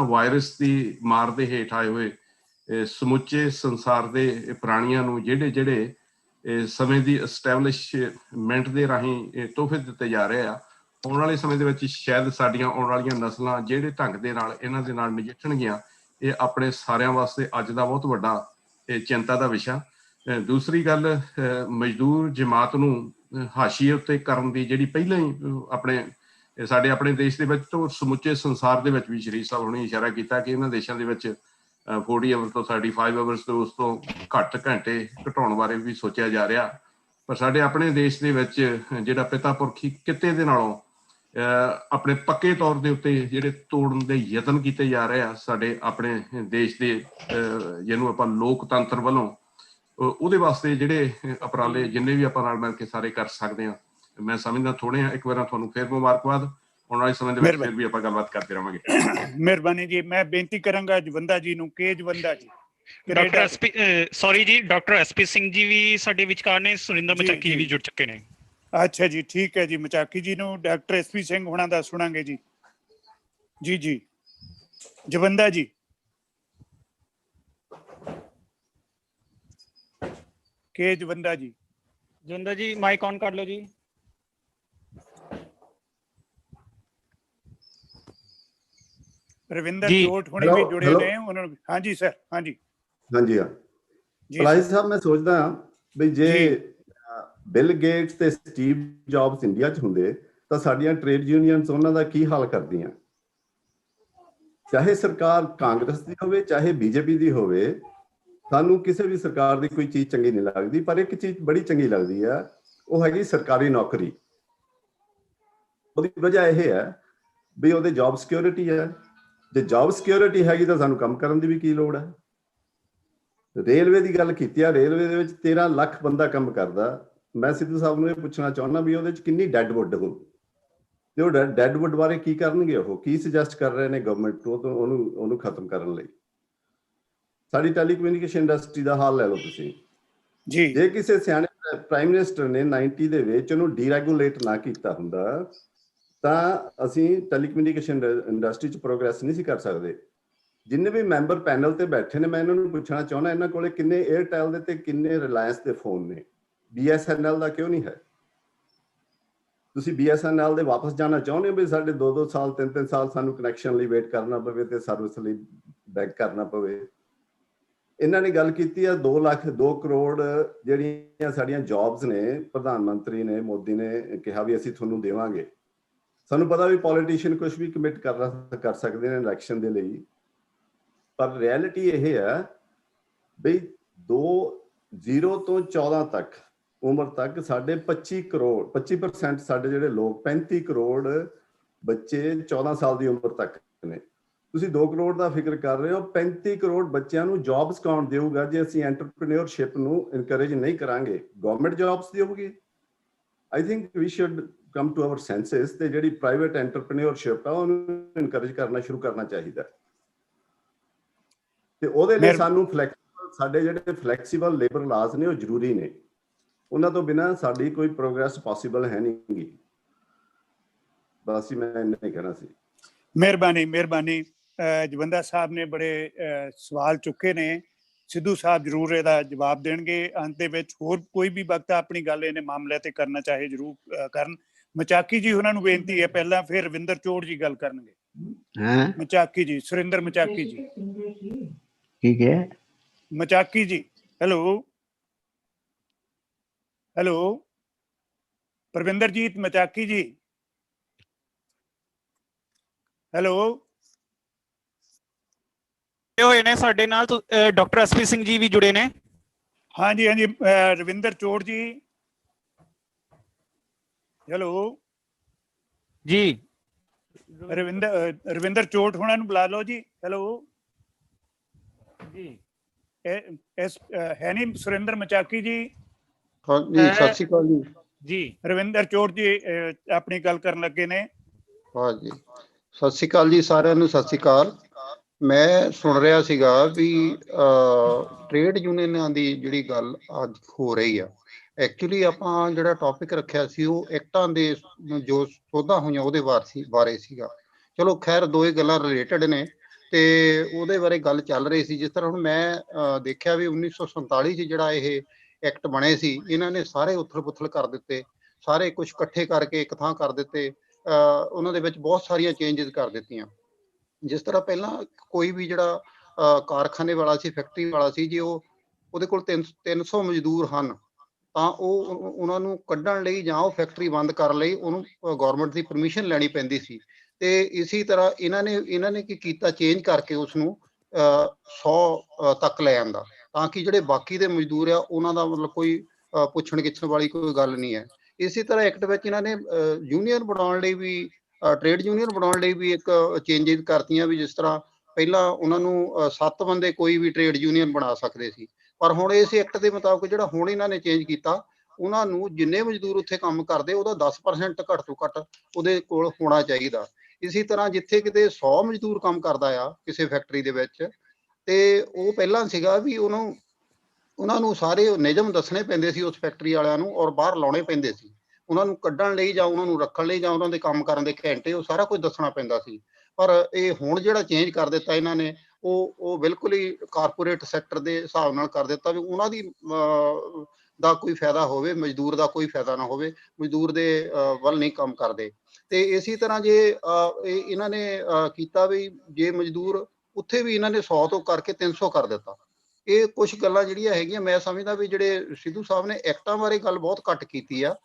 ਵਾਇਰਸ ਦੀ ਮਾਰ ਦੇ ਹੇਠ ਆਏ ਹੋਏ ਸਮੁੱਚੇ ਸੰਸਾਰ ਦੇ ਪ੍ਰਾਣੀਆਂ ਨੂੰ ਜਿਹੜੇ ਸਮੇਂ ਦੀ ਐਸਟੈਬਲਿਸ਼ਮੈਂਟ ਦੇ ਰਾਹੀਂ ਤੋਹਫੇ ਦਿੱਤੇ ਜਾ ਰਹੇ ਆ, ਆਉਣ ਵਾਲੇ ਸਮੇਂ ਦੇ ਵਿੱਚ ਸ਼ਾਇਦ ਸਾਡੀਆਂ ਆਉਣ ਵਾਲੀਆਂ ਨਸਲਾਂ ਜਿਹੜੇ ਢੰਗ ਦੇ ਨਾਲ ਇਹਨਾਂ ਦੇ ਨਾਲ ਨਜਿੱਠਣਗੀਆਂ, ਇਹ ਆਪਣੇ ਸਾਰਿਆਂ ਵਾਸਤੇ ਅੱਜ ਦਾ ਬਹੁਤ ਵੱਡਾ ਚਿੰਤਾ ਦਾ ਵਿਸ਼ਾ। ਦੂਸਰੀ ਗੱਲ, ਮਜ਼ਦੂਰ ਜਮਾਤ ਨੂੰ ਹਾਸ਼ੀਏ ਉੱਤੇ ਕਰਨ ਦੀ ਜਿਹੜੀ ਪਹਿਲਾਂ ਹੀ ਸਾਡੇ ਆਪਣੇ ਦੇਸ਼ ਦੇ ਵਿੱਚ ਤੋਂ ਸਮੁੱਚੇ ਸੰਸਾਰ ਦੇ ਵਿੱਚ ਵੀ ਸ਼ਰੀਫ ਸਾਹਿਬ ਹੁਣੇ ਇਸ਼ਾਰਾ ਕੀਤਾ ਕਿ ਇਹਨਾਂ ਦੇਸ਼ਾਂ ਦੇ ਵਿੱਚ 40 ਆਵਰ ਤੋਂ 35 ਆਵਰਸ ਤੋਂ ਉਸ ਤੋਂ ਘੱਟ ਘੰਟੇ ਘਟਾਉਣ ਬਾਰੇ ਵੀ ਸੋਚਿਆ ਜਾ ਰਿਹਾ। ਪਰ ਸਾਡੇ ਆਪਣੇ ਦੇਸ਼ ਦੇ ਵਿੱਚ ਜਿਹੜਾ ਪਿਤਾ ਪੁਰਖੀ ਕਿੱਤੇ ਦੇ ਨਾਲੋਂ ਆਪਣੇ ਪੱਕੇ ਤੌਰ ਦੇ ਉੱਤੇ ਜਿਹੜੇ ਤੋੜਨ ਦੇ ਯਤਨ ਕੀਤੇ ਜਾ ਰਹੇ ਆ ਸਾਡੇ ਆਪਣੇ ਦੇਸ਼ ਦੇ, ਜਿਹਨੂੰ ਆਪਾਂ ਲੋਕਤੰਤਰ ਵੱਲੋਂ, ਉਹਦੇ ਵਾਸਤੇ ਜਿਹੜੇ ਉਪਰਾਲੇ ਜਿੰਨੇ ਵੀ ਆਪਾਂ ਨਾਲ ਮਿਲ ਕੇ ਸਾਰੇ ਕਰ ਸਕਦੇ ਹਾਂ, ਮੈਂ ਸਮਝਦਾ ਥੋੜੇ ਆ। ਇੱਕ ਵਾਰ ਤੁਹਾਨੂੰ ਫਿਰ ਮੁਬਾਰਕਬਾਦ। ਆਉਣ ਵਾਲੇ ਸਮੇਂ ਦੇ ਵਿੱਚ ਫਿਰ ਵੀ ਆਪਾਂ ਗੱਲਬਾਤ ਕਰਦੇ ਰਹਾਂਗੇ। ਮਿਹਰਬਾਨੀ ਜੀ। ਮੈਂ ਬੇਨਤੀ ਕਰਾਂਗਾ ਜਵੰਦਾ ਜੀ ਨੂੰ, ਕੇ ਜਵੰਦਾ ਜੀ। ਡਾਕਟਰ ਐਸਪੀ ਸਿੰਘ ਜੀ ਵੀ ਸਾਡੇ ਵਿਚਕਾਰ ਨੇ, ਸੁਰਿੰਦਰ ਮਚਾਕੀ ਵੀ ਜੁੜ ਚੁੱਕੇ ਨੇ। ਅੱਛਾ ਜੀ, ਠੀਕ ਹੈ ਜੀ। ਮਚਾਕੀ ਜੀ ਨੂੰ ਡਾਕਟਰ ਐਸਪੀ ਸਿੰਘ ਹੁਣਾਂ ਦਾ ਸੁਣਾਂਗੇ ਜੀ। ਜੀ ਜੀ ਜਵੰਦਾ ਜੀ। ਕੇ ਜਵੰਦਾ ਜੀ। ਜਵੰਦਾ ਜੀ ਮਾਈਕ ਔਨ ਕਰ ਲਓ ਜੀ। ਰਵਿੰਦਰ ਜੋਟ ਹੁਣੇ ਵੀ ਜੁੜੇ ਨੇ ਉਹਨਾਂ ਨੂੰ। ਹਾਂਜੀ ਸਰ। ਹਾਂਜੀ ਹਾਂਜੀ ਹਾਂ ਪਲਾਹੀ ਸਾਹਿਬ, ਮੈਂ ਸੋਚਦਾ ਵੀ ਜੇ ਬਿਲ ਗੇਟਸ ਤੇ ਸਟੀਵ ਜੌਬਸ ਇੰਡੀਆ 'ਚ ਹੁੰਦੇ ਤਾਂ ਸਾਡੀਆਂ ਟ੍ਰੇਡ ਯੂਨੀਅਨਸ ਉਹਨਾਂ ਦਾ ਕੀ ਹਾਲ ਕਰਦੀਆਂ। ਚਾਹੇ ਸਰਕਾਰ ਕਾਂਗਰਸ ਦੀ ਹੋਵੇ ਚਾਹੇ ਬੀਜੇਪੀ ਦੀ ਹੋਵੇ, ਸਾਨੂੰ ਕਿਸੇ ਵੀ ਸਰਕਾਰ ਦੀ ਕੋਈ ਚੀਜ਼ ਚੰਗੀ ਨਹੀਂ ਲੱਗਦੀ, ਪਰ ਇੱਕ ਚੀਜ਼ ਬੜੀ ਚੰਗੀ ਲੱਗਦੀ ਆ, ਉਹ ਹੈਗੀ ਸਰਕਾਰੀ ਨੌਕਰੀ। ਉਹਦੀ ਵਜ੍ਹਾ ਇਹ ਹੈ ਵੀ ਉਹਦੇ ਜੌਬ ਸਿਕਿਉਰਿਟੀ ਹੈ। ਜੇ ਜੌਬ ਸਿਕਿਉਰਿਟੀ ਹੈਗੀ ਤਾਂ ਸਾਨੂੰ ਕੰਮ ਕਰਨ ਦੀ ਵੀ ਕੀ ਲੋੜ ਹੈ। ਰੇਲਵੇ ਦੀ ਗੱਲ ਕੀਤੀ ਆ, ਰੇਲਵੇ ਦੇ ਵਿੱਚ 13 ਲੱਖ ਬੰਦਾ ਕੰਮ ਕਰਦਾ। ਮੈਂ ਸਿੱਧੂ ਸਾਹਿਬ ਨੂੰ ਇਹ ਪੁੱਛਣਾ ਚਾਹੁੰਦਾ ਵੀ ਉਹਦੇ 'ਚ ਕਿੰਨੀ ਡੈਡ ਵੁੱਡ ਹੋ, ਤੇ ਉਹ ਡੈਡ ਵੁੱਡ ਬਾਰੇ ਕੀ ਕਰਨਗੇ, ਉਹ ਕੀ ਸੁਜੈਸਟ ਕਰ ਰਹੇ ਨੇ ਗਵਰਨਮੈਂਟ ਨੂੰ ਉਹਨੂੰ ਖਤਮ ਕਰਨ ਲਈ। ਸਾਡੀ ਟੈਲੀਕਮਿਊਨੀਕੇਸ਼ਨ ਇੰਡਸਟਰੀ ਦਾ ਹਾਲ ਲੈ ਲਓ ਤੁਸੀਂ ਜੀ। ਜੇ ਕਿਸੇ ਸਿਆਣੇ ਪ੍ਰਾਈਮ ਮਿਨਿਸਟਰ ਨੇ 90 ਦੇ ਵਿੱਚ ਉਹਨੂੰ ਡੀਰੈਗੂਲੇਟ ਨਾ ਕੀਤਾ ਹੁੰਦਾ ਤਾਂ ਅਸੀਂ ਟੈਲੀਕਮਿਊਨੀਕੇਸ਼ਨ ਇੰਡਸਟਰੀ 'ਚ ਪ੍ਰੋਗਰੈਸ ਨਹੀਂ ਸੀ ਕਰ ਸਕਦੇ। ਜਿੰਨੇ ਵੀ ਮੈਂਬਰ ਪੈਨਲ ਤੇ ਬੈਠੇ ਨੇ, ਮੈਂ ਇਹਨਾਂ ਨੂੰ ਪੁੱਛਣਾ ਚਾਹੁੰਦਾ, ਇਹਨਾਂ ਕੋਲੇ ਕਿੰਨੇ 에ਅਰਟੈਲ ਦੇ ਤੇ ਕਿੰਨੇ ਰਿਲਾਇੰਸ ਦੇ ਫੋਨ ਨੇ? BSNL ਦਾ ਕਿਉਂ ਨਹੀਂ ਹੈ? ਤੁਸੀਂ BSNL ਦੇ ਵਾਪਸ ਜਾਣਾ ਚਾਹੁੰਦੇ ਹੋ ਵੀ ਸਾਡੇ 2-2 ਸਾਲ 3-3 ਸਾਲ ਸਾਨੂੰ ਕਨੈਕਸ਼ਨ ਲਈ ਵੇਟ ਕਰਨਾ ਪਵੇ ਤੇ ਸਰਵਿਸ ਲਈ ਬੈਕ ਕਰਨਾ ਪਵੇ? ਇਹਨਾਂ ਨੇ ਗੱਲ ਕੀਤੀ ਆ 2 ਕਰੋੜ ਜਿਹੜੀਆਂ ਸਾਡੀਆਂ ਜੌਬਸ ਨੇ, ਪ੍ਰਧਾਨ ਮੰਤਰੀ ਨੇ, ਮੋਦੀ ਨੇ ਕਿਹਾ ਵੀ ਅਸੀਂ ਤੁਹਾਨੂੰ ਦੇਵਾਂਗੇ। ਸਾਨੂੰ ਪਤਾ ਵੀ ਪੋਲੀਟੀਸ਼ੀਅਨ ਕੁਝ ਵੀ ਕਮਿਟ ਕਰ ਸਕਦੇ ਨੇ ਇਲੈਕਸ਼ਨ ਦੇ ਲਈ, ਪਰ ਰਿਐਲਿਟੀ ਇਹ ਹੈ ਵੀ 0 ਤੋਂ 14 ਤੱਕ ਉਮਰ ਤੱਕ ਸਾਡੇ 25% ਸਾਡੇ ਜਿਹੜੇ ਲੋਕ 35 ਕਰੋੜ ਬੱਚੇ 14 ਸਾਲ ਦੀ ਉਮਰ ਤੱਕ ਨੇ। ਤੁਸੀਂ 2 ਕਰੋੜ ਦਾ ਫਿਕਰ ਕਰ ਰਹੇ ਹੋ, 35 ਕਰੋੜ ਬੱਚਿਆਂ ਨੂੰ ਜੌਬਸ ਕੌਣ ਦੇਊਗਾ ਜੇ ਅਸੀਂ ਐਂਟਰਪ੍ਰੀਨਿਓਰਸ਼ਿਪ ਨੂੰ ਇਨਕਰੇਜ ਨਹੀਂ ਕਰਾਂਗੇ? ਗਵਰਨਮੈਂਟ ਜੌਬਸ ਦੇਊਗੀ? I think we should come to our senses ਤੇ ਜਿਹੜੀ ਪ੍ਰਾਈਵੇਟ ਐਂਟਰਪ੍ਰੀਨਿਓਰਸ਼ਿਪ ਆ ਉਹਨੂੰ ਇਨਕਰੇਜ ਕਰਨਾ ਸ਼ੁਰੂ ਕਰਨਾ ਚਾਹੀਦਾ। ਤੇ ਉਹਦੇ ਲਈ ਸਾਨੂੰ ਸਾਡੇ ਜਿਹੜੇ ਫਲੈਕਸੀਬਲ ਲੇਬਰ ਲਾਜ਼ ਨੇ ਉਹ ਜ਼ਰੂਰੀ ਨੇ, ਉਹਨਾਂ ਤੋਂ ਬਿਨਾਂ ਸਾਡੀ ਕੋਈ ਪ੍ਰੋਗਰੈਸ ਪੋਸੀਬਲ ਹੈ ਨਹੀਂ। ਬਸ ਮੈਂ ਇੰਨਾ ਹੀ ਕਹਿਣਾ ਸੀ। ਮਿਹਰਬਾਨੀ। ਜਵੰਦਾ ਸਾਹਿਬ ਨੇ ਬੜੇ ਸਵਾਲ ਚੁੱਕੇ ਨੇ, ਸਿੱਧੂ ਸਾਹਿਬ ਜ਼ਰੂਰ ਇਹਦਾ ਜਵਾਬ ਦੇਣਗੇ ਅੰਤ ਦੇ ਵਿੱਚ। ਹੋਰ ਕੋਈ ਵੀ ਵਕਤ ਆਪਣੀ ਗੱਲ ਇਹਨੇ ਮਾਮਲੇ ਤੇ ਕਰਨਾ ਚਾਹੇ ਜ਼ਰੂਰ ਕਰਨ। ਮਚਾਕੀ ਜੀ ਉਹਨਾਂ ਨੂੰ ਬੇਨਤੀ ਹੈ ਪਹਿਲਾਂ, ਫਿਰ ਰਵਿੰਦਰ ਚੋੜ ਜੀ ਗੱਲ ਕਰਨਗੇ। ਮਚਾਕੀ ਜੀ, ਸੁਰਿੰਦਰ ਮਚਾਕੀ ਜੀ। ਠੀਕ ਹੈ ਮਚਾਕੀ ਜੀ, ਹੈਲੋ ਪਰਵਿੰਦਰਜੀਤ ਮਚਾਕੀ ਜੀ, ਹੈਲੋ। ਹੋਏ ਨੇ ਸਾਡੇ ਨਾਲ ਡਾਕਟਰ SP ਸਿੰਘ ਜੀ ਵੀ ਜੁੜੇ ਨੇ। ਹਾਂਜੀ ਰਵਿੰਦਰ ਚੋੜ ਜੀ, ਹੈਲੋ ਜੀ। ਰਵਿੰਦਰ ਚੋੜ ਹੋਣਾ ਨੂੰ ਬੁਲਾ ਲਓ ਜੀ। ਹੈਲੋ ਜੀ। ਹੈ ਨਹੀਂ ਸੁਰਿੰਦਰ ਮਚਾਕੀ ਜੀ? ਹਾਂਜੀ, ਸਤਿ ਸ਼੍ਰੀ ਅਕਾਲ ਜੀ। ਜੀ ਰਵਿੰਦਰ ਚੋੜ ਜੀ ਆਪਣੀ ਗੱਲ ਕਰਨ ਲੱਗੇ ਨੇ। ਹਾਂਜੀ, ਸਤਿ ਸ਼੍ਰੀ ਅਕਾਲ ਜੀ ਸਾਰਿਆਂ ਨੂੰ। ਸਤਿ ਸ਼੍ਰੀ ਅਕਾਲ। ਮੈਂ ਸੁਣ ਰਿਹਾ ਸੀਗਾ ਵੀ ਟ੍ਰੇਡ ਯੂਨੀਅਨਾਂ ਦੀ ਜਿਹੜੀ ਗੱਲ ਅੱਜ ਹੋ ਰਹੀ ਆ, ਐਕਚੁਅਲੀ ਆਪਾਂ ਜਿਹੜਾ ਟੌਪਿਕ ਰੱਖਿਆ ਸੀ ਉਹ ਐਕਟਾਂ ਦੇ ਜੋ ਸੋਧਾਂ ਹੋਈਆਂ ਉਹਦੇ ਬਾਰੇ ਸੀਗਾ। ਚਲੋ ਖੈਰ ਦੋਏ ਗੱਲਾਂ ਰਿਲੇਟਡ ਨੇ ਤੇ ਉਹਦੇ ਬਾਰੇ ਗੱਲ ਚੱਲ ਰਹੀ ਸੀ। ਜਿਸ ਤਰ੍ਹਾਂ ਹੁਣ ਮੈਂ ਦੇਖਿਆ ਵੀ 1947 'ਚ ਜਿਹੜਾ ਇਹ ਐਕਟ ਬਣੇ ਸੀ, ਇਹਨਾਂ ਨੇ ਸਾਰੇ ਉਥਲ ਪੁਥਲ ਕਰ ਦਿੱਤੇ, ਸਾਰੇ ਕੁਝ ਇਕੱਠੇ ਕਰਕੇ ਇੱਕ ਥਾਂ ਕਰ ਦਿੱਤੇ। ਉਹਨਾਂ ਦੇ ਵਿੱਚ ਬਹੁਤ ਸਾਰੀਆਂ ਚੇਂਜਸ ਕਰ ਦਿੱਤੀਆਂ। ਜਿਸ ਤਰ੍ਹਾਂ ਪਹਿਲਾਂ ਕੋਈ ਵੀ ਜਿਹੜਾ ਕਾਰਖਾਨੇ ਵਾਲਾ ਸੀ, ਫੈਕਟਰੀ ਵਾਲਾ ਸੀ, ਜੇ ਉਹਦੇ ਕੋਲ 300 ਮਜ਼ਦੂਰ ਹਨ ਤਾਂ ਉਹਨਾਂ ਨੂੰ ਕੱਢਣ ਲਈ ਜਾਂ ਉਹ ਫੈਕਟਰੀ ਬੰਦ ਕਰਨ ਲਈ ਉਹਨੂੰ ਗਵਰਨਮੈਂਟ ਦੀ ਪਰਮਿਸ਼ਨ ਲੈਣੀ ਪੈਂਦੀ ਸੀ। ਤੇ ਇਸੇ ਤਰ੍ਹਾਂ ਇਹਨਾਂ ਨੇ ਕੀ ਕੀਤਾ, ਚੇਂਜ ਕਰਕੇ ਉਸਨੂੰ 100 ਤੱਕ ਲੈ ਆਂਦਾ, ਤਾਂ ਕਿ ਜਿਹੜੇ ਬਾਕੀ ਦੇ ਮਜ਼ਦੂਰ ਆ ਉਹਨਾਂ ਦਾ ਮਤਲਬ ਕੋਈ ਪੁੱਛਣ ਗਿੱਛਣ ਵਾਲੀ ਕੋਈ ਗੱਲ ਨਹੀਂ ਹੈ। ਇਸੇ ਤਰ੍ਹਾਂ ਐਕਟ ਵਿੱਚ ਇਹਨਾਂ ਨੇ ਯੂਨੀਅਨ ਬਣਾਉਣ ਲਈ ਵੀ, ਟ੍ਰੇਡ ਯੂਨੀਅਨ ਬਣਾਉਣ ਲਈ ਵੀ ਇੱਕ ਚੇਂਜਿਸ ਕਰਤੀਆਂ ਵੀ। ਜਿਸ ਤਰ੍ਹਾਂ ਪਹਿਲਾਂ ਉਹਨਾਂ ਨੂੰ 7 ਬੰਦੇ ਕੋਈ ਵੀ ਟ੍ਰੇਡ ਯੂਨੀਅਨ ਬਣਾ ਸਕਦੇ ਸੀ, ਪਰ ਹੁਣ ਇਸ ਐਕਟ ਦੇ ਮੁਤਾਬਕ ਜਿਹੜਾ ਹੁਣ ਇਹਨਾਂ ਨੇ ਚੇਂਜ ਕੀਤਾ, ਉਹਨਾਂ ਨੂੰ ਜਿੰਨੇ ਮਜ਼ਦੂਰ ਉੱਥੇ ਕੰਮ ਕਰਦੇ ਉਹਦਾ 10% ਘੱਟ ਤੋਂ ਘੱਟ ਉਹਦੇ ਕੋਲ ਹੋਣਾ ਚਾਹੀਦਾ। ਇਸੇ ਤਰ੍ਹਾਂ ਜਿੱਥੇ ਕਿਤੇ 100 ਮਜ਼ਦੂਰ ਕੰਮ ਕਰਦਾ ਆ ਕਿਸੇ ਫੈਕਟਰੀ ਦੇ ਵਿੱਚ, ਤੇ ਉਹ ਪਹਿਲਾਂ ਸੀਗਾ ਵੀ ਉਹਨਾਂ ਨੂੰ ਸਾਰੇ ਨਿਯਮ ਦੱਸਣੇ ਪੈਂਦੇ ਸੀ ਉਸ ਫੈਕਟਰੀ ਵਾਲਿਆਂ ਨੂੰ, ਔਰ ਬਾਹਰ ਲਾਉਣੇ ਪੈਂਦੇ ਸੀ। ਉਹਨਾਂ ਨੂੰ ਕੱਢਣ ਲਈ ਜਾਂ ਉਹਨਾਂ ਨੂੰ ਰੱਖਣ ਲਈ ਜਾਂ ਉਹਨਾਂ ਦੇ ਕੰਮ ਕਰਨ ਦੇ ਘੰਟੇ, ਉਹ ਸਾਰਾ ਕੁਝ ਦੱਸਣਾ ਪੈਂਦਾ ਸੀ। ਪਰ ਇਹ ਹੁਣ ਜਿਹੜਾ ਚੇਂਜ ਕਰ ਦਿੱਤਾ ਇਹਨਾਂ ਨੇ, ਉਹ ਬਿਲਕੁਲ ਹੀ ਕਾਰਪੋਰੇਟ ਸੈਕਟਰ ਦੇ ਹਿਸਾਬ ਨਾਲ ਕਰ ਦਿੱਤਾ ਵੀ ਉਹਨਾਂ ਦੀ ਦਾ ਕੋਈ ਫਾਇਦਾ ਹੋਵੇ, ਮਜ਼ਦੂਰ ਦਾ ਕੋਈ ਫਾਇਦਾ ਨਾ ਹੋਵੇ, ਮਜ਼ਦੂਰ ਦੇ ਵੱਲ ਨਹੀਂ ਕੰਮ ਕਰਦੇ। ਤੇ ਇਸੇ ਤਰ੍ਹਾਂ ਜੇ ਇਹਨਾਂ ਨੇ ਕੀਤਾ ਵੀ ਜੇ ਮਜ਼ਦੂਰ ਉੱਥੇ ਵੀ ਇਹਨਾਂ ਨੇ 100 ਤੋਂ ਕਰਕੇ 300 ਕਰ ਦਿੱਤਾ। ਇਹ ਕੁਝ ਗੱਲਾਂ ਜਿਹੜੀਆਂ ਹੈਗੀਆਂ, ਮੈਂ ਸਮਝਦਾ ਵੀ ਜਿਹੜੇ ਸਿੱਧੂ ਸਾਹਿਬ ਨੇ ਐਕਟਾਂ ਬਾਰੇ ਗੱਲ ਬਹੁਤ ਘੱਟ ਕੀਤੀ ਆ,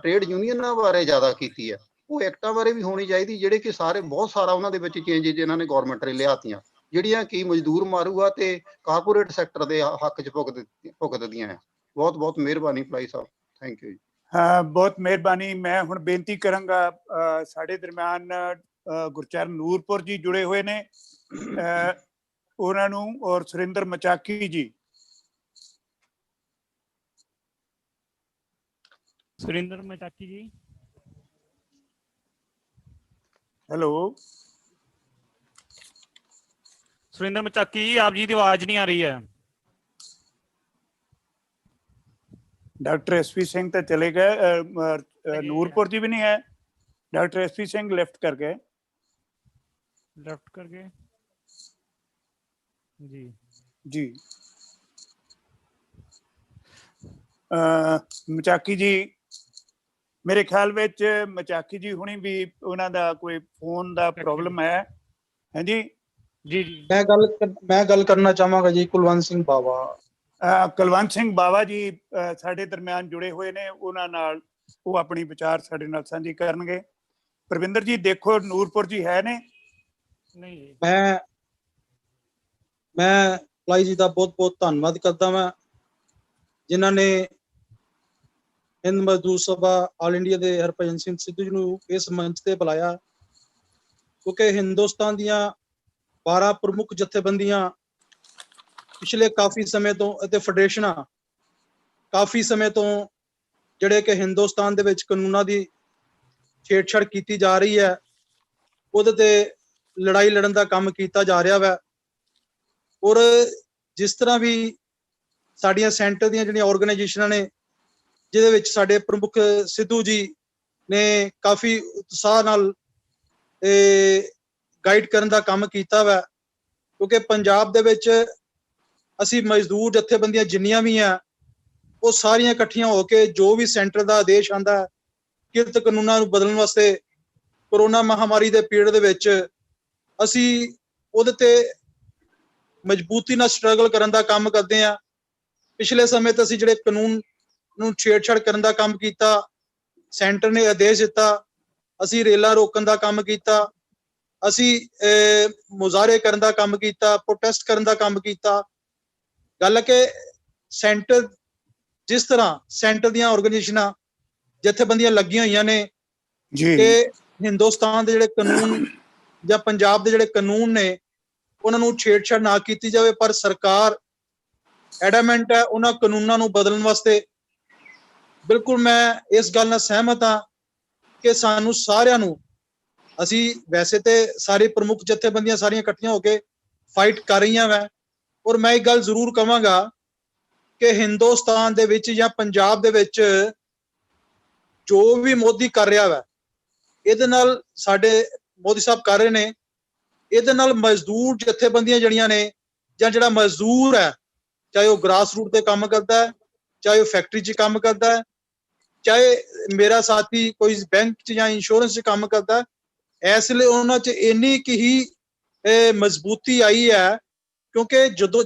ਟ੍ਰੇਡ ਯੂਨੀਅਨਾਂ ਬਾਰੇ ਜ਼ਿਆਦਾ ਕੀਤੀ ਆ। ਉਹ ਐਕਟਾਂ ਬਾਰੇ ਵੀ ਹੋਣੀ ਚਾਹੀਦੀ, ਜਿਹੜੇ ਕਿ ਸਾਰੇ ਬਹੁਤ ਸਾਰਾ ਉਹਨਾਂ ਦੇ ਵਿੱਚ ਚੇਂਜਿਸ ਇਹਨਾਂ ਨੇ ਗੌਰਮੈਂਟ ਨੇ ਲਿਆਤੀਆਂ, ਜਿਹੜੀਆਂ ਕਿ ਮਜ਼ਦੂਰ ਮਾਰੂਗਾ ਤੇ ਕਾਰਪੋਰੇਟ ਸੈਕਟਰ ਦੇ ਹੱਕ 'ਚ ਭੁਗਤਦੀਆਂ ਆ। ਬਹੁਤ ਬਹੁਤ ਮਿਹਰਬਾਨੀ ਪਲਾਈ ਸਾਹਿਬ, ਥੈਂਕ ਯੂ ਜੀ। ਹਾਂ, ਬਹੁਤ ਮਿਹਰਬਾਨੀ। ਮੈਂ ਹੁਣ ਬੇਨਤੀ ਕਰਾਂਗਾ, ਸਾਡੇ ਦਰਮਿਆਨ ਗੁਰਚਰਨ ਨੂਰਪੁਰ ਜੀ ਜੁੜੇ ਹੋਏ ਨੇ, ਉਹਨਾਂ ਨੂੰ, ਔਰ ਸੁਰਿੰਦਰ ਮਚਾਕੀ ਜੀ। ਸੁਰਿੰਦਰ ਮਚਾਕੀ ਜੀ, हेलो सुरेंद्र मचाकी जी, आप जी की आवाज नहीं आ रही है। डॉक्टर SP सिंह तो चले गए, नूरपुर जी भी नहीं है। डॉक्टर एसपी सिंह लेफ्ट कर गए। लेफ्ट कर गए जी जी ਮਚਾਕੀ ਜੀ ਮੇਰੇ ਖਿਆਲ ਵਿੱਚ ਮਚਾਕੀ ਜੀ ਹੁਣੀ ਵੀ ਉਹਨਾਂ ਦਾ ਕੋਈ ਫੋਨ ਦਾ ਪ੍ਰੋਬਲਮ ਹੈ। ਹਾਂਜੀ ਜੀ ਜੀ ਮੈਂ ਗੱਲ ਕਰਨਾ ਚਾਹਾਂਗਾ ਜੀ ਕੁਲਵੰਤ ਸਿੰਘ ਬਾਵਾ। ਕੁਲਵੰਤ ਸਿੰਘ ਬਾਵਾ ਜੀ ਸਾਡੇ ਦਰਮਿਆਨ ਜੁੜੇ ਹੋਏ ਨੇ, ਉਹਨਾਂ ਨਾਲ ਉਹ ਆਪਣੀ ਵਿਚਾਰ ਸਾਡੇ ਨਾਲ ਸਾਂਝੀ ਕਰਨਗੇ। ਪ੍ਰਵਿੰਦਰ ਜੀ ਦੇਖੋ ਨੂਰਪੁਰ ਜੀ ਹੈ ਨੇ? ਨਹੀਂ ਮੈਂ ਪਲਾਈ ਜੀ ਦਾ ਬਹੁਤ ਬਹੁਤ ਧੰਨਵਾਦ ਕਰਦਾ ਵਾਂ ਜਿਨ੍ਹਾਂ ਨੇ ਹਿੰਦ ਮਜ਼ਦੂਰ ਸਭਾ ਆਲ ਇੰਡੀਆ ਦੇ ਹਰਭਜਨ ਸਿੰਘ ਸਿੱਧੂ ਜੀ ਨੂੰ ਇਸ ਮੰਚ ਤੇ ਬੁਲਾਇਆ, ਕਿਉਂਕਿ ਹਿੰਦੁਸਤਾਨ ਦੀਆਂ 12 ਪ੍ਰਮੁੱਖ ਜਥੇਬੰਦੀਆਂ ਪਿਛਲੇ ਕਾਫੀ ਸਮੇਂ ਤੋਂ ਅਤੇ ਫੈਡਰੇਸ਼ਨਾਂ ਕਾਫੀ ਸਮੇਂ ਤੋਂ ਜਿਹੜੇ ਕਿ ਹਿੰਦੁਸਤਾਨ ਦੇ ਵਿੱਚ ਕਾਨੂੰਨਾਂ ਦੀ ਛੇੜਛਾੜ ਕੀਤੀ ਜਾ ਰਹੀ ਹੈ, ਉਹਦੇ ਤੇ ਲੜਾਈ ਲੜਨ ਦਾ ਕੰਮ ਕੀਤਾ ਜਾ ਰਿਹਾ ਵਾ। ਔਰ ਜਿਸ ਤਰ੍ਹਾਂ ਵੀ ਸਾਡੀਆਂ ਸੈਂਟਰ ਦੀਆਂ ਜਿਹੜੀਆਂ ਆਰਗੇਨਾਈਜੇਸ਼ਨਾਂ ਨੇ, ਜਿਹਦੇ ਵਿੱਚ ਸਾਡੇ ਪ੍ਰਮੁੱਖ ਸਿੱਧੂ ਜੀ ਨੇ ਕਾਫੀ ਉਤਸ਼ਾਹ ਨਾਲ ਗਾਈਡ ਕਰਨ ਦਾ ਕੰਮ ਕੀਤਾ ਵਾ, ਕਿਉਂਕਿ ਪੰਜਾਬ ਦੇ ਵਿੱਚ ਅਸੀਂ ਮਜ਼ਦੂਰ ਜਥੇਬੰਦੀਆਂ ਜਿੰਨੀਆਂ ਵੀ ਆ ਉਹ ਸਾਰੀਆਂ ਇਕੱਠੀਆਂ ਹੋ ਕੇ ਜੋ ਵੀ ਸੈਂਟਰ ਦਾ ਆਦੇਸ਼ ਆਂਦਾ ਕਿਰਤ ਕਾਨੂੰਨਾਂ ਨੂੰ ਬਦਲਣ ਵਾਸਤੇ ਕੋਰੋਨਾ ਮਹਾਮਾਰੀ ਦੇ ਪੀੜ ਦੇ ਵਿੱਚ ਅਸੀਂ ਉਹਦੇ ਤੇ ਮਜ਼ਬੂਤੀ ਨਾਲ ਸਟਰਗਲ ਕਰਨ ਦਾ ਕੰਮ ਕਰਦੇ ਆ। ਪਿਛਲੇ ਸਮੇਂ ਤੇ ਅਸੀਂ ਜਿਹੜੇ ਕਾਨੂੰਨ ਨੂੰ ਛੇੜਛਾੜ ਕਰਨ ਦਾ ਕੰਮ ਕੀਤਾ, ਸੈਂਟਰ ਨੇ ਆਦੇਸ਼ ਦਿੱਤਾ, ਅਸੀਂ ਰੇਲਾਂ ਰੋਕਣ ਦਾ ਕੰਮ ਕੀਤਾ, ਅਸੀਂ ਮੁਜ਼ਾਹਰੇ ਕਰਨ ਦਾ ਕੰਮ ਕੀਤਾ, ਪ੍ਰੋਟੈਸਟ ਕਰਨ ਦਾ ਕੰਮ ਕੀਤਾ। ਗੱਲ ਹੈ ਕਿ ਸੈਂਟਰ ਜਿਸ ਤਰ੍ਹਾਂ ਸੈਂਟਰ ਦੀਆਂ ਆਰਗੇਨਾਈਜੇਸ਼ਨਾਂ ਜਥੇਬੰਦੀਆਂ ਲੱਗੀਆਂ ਹੋਈਆਂ ਨੇ ਕਿ ਹਿੰਦੁਸਤਾਨ ਦੇ ਜਿਹੜੇ ਕਾਨੂੰਨ ਜਾਂ ਪੰਜਾਬ ਦੇ ਜਿਹੜੇ ਕਾਨੂੰਨ ਨੇ ਉਹਨਾਂ ਨੂੰ ਛੇੜਛਾੜ ਨਾ ਕੀਤੀ ਜਾਵੇ, ਪਰ ਸਰਕਾਰ ਐਡਾਮੈਂਟ ਹੈ ਉਹਨਾਂ ਕਾਨੂੰਨਾਂ ਨੂੰ ਬਦਲਣ ਵਾਸਤੇ। ਬਿਲਕੁਲ ਮੈਂ ਇਸ ਗੱਲ ਨਾਲ ਸਹਿਮਤ ਹਾਂ ਕਿ ਸਾਨੂੰ ਸਾਰਿਆਂ ਨੂੰ, ਅਸੀਂ ਵੈਸੇ ਤੇ ਸਾਰੇ ਪ੍ਰਮੁੱਖ ਜਥੇਬੰਦੀਆਂ ਸਾਰੀਆਂ ਇਕੱਠੀਆਂ ਹੋ ਕੇ ਫਾਈਟ ਕਰ ਰਹੀਆਂ ਵਾ, ਔਰ ਮੈਂ ਇੱਕ ਗੱਲ ਜ਼ਰੂਰ ਕਹਾਂਗਾ ਕਿ ਹਿੰਦੁਸਤਾਨ ਦੇ ਵਿੱਚ ਜਾਂ ਪੰਜਾਬ ਦੇ ਵਿੱਚ ਜੋ ਵੀ ਮੋਦੀ ਕਰ ਰਿਹਾ ਵਾ, ਇਹਦੇ ਨਾਲ ਸਾਡੇ ਮੋਦੀ ਸਾਹਿਬ ਕਰ ਰਹੇ ਨੇ, ਇਹਦੇ ਨਾਲ ਮਜ਼ਦੂਰ ਜਥੇਬੰਦੀਆਂ ਜਿਹੜੀਆਂ ਨੇ ਜਾਂ ਜਿਹੜਾ ਮਜ਼ਦੂਰ ਹੈ, ਚਾਹੇ ਉਹ ਗ੍ਰਾਸ ਰੂਟ ਤੇ ਕੰਮ ਕਰਦਾ ਹੈ, ਚਾਹੇ ਉਹ ਫੈਕਟਰੀ 'ਚ ਕੰਮ ਕਰਦਾ ਹੈ, ਚਾਹੇ ਮੇਰਾ ਸਾਥੀ ਕੋਈ ਬੈਂਕ 'ਚ ਜਾਂ ਇੰਸ਼ੋਰੈਂਸ 'ਚ ਕੰਮ ਕਰਦਾ ਹੈ, ਇਸ ਲਈ ਉਹਨਾਂ 'ਚ ਇੰਨੀ ਕੁ ਹੀ ਮਜ਼ਬੂਤੀ ਆਈ ਹੈ ਕਿਉਂਕਿ ਜਦੋਂ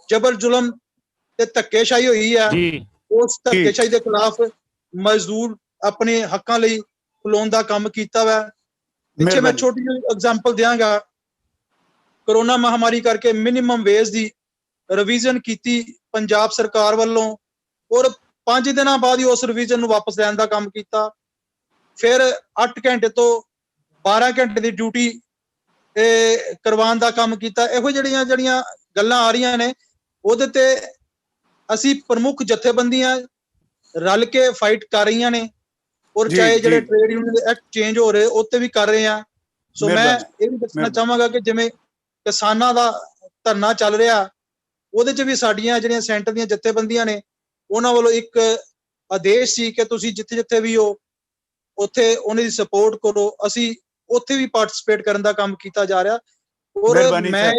ਜਬਰ ਜ਼ੁਲਮ ਤੇ ਧੱਕੇਸ਼ਾਹੀ ਹੋਈ ਹੈ, ਉਸ ਧੱਕੇਸ਼ਾਹੀ ਦੇ ਖਿਲਾਫ ਮਜ਼ਦੂਰ ਆਪਣੇ ਹੱਕਾਂ ਲਈ ਖਲੋਣ ਦਾ ਕੰਮ ਕੀਤਾ ਵਾ। ਪਿੱਛੇ ਮੈਂ ਛੋਟੀ ਜਿਹੀ ਐਗਜ਼ਾਮਪਲ ਦਿਆਂਗਾ, ਕੋਰੋਨਾ ਮਹਾਮਾਰੀ ਕਰਕੇ ਮਿਨੀਮਮ ਵੇਜ ਦੀ ਰਿਵੀਜ਼ਨ ਕੀਤੀ ਪੰਜਾਬ ਸਰਕਾਰ ਵੱਲੋਂ, ਔਰ 5 ਦਿਨਾਂ ਬਾਅਦ ਹੀ ਉਸ ਰਿਵੀਜ਼ਨ ਨੂੰ ਵਾਪਸ ਲੈਣ ਦਾ ਕੰਮ ਕੀਤਾ। ਫਿਰ 8 ਘੰਟੇ ਤੋਂ 12 ਘੰਟੇ ਦੀ ਡਿਊਟੀ ਕਰਵਾਉਣ ਦਾ ਕੰਮ ਕੀਤਾ। ਇਹੋ ਜਿਹੜੀਆਂ ਗੱਲਾਂ ਆ ਰਹੀਆਂ ਨੇ, ਉਹਦੇ ਤੇ ਅਸੀਂ ਪ੍ਰਮੁੱਖ ਜਥੇਬੰਦੀਆਂ ਰਲ ਕੇ ਫਾਈਟ ਕਰ ਰਹੀਆਂ ਨੇ, ਔਰ ਚਾਹੇ ਜਿਹੜੇ ਟ੍ਰੇਡ ਯੂਨੀਅਨ ਦੇ ਐਕਟ ਚੇਂਜ ਹੋ ਰਹੇ ਉੱਤੇ ਵੀ ਕਰ ਰਹੇ ਆ। ਸੋ ਮੈਂ ਇਹ ਵੀ ਦੱਸਣਾ ਚਾਹਾਂਗਾ ਕਿ ਜਿਵੇਂ ਕਿਸਾਨਾਂ ਦਾ ਧਰਨਾ ਚੱਲ ਰਿਹਾ, ਉਹਦੇ 'ਚ ਵੀ ਸਾਡੀਆਂ ਜਿਹੜੀਆਂ ਸੈਂਟਰ ਦੀਆਂ ਜਥੇਬੰਦੀਆਂ ਨੇ ਉਹਨਾਂ ਵੱਲੋਂ ਇੱਕ ਆਦੇਸ਼ ਸੀ ਕਿ ਤੁਸੀਂ ਜਿੱਥੇ ਜਿੱਥੇ ਵੀ ਹੋ ਉੱਥੇ ਉਹਨਾਂ ਦੀ ਸਪੋਰਟ ਕਰੋ। ਅਸੀਂ ਉੱਥੇ ਵੀ ਪਾਰਟਿਸਿਪੇਟ ਕਰਨ ਦਾ ਕੰਮ ਕੀਤਾ ਜਾ ਰਿਹਾ। ਔਰ ਮੈਂ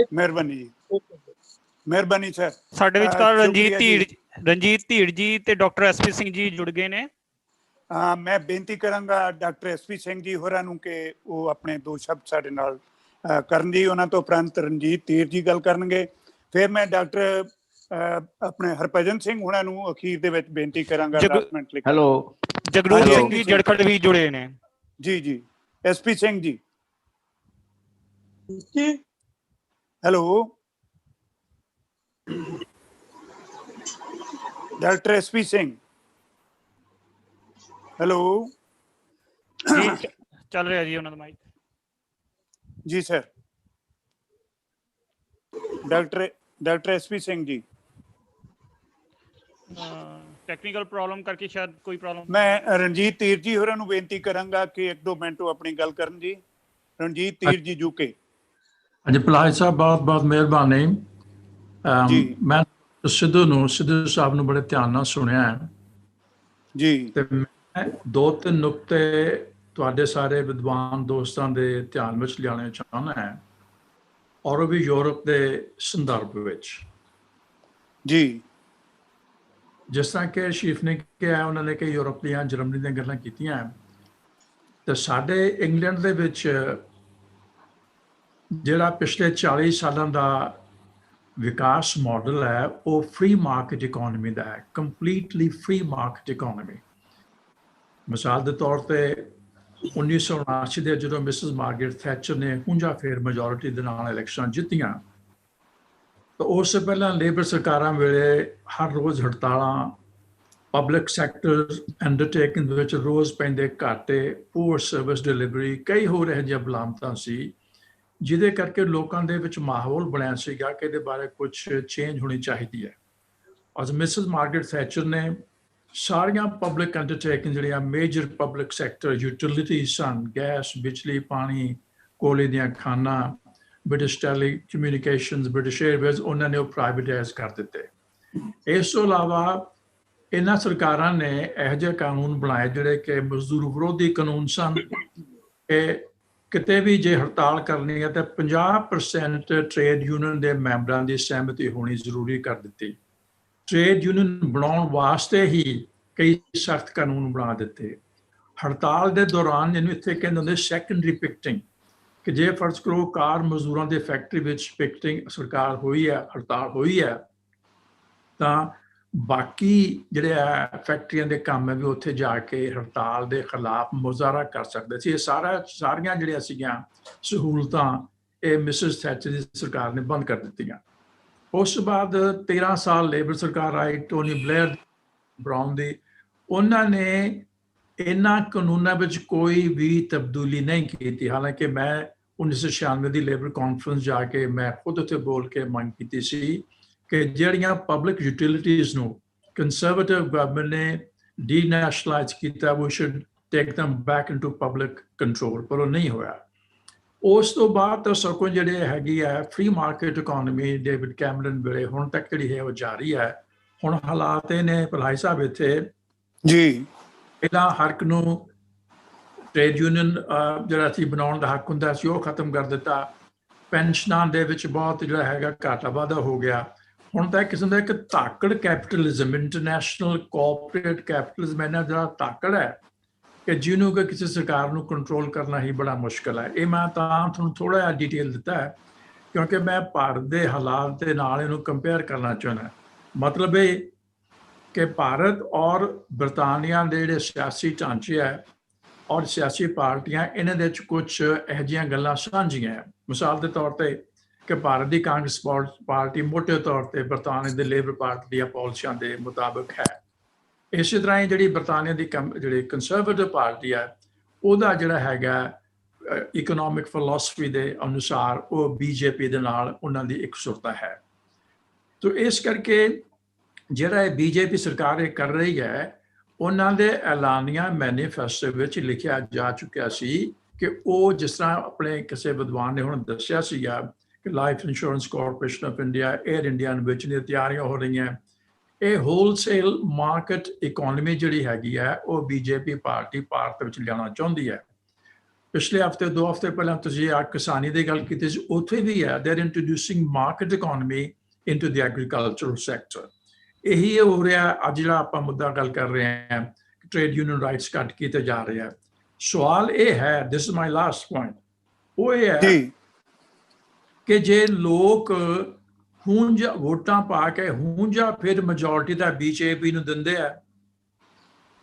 ਮਿਹਰਬਾਨੀ ਸਰ। ਸਾਡੇ ਵਿੱਚ ਰਣਜੀਤ ਧੀੜ ਜੀ ਤੇ ਡਾਕਟਰ ਐਸਪੀ ਸਿੰਘ ਜੀ ਜੁੜ ਗਏ ਨੇ। ਮੈਂ ਬੇਨਤੀ ਕਰਾਂਗਾ ਡਾਕਟਰ ਐਸਪੀ ਸਿੰਘ ਜੀ ਹੋਰਾਂ ਨੂੰ ਕਿ ਉਹ ਆਪਣੇ 2 ਸ਼ਬਦ ਸਾਡੇ ਨਾਲ ਕਰਨ ਦੀ, ਉਹਨਾਂ ਤੋਂ ਉਪਰੰਤ ਰਣਜੀਤ ਧੀਰ ਜੀ ਗੱਲ ਕਰਨਗੇ। ਫਿਰ ਮੈਂ ਡਾਕਟਰ ਆਪਣੇ ਹਰਭਜਨ ਸਿੰਘ ਹੋਰਾਂ ਨੂੰ ਅਖੀਰ ਦੇ ਵਿੱਚ ਬੇਨਤੀ ਕਰਾਂਗਾ 10 ਮਿੰਟ ਲਈ। ਹੈਲੋ, ਜਗਰੂਪ ਸਿੰਘ ਜੀ ਜੜਖੜ ਵੀ ਜੁੜੇ ਨੇ। ਜੀ SP Singh ji. Hello doctor SP Singh. Hello ਜੀ ਚੱਲ ਰਿਹਾ ਜੀ ਉਹਨਾਂ ਦਾ ਮਾਈਕ। ਜੀ sir. Doctor SP Singh ji. Technical problem ਕਰਕੇ ਸ਼ਾਇਦ ਕੋਈ ਪ੍ਰੋਬਲਮ। ਮੈਂ ਰਣਜੀਤ ਧੀਰ ਜੀ ਹੋਰਾਂ ਨੂੰ ਬੇਨਤੀ ਕਰਾਂਗਾ ਕਿ 1-2 ਮਿੰਟ ਉਹ ਆਪਣੀ ਗੱਲ ਕਰਨ ਜੀ। ਰਣਜੀਤ ਧੀਰ ਜੀ ਯੂਕੇ। ਹਾਂਜੀ ਪਲਾਹੀ ਸਾਹਿਬ ਬਹੁਤ ਬਹੁਤ ਮਿਹਰਬਾਨੀ। ਮੈਂ ਸਿੱਧੂ ਸਾਹਿਬ ਨੂੰ ਬੜੇ ਧਿਆਨ ਨਾਲ ਸੁਣਿਆ ਹੈ ਜੀ, ਤੇ ਦੋ ਤਿੰਨ ਨੁਕਤੇ ਤੁਹਾਡੇ ਸਾਰੇ ਵਿਦਵਾਨ ਦੋਸਤਾਂ ਦੇ ਧਿਆਨ ਵਿੱਚ ਲਿਆਉਣੇ ਚਾਹੁੰਦਾ ਹਾਂ, ਔਰ ਉਹ ਵੀ ਯੂਰਪ ਦੇ ਸੰਦਰਭ ਵਿੱਚ। ਜੀ, ਜਿਸ ਤਰ੍ਹਾਂ ਕਿ ਸ਼ੀਫ ਨੇ ਕਿਹਾ, ਉਹਨਾਂ ਨੇ ਕਿ ਯੂਰਪ ਦੀਆਂ, ਜਰਮਨੀ ਦੀਆਂ ਗੱਲਾਂ ਕੀਤੀਆਂ, ਤੇ ਸਾਡੇ ਇੰਗਲੈਂਡ ਦੇ ਵਿੱਚ ਜਿਹੜਾ ਪਿਛਲੇ 40 ਸਾਲਾਂ ਦਾ ਵਿਕਾਸ ਮਾਡਲ ਹੈ ਉਹ ਫ੍ਰੀ ਮਾਰਕੀਟ ਇਕਨੋਮੀ ਦਾ ਹੈ, ਕੰਪਲੀਟਲੀ ਫ੍ਰੀ ਮਾਰਕੀਟ ਇਕਨੋਮੀ। ਮਿਸਾਲ ਦੇ ਤੌਰ ਤੇ 1979 ਦੇ ਜਦੋਂ ਮਿਸਿਸ ਮਾਰਗਰੇਟ ਥੈਚਰ ਨੇ ਹੁੰਜਾ ਫੇਰ ਮੈਜੋਰਿਟੀ ਦੇ ਨਾਲ ਇਲੈਕਸ਼ਨ ਜਿੱਤੀਆਂ, ਤਾਂ ਉਸ ਤੋਂ ਪਹਿਲਾਂ ਲੇਬਰ ਸਰਕਾਰਾਂ ਵੇਲੇ ਹਰ ਰੋਜ਼ ਹੜਤਾਲਾਂ, ਪਬਲਿਕ ਸੈਕਟਰ ਅੰਡਰਟੇਕਿੰਗ ਦੇ ਵਿੱਚ ਰੋਜ਼ ਪੈਂਦੇ ਘਾਟੇ, ਪੂਅਰ ਸਰਵਿਸ ਡਿਲੀਵਰੀ, ਕਈ ਹੋਰ ਇਹੋ ਜਿਹੀਆਂ ਬਲਾਮਤਾਂ ਸੀ, ਜਿਹਦੇ ਕਰਕੇ ਲੋਕਾਂ ਦੇ ਵਿੱਚ ਮਾਹੌਲ ਬਣਿਆ ਸੀਗਾ ਕਿ ਇਹਦੇ ਬਾਰੇ ਕੁਝ ਚੇਂਜ ਹੋਣੀ ਚਾਹੀਦੀ ਹੈ। ਅੱਜ ਮਿਸਿਸ ਮਾਰਗਰੇਟ ਥੈਚਰ ਨੇ ਸਾਰੀਆਂ ਪਬਲਿਕ ਅੰਡਰਟੇਕਿੰਗ ਜਿਹੜੀਆਂ ਮੇਜਰ ਪਬਲਿਕ ਸੈਕਟਰ ਯੂਟਿਲਿਟੀ ਸਨ, ਗੈਸ, ਬਿਜਲੀ, ਪਾਣੀ, ਕੋਲੇ ਦੀਆਂ ਖਾਨਾਂ, British telecommunications, British Airways, ਉਹਨਾਂ ਨੇ ਉਹ ਪ੍ਰਾਈਵੇਟਾਈਜ਼ ਕਰ ਦਿੱਤੇ। ਇਸ ਤੋਂ ਇਲਾਵਾ ਇਹਨਾਂ ਸਰਕਾਰਾਂ ਨੇ ਇਹੋ ਜਿਹੇ ਕਾਨੂੰਨ ਬਣਾਏ ਜਿਹੜੇ ਕਿ ਮਜ਼ਦੂਰ ਵਿਰੋਧੀ ਕਾਨੂੰਨ ਸਨ। ਕਿ ਕਿਤੇ ਵੀ ਜੇ ਹੜਤਾਲ ਕਰਨੀ ਹੈ ਤਾਂ 50% ਟ੍ਰੇਡ ਯੂਨੀਅਨ ਦੇ ਮੈਂਬਰਾਂ ਦੀ ਸਹਿਮਤੀ ਹੋਣੀ ਜ਼ਰੂਰੀ ਕਰ ਦਿੱਤੀ। ਟ੍ਰੇਡ ਯੂਨੀਅਨ ਬਣਾਉਣ ਵਾਸਤੇ ਹੀ ਕਈ ਸਖਤ ਕਾਨੂੰਨ ਬਣਾ ਦਿੱਤੇ। ਹੜਤਾਲ ਦੇ ਦੌਰਾਨ ਇਹਨੂੰ ਇੱਥੇ ਕਹਿੰਦੇ ਹੁੰਦੇ ਸੈਕੰਡਰੀ ਪਿਕਟਿੰਗ, ਕਿ ਜੇ ਫਰਜ਼ ਕਰੋ ਕਾਰ ਮਜ਼ਦੂਰਾਂ ਦੇ ਫੈਕਟਰੀ ਵਿੱਚ ਪਿਕਟਿੰਗ ਸਰਕਾਰ ਹੋਈ ਹੈ, ਹੜਤਾਲ ਹੋਈ ਹੈ, ਤਾਂ ਬਾਕੀ ਜਿਹੜੇ ਆ ਫੈਕਟਰੀਆਂ ਦੇ ਕੰਮ ਹੈ ਵੀ ਉੱਥੇ ਜਾ ਕੇ ਹੜਤਾਲ ਦੇ ਖਿਲਾਫ ਮੁਜ਼ਾਹਰਾ ਕਰ ਸਕਦੇ ਸੀ। ਇਹ ਸਾਰੀਆਂ ਜਿਹੜੀਆਂ ਸੀਗੀਆਂ ਸਹੂਲਤਾਂ ਇਹ ਮਿਸਿਸ ਥੈਚਰ ਦੀ ਸਰਕਾਰ ਨੇ ਬੰਦ ਕਰ ਦਿੱਤੀਆਂ। ਉਸ ਤੋਂ ਬਾਅਦ 13 ਸਾਲ ਲੇਬਰ ਸਰਕਾਰ ਆਈ, ਟੋਨੀ ਬਲੇਅਰ ਬਰਾਊਨ ਦੀ, ਉਹਨਾਂ ਨੇ ਇਹਨਾਂ ਕਾਨੂੰਨਾਂ ਵਿੱਚ ਕੋਈ ਵੀ ਤਬਦੀਲੀ ਨਹੀਂ ਕੀਤੀ। ਹਾਲਾਂਕਿ ਮੈਂ 1996 ਦੀ ਲੇਬਰ ਕਾਨਫਰੰਸ ਜਾ ਕੇ ਮੈਂ ਖੁਦ ਉੱਥੇ ਬੋਲ ਕੇ ਮੰਗ ਕੀਤੀ ਸੀ ਕਿ ਜਿਹੜੀਆਂ ਪਬਲਿਕ ਯੂਟਿਲਿਟੀਜ਼ ਨੂੰ ਕੰਜ਼ਰਵੇਟਿਵ ਗਵਰਨਮੈਂਟ ਨੇ ਡੀਨੈਸ਼ਨਲਾਈਜ਼ ਕੀਤਾ, we should take them back into public control, ਪਰ ਉਹ ਨਹੀਂ ਹੋਇਆ। ਉਸ ਤੋਂ ਬਾਅਦ ਤਾਂ ਸਗੋਂ ਜਿਹੜੇ ਹੈਗੀ ਹੈ free market economy David Cameron ਵੇਲੇ ਹੁਣ ਤੱਕ ਜਿਹੜੀ ਹੈ ਉਹ ਜਾਰੀ ਹੈ। ਹੁਣ ਹਾਲਾਤ ਇਹ ਨੇ ਭਲਾਈ ਸਾਹਿਬ ਇੱਥੇ ਜੀ, ਪਹਿਲਾਂ ਹਰ ਇੱਕ ਨੂੰ ਟ੍ਰੇਡ ਯੂਨੀਅਨ ਜਿਹੜਾ ਸੀ ਬਣਾਉਣ ਦਾ ਹੱਕ ਹੁੰਦਾ ਸੀ, ਉਹ ਖਤਮ ਕਰ ਦਿੱਤਾ। ਪੈਨਸ਼ਨਾਂ ਦੇ ਵਿੱਚ ਬਹੁਤ ਜਿਹੜਾ ਹੈਗਾ ਘਾਟਾ ਵਾਧਾ ਹੋ ਗਿਆ। ਹੁਣ ਤਾਂ ਕਿਸਮ ਦਾ ਇੱਕ ਧਾਕੜ ਕੈਪੀਟਲਿਜ਼ਮ, ਇੰਟਰਨੈਸ਼ਨਲ ਕੋਆਪਰੇਟ ਕੈਪੀਟਲਿਜ਼ਮ, ਇਹਨਾਂ ਜਿਹੜਾ ਧਾਕੜ ਹੈ ਕਿ ਜਿਹਨੂੰ ਕਿ ਕਿਸੇ ਸਰਕਾਰ ਨੂੰ ਕੰਟਰੋਲ ਕਰਨਾ ਹੀ ਬੜਾ ਮੁਸ਼ਕਲ ਹੈ। ਇਹ ਮੈਂ ਤਾਂ ਤੁਹਾਨੂੰ ਥੋੜਾ ਜਿਹਾ ਡਿਟੇਲ ਦਿੱਤਾ ਹੈ ਕਿਉਂਕਿ ਮੈਂ ਭਾਰਤ ਦੇ ਹਾਲਾਤ ਦੇ ਨਾਲ ਇਹਨੂੰ ਕੰਪੇਅਰ ਕਰਨਾ ਚਾਹੁੰਦਾ। ਮਤਲਬ ਇਹ ਕਿ ਭਾਰਤ ਔਰ ਬਰਤਾਨੀਆ ਦੇ ਜਿਹੜੇ ਸਿਆਸੀ ਢਾਂਚੇ ਹੈ ਔਰ ਸਿਆਸੀ ਪਾਰਟੀਆਂ, ਇਹਨਾਂ ਦੇ ਵਿੱਚ ਕੁਝ ਇਹੋ ਜਿਹੀਆਂ ਗੱਲਾਂ ਸਾਂਝੀਆਂ ਹੈ। ਮਿਸਾਲ ਦੇ ਤੌਰ ਤੇ ਕਿ ਭਾਰਤ ਦੀ ਕਾਂਗਰਸ ਪਾਰਟੀ ਮੋਟੇ ਤੌਰ ਤੇ ਬਰਤਾਨੀਆ ਦੇ ਲੇਬਰ ਪਾਰਟੀ ਦੀਆਂ ਪਾਲਿਸੀਆਂ ਦੇ ਮੁਤਾਬਕ ਹੈ। ਇਸੇ ਤਰ੍ਹਾਂ ਹੀ ਜਿਹੜੀ ਬਰਤਾਨੀਆ ਦੀ ਜਿਹੜੀ ਕੰਜ਼ਰਵੇਟਿਵ ਪਾਰਟੀ ਹੈ, ਉਹਦਾ ਜਿਹੜਾ ਹੈਗਾ ਇਕਨੋਮਿਕ ਫਿਲਾਸਫੀ ਦੇ ਅਨੁਸਾਰ ਉਹ ਬੀਜੇਪੀ ਦੇ ਨਾਲ ਉਹਨਾਂ ਦੀ ਇਕਸੁਰਤਾ ਹੈ। ਤੋ ਇਸ ਕਰਕੇ ਜਿਹੜਾ ਇਹ ਬੀਜੇਪੀ ਸਰਕਾਰ ਇਹ ਕਰ ਰਹੀ ਹੈ, ਉਹਨਾਂ ਦੇ ਐਲਾਨੀਆਂ ਮੈਨੀਫੈਸਟੋ ਵਿੱਚ ਲਿਖਿਆ ਜਾ ਚੁੱਕਿਆ ਸੀ ਕਿ ਉਹ ਜਿਸ ਤਰ੍ਹਾਂ ਆਪਣੇ ਕਿਸੇ ਵਿਦਵਾਨ ਨੇ ਹੁਣ ਦੱਸਿਆ ਸੀਗਾ ਕਿ life insurance corporation of India, air India ਨੂੰ ਵੇਚਣ ਦੀਆਂ ਤਿਆਰੀਆਂ ਹੋ ਰਹੀਆਂ। ਇਹ ਹੋਲਸੇਲ ਮਾਰਕੀਟ ਇਕਨੋਮੀ ਜਿਹੜੀ ਹੈਗੀ ਹੈ ਉਹ ਬੀਜੇਪੀ ਪਾਰਟੀ ਭਾਰਤ ਵਿੱਚ ਲਿਆਉਣਾ ਚਾਹੁੰਦੀ ਹੈ। ਪਿਛਲੇ ਹਫ਼ਤੇ 2 ਹਫ਼ਤੇ ਪਹਿਲਾਂ ਤੁਸੀਂ ਕਿਸਾਨੀ ਦੀ ਗੱਲ ਕੀਤੀ ਸੀ, ਉੱਥੇ ਵੀ ਹੈ there introducing market economy into the agricultural sector. ਇਹੀ ਹੋ ਰਿਹਾ ਅੱਜ ਜਿਹੜਾ ਆਪਾਂ ਮੁੱਦਾ ਗੱਲ ਕਰ ਰਹੇ ਹਾਂ ਕਿ ਟ੍ਰੇਡ ਯੂਨੀਅਨ ਰਾਈਟਸ ਘੱਟ ਕੀਤੇ ਜਾ ਰਹੇ ਆ। ਸਵਾਲ ਇਹ ਹੈ, this is my last point, ਉਹ ਇਹ ਹੈ ਕਿ ਜੇ ਲੋਕ ਵੋਟਾਂ ਪਾ ਕੇ ਫਿਰ ਮੈਜੋਰਟੀ ਦਾ ਬੀਜੇਪੀ ਨੂੰ ਦਿੰਦੇ ਆ,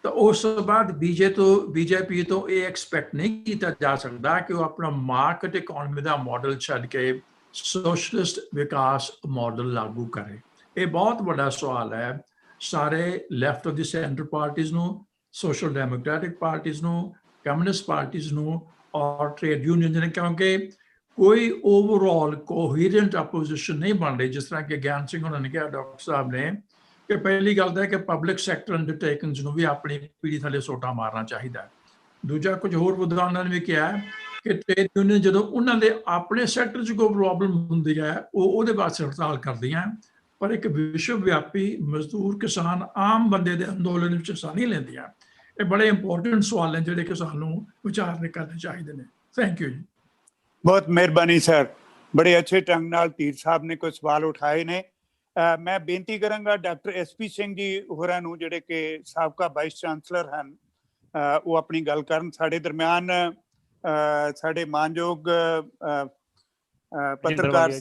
ਤਾਂ ਉਸ ਤੋਂ ਬਾਅਦ ਬੀਜੇਪੀ ਤੋਂ ਇਹ ਐਕਸਪੈਕਟ ਨਹੀਂ ਕੀਤਾ ਜਾ ਸਕਦਾ ਕਿ ਉਹ ਆਪਣਾ ਮਾਰਕੀਟ ਇਕਨੋਮੀ ਦਾ ਮਾਡਲ ਛੱਡ ਕੇ ਸੋਸ਼ਲਿਸਟ ਵਿਕਾਸ ਮਾਡਲ ਲਾਗੂ ਕਰੇ। ਇਹ ਬਹੁਤ ਵੱਡਾ ਸਵਾਲ ਹੈ ਸਾਰੇ left of the centre parties ਨੂੰ, ਸੋਸ਼ਲ ਡੈਮੋਕ੍ਰੈਟਿਕ ਪਾਰਟੀਜ਼ ਨੂੰ, ਕਮਿਊਨਿਸਟ ਪਾਰਟੀਜ਼ ਨੂੰ ਔਰ ਟ੍ਰੇਡ ਯੂਨੀਅਨ ਨੇ, ਕਿਉਂਕਿ ਕੋਈ ਓਵਰਆਲ ਕੋਹੀਰੈਂਟ ਆਪੋਜੀਸ਼ਨ ਨਹੀਂ ਬਣ ਰਹੀ। ਜਿਸ ਤਰ੍ਹਾਂ ਕਿ ਗਿਆਨ ਸਿੰਘ ਉਹਨਾਂ ਨੇ ਕਿਹਾ, ਡਾਕਟਰ ਸਾਹਿਬ ਨੇ, ਕਿ ਪਹਿਲੀ ਗੱਲ ਤਾਂ ਹੈ ਕਿ ਪਬਲਿਕ ਸੈਕਟਰ ਅੰਡਰਟੇਕਿੰਗਸ ਨੂੰ ਵੀ ਆਪਣੀ ਪੀੜੀ ਥੱਲੇ ਸੋਟਾ ਮਾਰਨਾ ਚਾਹੀਦਾ। ਦੂਜਾ, ਕੁਝ ਹੋਰ ਵਿਦਵਾਨਾਂ ਨੇ ਵੀ ਕਿਹਾ ਕਿ ਟ੍ਰੇਡ ਯੂਨੀਅਨ ਜਦੋਂ ਉਹਨਾਂ ਦੇ ਆਪਣੇ ਸੈਕਟਰ 'ਚ ਕੋਈ ਪ੍ਰੋਬਲਮ ਹੁੰਦੀ ਹੈ ਉਹ ਉਹਦੇ ਵਾਸਤੇ ਹੜਤਾਲ ਕਰਦੀਆਂ, ਪਰ ਇੱਕ ਵਿਸ਼ਵ ਵਿਆਪੀ ਮਜ਼ਦੂਰ ਕਿਸਾਨ ਆਮ ਬੰਦੇ ਦੇ ਅੰਦੋਲਨ ਵਿੱਚ ਹਿੱਸਾ ਨਹੀਂ ਲੈਂਦੀਆਂ। ਇਹ ਬੜੇ ਇੰਪੋਰਟੈਂਟ ਸਵਾਲ ਨੇ ਜਿਹੜੇ ਕਿ ਸਾਨੂੰ ਵਿਚਾਰ ਕਰਨੇ ਚਾਹੀਦੇ ਨੇ। ਥੈਂਕ ਯੂ ਜੀ। ਬਹੁਤ ਮਿਹਰਬਾਨੀ ਸਰ, ਬੜੇ ਅੱਛੇ ਢੰਗ ਨਾਲ ਧੀਰ ਸਾਹਿਬ ਨੇ ਕੋਈ ਸਵਾਲ ਉਠਾਏ ਨੇ। ਮੈਂ ਬੇਨਤੀ ਕਰਾਂਗਾ ਡਾਕਟਰ SP ਸਿੰਘ ਜੀ ਹੋਰਾਂ ਨੂੰ, ਜਿਹੜੇ ਕਿ ਸਾਬਕਾ ਵਾਈਸ ਚਾਂਸਲਰ ਹਨ, ਉਹ ਆਪਣੀ ਗੱਲ ਕਰਨ। ਸਾਡੇ ਦਰਮਿਆਨ ਸਾਡੇ ਮਾਨਯੋਗ ਪੱਤਰਕਾਰ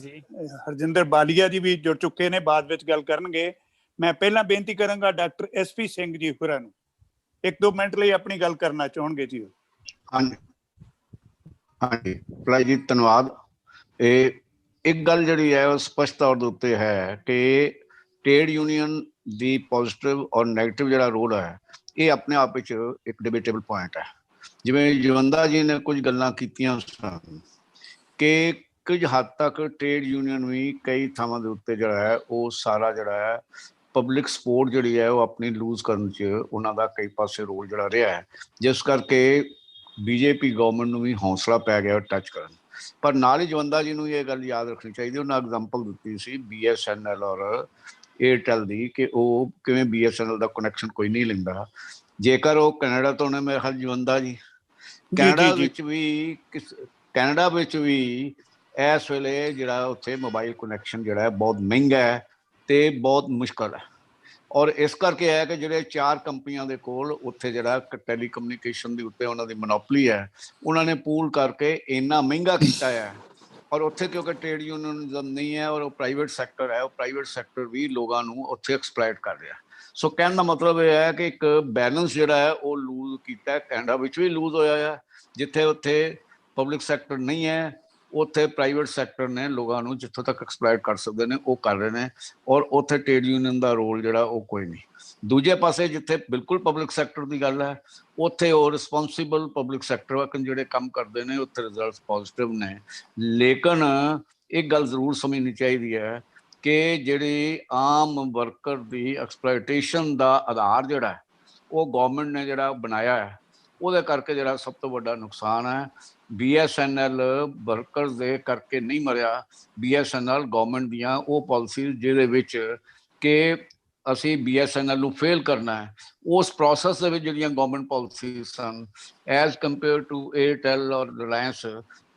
ਹਰਜਿੰਦਰ ਬਾਲੀਆ ਜੀ ਵੀ ਜੁੜ ਚੁੱਕੇ ਨੇ, ਬਾਅਦ ਵਿੱਚ ਗੱਲ ਕਰਨਗੇ। ਮੈਂ ਪਹਿਲਾਂ ਬੇਨਤੀ ਕਰਾਂਗਾ ਡਾਕਟਰ SP ਸਿੰਘ ਜੀ ਹੋਰਾਂ ਨੂੰ 1-2 ਮਿੰਟ ਲਈ ਆਪਣੀ ਗੱਲ ਕਰਨਾ ਚਾਹਣਗੇ ਜੀ। ਹਾਂਜੀ ਹਾਂਜੀ ਭਲਾ ਜੀ, ਧੰਨਵਾਦ। ਇਹ ਇੱਕ ਗੱਲ ਜਿਹੜੀ ਹੈ ਉਹ ਸਪਸ਼ਟ ਤੌਰ ਦੇ ਉੱਤੇ ਹੈ ਕਿ ਟ੍ਰੇਡ ਯੂਨੀਅਨ ਦੀ ਪੋਜ਼ਿਟਿਵ ਔਰ ਨੈਗੇਟਿਵ ਜਿਹੜਾ ਰੋਲ ਹੈ ਇਹ ਆਪਣੇ ਆਪ ਵਿੱਚ ਇੱਕ ਡਿਬੇਟੇਬਲ ਪੁਆਇੰਟ ਹੈ। ਜਿਵੇਂ ਜਵੰਦਾ ਜੀ ਨੇ ਕੁਝ ਗੱਲਾਂ ਕੀਤੀਆਂ ਸਨ ਕਿ ਕੁਝ ਹੱਦ ਤੱਕ ਟ੍ਰੇਡ ਯੂਨੀਅਨ ਵੀ ਕਈ ਥਾਵਾਂ ਦੇ ਉੱਤੇ ਜਿਹੜਾ ਹੈ ਉਹ ਸਾਰਾ ਜਿਹੜਾ ਹੈ ਪਬਲਿਕ ਸਪੋਰਟ ਜਿਹੜੀ ਹੈ ਉਹ ਆਪਣੀ ਲੂਜ਼ ਕਰਨ 'ਚ ਉਹਨਾਂ ਦਾ ਕਈ ਪਾਸੇ ਰੋਲ ਜਿਹੜਾ ਰਿਹਾ ਹੈ, ਜਿਸ ਕਰਕੇ BJP ਗਵਰਨਮੈਂਟ ਨੂੰ ਵੀ ਹੌਸਲਾ ਪੈ ਗਿਆ ਟੱਚ ਕਰਨ। ਪਰ ਨਾਲ ਹੀ ਜਵੰਦਾ ਜੀ ਨੂੰ ਇਹ ਗੱਲ ਯਾਦ ਰੱਖਣੀ ਚਾਹੀਦੀ, ਉਹਨਾਂ ਐਗਜ਼ਾਮਪਲ ਦਿੱਤੀ ਸੀ BSNL ਔਰ ਏਅਰਟੈਲ ਦੀ ਕਿ ਉਹ ਕਿਵੇਂ BSNL ਦਾ ਕਨੈਕਸ਼ਨ ਕੋਈ ਨਹੀਂ ਲੈਂਦਾ। ਜੇਕਰ ਉਹ ਕੈਨੇਡਾ ਤੋਂ ਨੇ, ਮੇਰੇ ਖਿਆਲ ਜਵੰਦਾ ਜੀ, ਕੈਨੇਡਾ ਵਿੱਚ ਵੀ ਇਸ ਵੇਲੇ ਜਿਹੜਾ ਉੱਥੇ ਮੋਬਾਈਲ ਕਨੈਕਸ਼ਨ ਜਿਹੜਾ ਹੈ ਬਹੁਤ ਮਹਿੰਗਾ ਹੈ ਅਤੇ ਬਹੁਤ ਮੁਸ਼ਕਲ ਹੈ। ਔਰ ਇਸ ਕਰਕੇ ਹੈ ਕਿ ਜਿਹੜੇ 4 ਕੰਪਨੀਆਂ ਦੇ ਕੋਲ ਉੱਥੇ ਜਿਹੜਾ ਟੈਲੀਕਮਿਊਨੀਕੇਸ਼ਨ ਦੇ ਉੱਤੇ ਉਹਨਾਂ ਦੀ ਮੋਨੋਪਲੀ ਹੈ, ਉਹਨਾਂ ਨੇ ਪੂਲ ਕਰਕੇ ਇੰਨਾ ਮਹਿੰਗਾ ਕੀਤਾ ਹੈ। ਔਰ ਉੱਥੇ ਕਿਉਂਕਿ ਟ੍ਰੇਡ ਯੂਨੀਅਨਿਜ਼ਮ ਨਹੀਂ ਹੈ ਔਰ ਉਹ ਪ੍ਰਾਈਵੇਟ ਸੈਕਟਰ ਹੈ, ਉਹ ਪ੍ਰਾਈਵੇਟ ਸੈਕਟਰ ਵੀ ਲੋਕਾਂ ਨੂੰ ਉੱਥੇ ਐਕਸਪਲੋਇਟ ਕਰ ਰਿਹਾ। ਸੋ ਕਹਿਣ ਦਾ ਮਤਲਬ ਇਹ ਹੈ ਕਿ ਇੱਕ ਬੈਲੈਂਸ ਜਿਹੜਾ ਹੈ ਉਹ ਲੂਜ਼ ਕੀਤਾ। ਕੈਨੇਡਾ ਵਿੱਚ ਵੀ ਲੂਜ਼ ਹੋਇਆ ਹੈ, ਜਿੱਥੇ ਉੱਥੇ ਪਬਲਿਕ ਸੈਕਟਰ ਨਹੀਂ ਹੈ ਉੱਥੇ ਪ੍ਰਾਈਵੇਟ ਸੈਕਟਰ ਨੇ ਲੋਕਾਂ ਨੂੰ ਜਿੱਥੋਂ ਤੱਕ ਐਕਸਪਲੋਇਟ ਕਰ ਸਕਦੇ ਨੇ ਉਹ ਕਰ ਰਹੇ ਨੇ, ਔਰ ਉੱਥੇ ਟ੍ਰੇਡ ਯੂਨੀਅਨ ਦਾ ਰੋਲ ਜਿਹੜਾ ਉਹ ਕੋਈ ਨਹੀਂ। ਦੂਜੇ ਪਾਸੇ ਜਿੱਥੇ ਬਿਲਕੁਲ ਪਬਲਿਕ ਸੈਕਟਰ ਦੀ ਗੱਲ ਹੈ ਉੱਥੇ ਉਹ ਰਿਸਪੌਂਸਿਬਲ ਪਬਲਿਕ ਸੈਕਟਰ ਵਕਨ ਜਿਹੜੇ ਕੰਮ ਕਰਦੇ ਨੇ ਉੱਥੇ ਰਿਜ਼ਲਟਸ ਪੋਜ਼ਿਟਿਵ ਨੇ। ਲੇਕਿਨ ਇੱਕ ਗੱਲ ਜ਼ਰੂਰ ਸਮਝਣੀ ਚਾਹੀਦੀ ਹੈ ਕਿ ਜਿਹੜੀ ਆਮ ਵਰਕਰ ਦੀ ਐਕਸਪਲੋਇਟੇਸ਼ਨ ਦਾ ਆਧਾਰ ਜਿਹੜਾ ਉਹ ਗਵਰਨਮੈਂਟ ਨੇ ਜਿਹੜਾ ਬਣਾਇਆ ਹੈ, ਉਹਦੇ ਕਰਕੇ ਜਿਹੜਾ ਸਭ ਤੋਂ ਵੱਡਾ ਨੁਕਸਾਨ ਹੈ। BSNL ਵਰਕਰਸ ਦੇ ਕਰਕੇ ਨਹੀਂ ਮਰਿਆ, BSNL ਗਵਰਨਮੈਂਟ ਦੀਆਂ ਉਹ ਪਾਲਿਸੀਜ਼ ਜਿਹਦੇ ਵਿੱਚ ਕਿ ਅਸੀਂ BSNL ਨੂੰ ਫੇਲ ਕਰਨਾ ਹੈ, ਉਸ ਪ੍ਰੋਸੈਸ ਦੇ ਵਿੱਚ ਜਿਹੜੀਆਂ ਗਵਰਨਮੈਂਟ ਪਾਲਿਸੀਜ਼ ਸਨ ਐਜ਼ ਕੰਪੇਅਰ ਟੂ ਏਅਰਟੈਲ ਔਰ ਰਿਲਾਇੰਸ,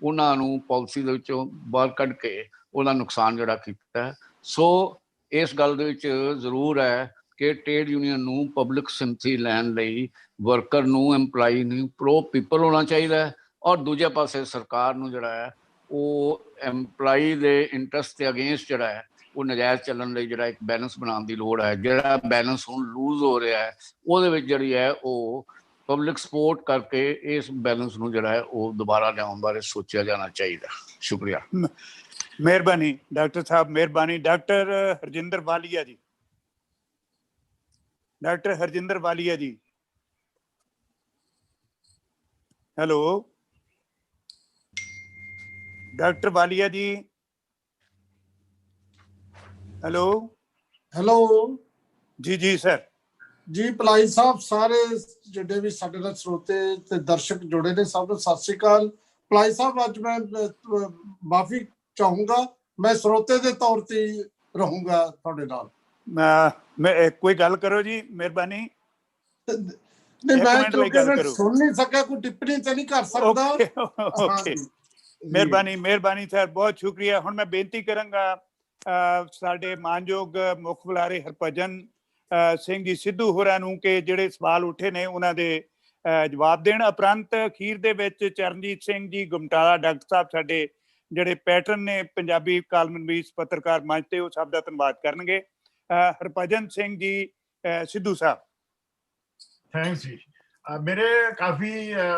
ਉਹਨਾਂ ਨੂੰ ਪਾਲਿਸੀ ਦੇ ਵਿੱਚੋਂ ਬਾਹਰ ਕੱਢ ਕੇ ਉਹਦਾ ਨੁਕਸਾਨ ਜਿਹੜਾ ਕੀਤਾ ਹੈ। ਸੋ ਇਸ ਗੱਲ ਦੇ ਵਿੱਚ ਜ਼ਰੂਰ ਹੈ ਕਿ ਟ੍ਰੇਡ ਯੂਨੀਅਨ ਨੂੰ ਪਬਲਿਕ ਸਿੰਪਥੀ ਲੈਣ ਲਈ ਵਰਕਰ ਨੂੰ, ਐਮਪਲਾਈ ਨੂੰ ਪ੍ਰੋ ਪੀਪਲ ਹੋਣਾ ਚਾਹੀਦਾ ਹੈ, ਔਰ ਦੂਜੇ ਪਾਸੇ ਸਰਕਾਰ ਨੂੰ ਜਿਹੜਾ ਹੈ ਉਹ ਐਮਪਲਾਈ ਦੇ ਇੰਟਰਸਟ ਦੇ ਅਗੇਂਸਟ ਜਿਹੜਾ ਹੈ ਉਹ ਨਜਾਇਜ਼ ਚੱਲਣ ਲਈ ਜਿਹੜਾ ਇੱਕ ਬੈਲੈਂਸ ਬਣਾਉਣ ਦੀ ਲੋੜ ਹੈ। ਜਿਹੜਾ ਬੈਲੈਂਸ ਹੁਣ ਲੂਜ਼ ਹੋ ਰਿਹਾ ਹੈ ਉਹਦੇ ਵਿੱਚ ਜਿਹੜੀ ਹੈ ਉਹ ਪਬਲਿਕ ਸਪੋਰਟ ਕਰਕੇ ਇਸ ਬੈਲੈਂਸ ਨੂੰ ਜਿਹੜਾ ਹੈ ਉਹ ਦੁਬਾਰਾ ਲਿਆਉਣ ਬਾਰੇ ਸੋਚਿਆ ਜਾਣਾ ਚਾਹੀਦਾ। ਸ਼ੁਕਰੀਆ। ਮਿਹਰਬਾਨੀ ਡਾਕਟਰ ਸਾਹਿਬ, ਮਿਹਰਬਾਨੀ। ਡਾਕਟਰ ਹਰਜਿੰਦਰ ਵਾਲੀਆ ਜੀ, ਡਾਕਟਰ ਹਰਜਿੰਦਰ ਵਾਲੀਆ ਜੀ, ਹੈਲੋ ਡਾਕਟਰ ਵਾਲੀਆ ਜੀ, ਹੈਲੋ ਹੈਲੋ ਜੀ। ਜੀ ਸਰ ਜੀ, ਪਲਾਈ ਸਾਹਿਬ, ਸਾਰੇ ਜਿਹੜੇ ਵੀ ਸਾਡੇ ਨਾਲ ਸਰੋਤੇ ਤੇ ਦਰਸ਼ਕ ਜੁੜੇ ਨੇ ਸਭ ਨੂੰ ਸਤਿ ਸ੍ਰੀ ਅਕਾਲ। ਪਲਾਈ ਸਾਹਿਬ, ਅੱਜ ਮੈਂ ਮਾਫੀ ਚਾਹੂੰਗਾ, ਮੈਂ ਸਰੋਤੇ ਦੇ ਤੌਰ ਤੇ ਰਹੂੰਗਾ ਤੁਹਾਡੇ ਨਾਲ। ਮੈਂ ਕੋਈ ਗੱਲ ਕਰੋ ਜੀ, ਮਿਹਰਬਾਨੀ। ਨਹੀਂ, ਮੈਂ ਸੁਣ ਨਹੀਂ ਸਕਿਆ, ਕੋਈ ਟਿੱਪਣੀ ਤੇ ਨਹੀਂ ਕਰ ਸਕਦਾ। ਓਕੇ, ਮਿਹਰਬਾਨੀ ਮਿਹਰਬਾਨੀ ਸਰ, ਬਹੁਤ ਸ਼ੁਕਰੀਆ। ਹੁਣ ਮੈਂ ਬੇਨਤੀ ਕਰਾਂਗਾ ਸਾਡੇ ਮਾਨਯੋਗ ਮੁੱਖ ਬੁਲਾਰੇ ਹਰਭਜਨ ਸਿੰਘ ਜੀ ਸਿੱਧੂ ਹੋਰਾਂ ਨੂੰ ਕਿ ਜਿਹੜੇ ਸਵਾਲ ਉੱਠੇ ਨੇ ਉਹਨਾਂ ਦੇ ਜਵਾਬ ਦੇਣ। ਉਪਰੰਤ ਅਖੀਰ ਦੇ ਵਿੱਚ ਚਰਨਜੀਤ ਸਿੰਘ ਜੀ ਗੁਮਟਾਲਾ, ਡਾਕਟਰ ਸਾਹਿਬ ਸਾਡੇ ਜਿਹੜੇ ਪੈਟਰਨ ਨੇ ਪੰਜਾਬੀ ਕਾਲਮਨਵੀਸ ਪੱਤਰਕਾਰ ਮੰਚ ਤੇ, ਉਹ ਸਭ ਦਾ ਧੰਨਵਾਦ ਕਰਨਗੇ। ਹਰਭਜਨ ਸਿੰਘ ਜੀ ਸਿੱਧੂ ਸਾਹਿਬ। ਥੈਂਕਸ ਜੀ। ਮੇਰੇ ਕਾਫੀ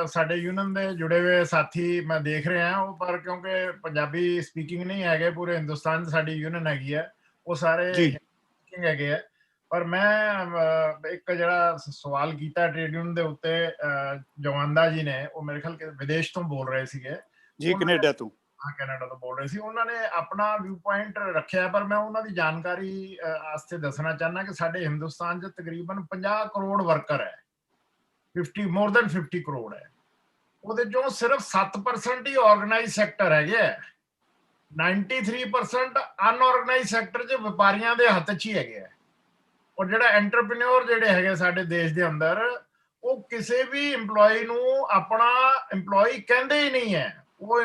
ਸਾਡੇ ਯੂਨੀਅਨ ਦੇ ਜੁੜੇ ਹੋਏ ਸਾਥੀ ਮੈਂ ਦੇਖ ਰਿਹਾ, ਉਹ ਪਰ ਕਿਉਂਕਿ ਪੰਜਾਬੀ ਸਪੀਕਿੰਗ ਨਹੀਂ ਹੈਗੇ, ਪੂਰੇ ਹਿੰਦੁਸਤਾਨ 'ਚ ਸਾਡੀ ਯੂਨੀਅਨ ਹੈਗੀ ਹੈ, ਉਹ ਸਾਰੇ ਸਪੀਕਿੰਗ ਹੈਗੇ ਆ। ਪਰ ਮੈਂ ਇੱਕ ਜਿਹੜਾ ਸਵਾਲ ਕੀਤਾ ਟ੍ਰੇਡ ਯੂਨੀਅਨ ਦੇ ਉੱਤੇ, ਜਵਾਨਦਾ ਜੀ ਨੇ, ਉਹ ਮੇਰੇ ਖਿਆਲ ਵਿਦੇਸ਼ ਤੋਂ ਬੋਲ ਰਹੇ ਸੀਗੇ ਜੀ, ਕੈਨੇਡਾ ਤੋਂ। ਹਾਂ, ਕੈਨੇਡਾ ਤੋਂ ਬੋਲ ਰਹੇ ਸੀ। ਉਹਨਾਂ ਨੇ ਆਪਣਾ ਵਿਊ ਪੁਆਇੰਟ ਰੱਖਿਆ, ਪਰ ਮੈਂ ਉਹਨਾਂ ਦੀ ਜਾਣਕਾਰੀ ਵਾਸਤੇ ਦੱਸਣਾ ਚਾਹੁੰਦਾ ਕਿ ਸਾਡੇ ਹਿੰਦੁਸਤਾਨ 'ਚ ਤਕਰੀਬਨ 50 ਕਰੋੜ ਵਰਕਰ ਹੈ, more than 50 ਕਰੋੜ ਹੈ। ਉਹਦੇ ਚੋਂ ਸਿਰਫ 7% ਹੀ ਆਰਗੇਨਾਈਜ਼ ਸੈਕਟਰ ਹੈਗੇ ਹੈ, 93% ਅਨਆਰਗੇਨਾਈਜ਼ ਸੈਕਟਰ 'ਚ ਵਪਾਰੀਆਂ ਦੇ ਹੱਥ 'ਚ ਹੀ ਹੈਗੇ ਹੈ। ਔਰ ਜਿਹੜਾ ਐਂਟਰਪ੍ਰੀਨਿਓਰ ਜਿਹੜੇ ਹੈਗੇ ਸਾਡੇ ਦੇਸ਼ ਦੇ ਅੰਦਰ, ਉਹ ਕਿਸੇ ਵੀ EMPLOYE ਨੂੰ ਆਪਣਾ EMPLOYE ਕਹਿੰਦੇ ਹੀ ਨਹੀਂ ਹੈ, ਉਹ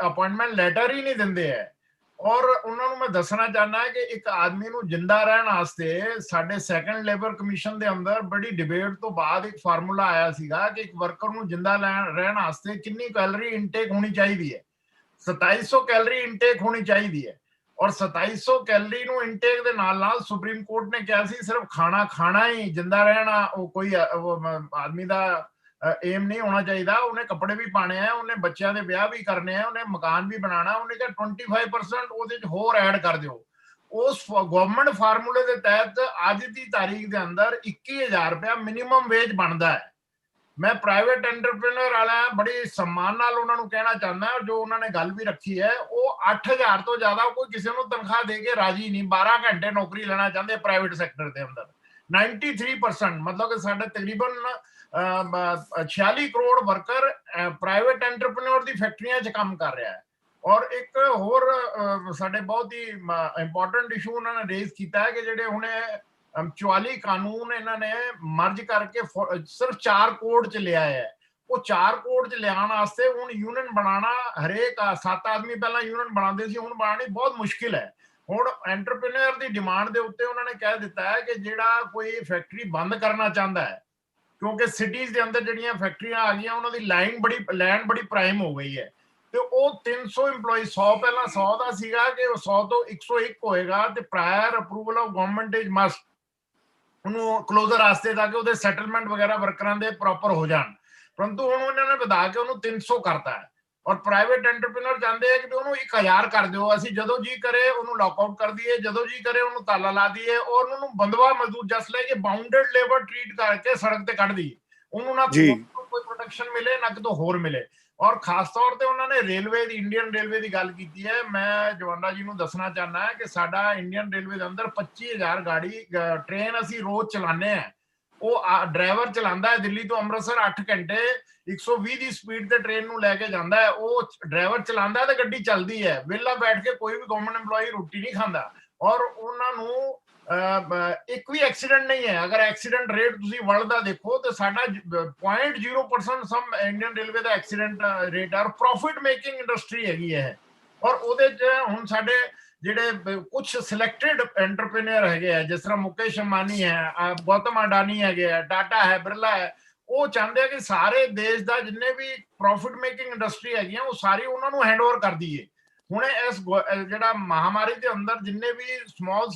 ਅਪਾਇੰਟਮੈਂਟ ਲੈਟਰ ਹੀ ਨਹੀਂ ਦਿੰਦੇ ਹੈ। ਔਰ ਉਹਨਾਂ ਨੂੰ ਮੈਂ ਦੱਸਣਾ ਚਾਹੁੰਦਾ ਕਿ ਇੱਕ ਆਦਮੀ ਨੂੰ ਜਿੰਦਾ ਰਹਿਣ ਵਾਸਤੇ ਸਾਡੇ ਸੈਕੰਡ ਲੇਬਰ ਕਮਿਸ਼ਨ ਦੇ ਅੰਦਰ ਬੜੀ ਡਿਬੇਟ ਤੋਂ ਬਾਅਦ ਇੱਕ ਫਾਰਮੂਲਾ ਆਇਆ ਸੀਗਾ ਕਿ ਇੱਕ ਵਰਕਰ ਨੂੰ ਜਿੰਦਾ ਰਹਿਣ ਵਾਸਤੇ ਕਿੰਨੀ ਕੈਲਰੀ ਇਨਟੇਕ ਹੋਣੀ ਚਾਹੀਦੀ ਹੈ। 2700 ਕੈਲਰੀ ਇਨਟੇਕ ਹੋਣੀ ਚਾਹੀਦੀ ਹੈ। ਔਰ 2700 ਕੈਲਰੀ ਨੂੰ ਇਨਟੇਕ ਦੇ ਨਾਲ ਸੁਪਰੀਮ ਕੋਰਟ ਨੇ ਕਿਹਾ ਸੀ ਸਿਰਫ ਖਾਣਾ ਹੀ ਜਿੰਦਾ ਰਹਿਣਾ ਉਹ ਕੋਈ ਆਦਮੀ ਦਾ ਏਮ ਨਹੀਂ ਹੋਣਾ ਚਾਹੀਦਾ। ਉਹਨੇ ਕੱਪੜੇ ਵੀ ਪਾਣੇ ਆ, ਉਹਨੇ ਬੱਚਿਆਂ ਦੇ ਵਿਆਹ ਵੀ ਕਰਨੇ ਆ, ਉਹਨੇ ਮਕਾਨ ਵੀ ਬਣਾਉਣਾ। ਉਹਨੇ ਕਿਹਾ 25% ਉਹਦੇ ਚ ਹੋਰ ਐਡ ਕਰ ਦਿਓ। ਉਸ ਗਵਰਨਮੈਂਟ ਫਾਰਮੂਲੇ ਦੇ ਤਹਿਤ ਅੱਜ ਦੀ ਤਾਰੀਖ ਦੇ ਅੰਦਰ 21000 ਰੁਪਇਆ ਮਿਨੀਮਮ ਵੇਜ ਬਣਦਾ ਹੈ। ਮੈਂ ਪ੍ਰਾਈਵੇਟ ਐਂਟਰਪ੍ਰੀਨਰ ਵਾਲਾ ਬੜੀ सम्मान ਨਾਲ ਉਹਨਾਂ ਨੂੰ ਕਹਿਣਾ ਚਾਹੁੰਦਾ, ਜੋ ਉਹਨਾਂ ਨੇ ਗੱਲ ਵੀ ਰੱਖੀ ਹੈ, ਉਹ 8000 ਤੋਂ ਜ਼ਿਆਦਾ ਕੋਈ ਕਿਸੇ ਨੂੰ ਤਨਖਾਹ ਦੇ ਕੇ ਰਾਜੀ ਨਹੀਂ। 12 ਘੰਟੇ ਨੌਕਰੀ ਲੈਣਾ ਚਾਹੁੰਦੇ ਪ੍ਰਾਈਵੇਟ ਸੈਕਟਰ ਦੇ ਅੰਦਰ। 93% ਮਤਲਬ ਕਿ ਸਾਡੇ ਤਕਰੀਬਨ 46 ਕਰੋੜ ਵਰਕਰ ਪ੍ਰਾਈਵੇਟ ਐਂਟਰਪ੍ਰੀਨਰ ਦੀ ਫੈਕਟਰੀਆਂ 'ਚ ਕੰਮ ਕਰ ਰਿਹਾ ਹੈ। ਔਰ ਇੱਕ ਹੋਰ ਸਾਡੇ ਬਹੁਤ ਹੀ ਇੰਪੋਰਟੈਂਟ ਇਸ਼ੂ ਉਹਨਾਂ ਨੇ ਰੇਜ਼ ਕੀਤਾ ਹੈ ਕਿ ਜਿਹੜੇ ਹੁਣੇ 44 ਕਾਨੂੰਨ ਇਹਨਾਂ ਨੇ ਮਰਜ ਕਰਕੇ ਸਿਰਫ 4 ਕੋਡ 'ਚ ਲਿਆ ਹੈ। ਉਹ 4 ਕੋਡ 'ਚ ਲਿਆਉਣ ਵਾਸਤੇ ਹੁਣ ਯੂਨੀਅਨ ਬਣਾਉਣਾ, ਹਰੇਕ 7 ਆਦਮੀ ਪਹਿਲਾਂ ਯੂਨੀਅਨ ਬਣਾਉਂਦੇ ਸੀ, ਹੁਣ ਬਣਾਉਣੀ ਬਹੁਤ ਮੁਸ਼ਕਿਲ ਹੈ। ਹੁਣ ਐਂਟਰਪ੍ਰੀਨਰ ਦੀ ਡਿਮਾਂਡ ਦੇ ਉੱਤੇ ਉਹਨਾਂ ਨੇ ਕਹਿ ਦਿੱਤਾ ਹੈ ਕਿ ਜਿਹੜਾ ਕੋਈ ਫੈਕਟਰੀ ਬੰਦ ਕਰਨਾ ਚਾਹੁੰਦਾ ਹੈ, ਕਿਉਂਕਿ ਸਿਟੀਜ਼ ਦੇ ਅੰਦਰ ਜਿਹੜੀਆਂ ਫੈਕਟਰੀਆਂ ਆ ਗਈਆਂ ਉਹਨਾਂ ਦੀ ਲੈਂਡ ਬੜੀ ਪ੍ਰਾਈਮ ਹੋ ਗਈ ਹੈ, ਤੇ ਉਹ 300 EMPLOYE 100 ਪਹਿਲਾਂ 100 ਦਾ ਸੀਗਾ ਕਿ ਉਹ 100 ਤੋਂ 101 ਹੋਏਗਾ ਤੇ prior approval of government is must ਉਹਨੂੰ ਕਲੋਜ਼ਰ ਵਾਸਤੇ ਤਾਂ ਕਿ ਉਹਦੇ ਸੈਟਲਮੈਂਟ ਵਗੈਰਾ ਵਰਕਰਾਂ ਦੇ ਪ੍ਰੋਪਰ ਹੋ ਜਾਣ। ਪਰੰਤੂ ਹੁਣ ਉਹਨਾਂ ਨੇ ਵਧਾ ਕੇ ਉਹਨੂੰ 300 ਕਰਤਾ ਹੈ। ਔਰ ਪ੍ਰਾਈਵੇਟ ਐਂਟਰਪ੍ਰੀਨਰ ਚਾਹੁੰਦੇ ਆ ਕਿ ਉਹਨੂੰ 1000 ਕਰ ਦਿਓ, ਅਸੀਂ ਜਦੋਂ ਜੀ ਕਰੇ ਉਹਨੂੰ ਲੌਕਆਊਟ ਕਰ ਦਈਏ, ਜਦੋਂ ਜੀ ਕਰੇ ਉਹਨੂੰ ਤਾਲਾ ਲਾ ਦਈਏ, ਔਰ ਉਹਨੂੰ ਬੰਦਵਾ ਮਜ਼ਦੂਰ ਜਸ ਲੈ ਕੇ ਬਾਉਂਡਡ ਲੇਬਰ ਟ੍ਰੀਟ ਕਰਕੇ ਸੜਕ ਤੇ ਕੱਢ ਦਈਏ। ਉਹਨੂੰ ਨਾ ਕੋਈ ਪ੍ਰੋਟੈਕਸ਼ਨ ਮਿਲੇ ਨਾ ਕਿਤੋਂ ਹੋਰ ਮਿਲੇ। ਔਰ ਖਾਸ ਤੌਰ ਤੇ ਉਹਨਾਂ ਨੇ ਰੇਲਵੇ ਦੀ, ਇੰਡੀਅਨ ਰੇਲਵੇ ਦੀ ਗੱਲ ਕੀਤੀ ਹੈ। ਮੈਂ ਜਵਾਨਾ ਜੀ ਨੂੰ ਦੱਸਣਾ ਚਾਹੁੰਦਾ ਹਾਂ ਕਿ ਸਾਡਾ ਇੰਡੀਅਨ ਰੇਲਵੇ ਦੇ ਅੰਦਰ 25000 ਗਾੜੀ ਟ੍ਰੇਨ ਅਸੀਂ ਰੋਜ਼ ਚਲਾਉਂਦੇ ਹਾਂ। ਉਹ ਡਰਾਈਵਰ ਚਲਾਉਂਦਾ ਹੈ ਦਿੱਲੀ ਤੋਂ ਅੰਮ੍ਰਿਤਸਰ 8 ਘੰਟੇ 120 ਦੀ ਸਪੀਡ ਤੇ ਟ੍ਰੇਨ ਨੂੰ ਲੈ ਕੇ ਜਾਂਦਾ ਹੈ। ਉਹ ਡਰਾਈਵਰ ਚਲਾਉਂਦਾ ਤੇ ਗੱਡੀ ਚੱਲਦੀ ਹੈ। ਵਿਹਲਾ ਬੈਠ ਕੇ ਕੋਈ ਵੀ ਗਵਰਨਮੈਂਟ EMPLOYE ਰੋਟੀ ਨਹੀਂ ਖਾਂਦਾ। ਔਰ ਉਹਨਾਂ ਨੂੰ ਇੱਕ ਵੀ ਐਕਸੀਡੈਂਟ ਨਹੀਂ ਹੈ। ਅਗਰ ਐਕਸੀਡੈਂਟ ਰੇਟ ਤੁਸੀਂ ਵਰਲਡ ਦਾ ਦੇਖੋ ਤਾਂ ਸਾਡਾ 0.0% ਸਮ ਇੰਡੀਅਨ ਰੇਲਵੇ ਦਾ ਐਕਸੀਡੈਂਟ ਰੇਟ ਹੈ। ਔਰ ਪ੍ਰੋਫਿਟ ਮੇਕਿੰਗ ਇੰਡਸਟਰੀ ਹੈਗੀ ਹੈ। ਔਰ ਉਹਦੇ 'ਚ ਹੁਣ ਸਾਡੇ ਜਿਹੜੇ ਕੁਝ ਸਿਲੈਕਟਡ ਐਂਟਰਪ੍ਰੀਨਰ ਹੈਗੇ ਆ, ਜਿਸ ਤਰ੍ਹਾਂ ਮੁਕੇਸ਼ ਅੰਬਾਨੀ ਹੈ, ਗੌਤਮ ਅਡਾਨੀ ਹੈਗੇ ਆ, ਟਾਟਾ ਹੈ, ਬਿਰਲਾ ਹੈ, ਉਹ ਚਾਹੁੰਦੇ ਆ ਕਿ ਸਾਰੇ ਦੇਸ਼ ਦਾ ਜਿੰਨੇ ਵੀ ਪ੍ਰੋਫਿਟ ਮੇਕਿੰਗ ਇੰਡਸਟਰੀ ਹੈਗੀਆਂ ਉਹ ਸਾਰੀ ਉਹਨਾਂ ਨੂੰ ਹੈਂਡਓਵਰ ਕਰ ਦਈਏ। ਹੁਣ ਇਸ ਜਿਹੜਾ ਮਹਾਮਾਰੀ ਦੇ ਅੰਦਰ ਜਿੰਨੇ ਵੀ ਸਮਾਲ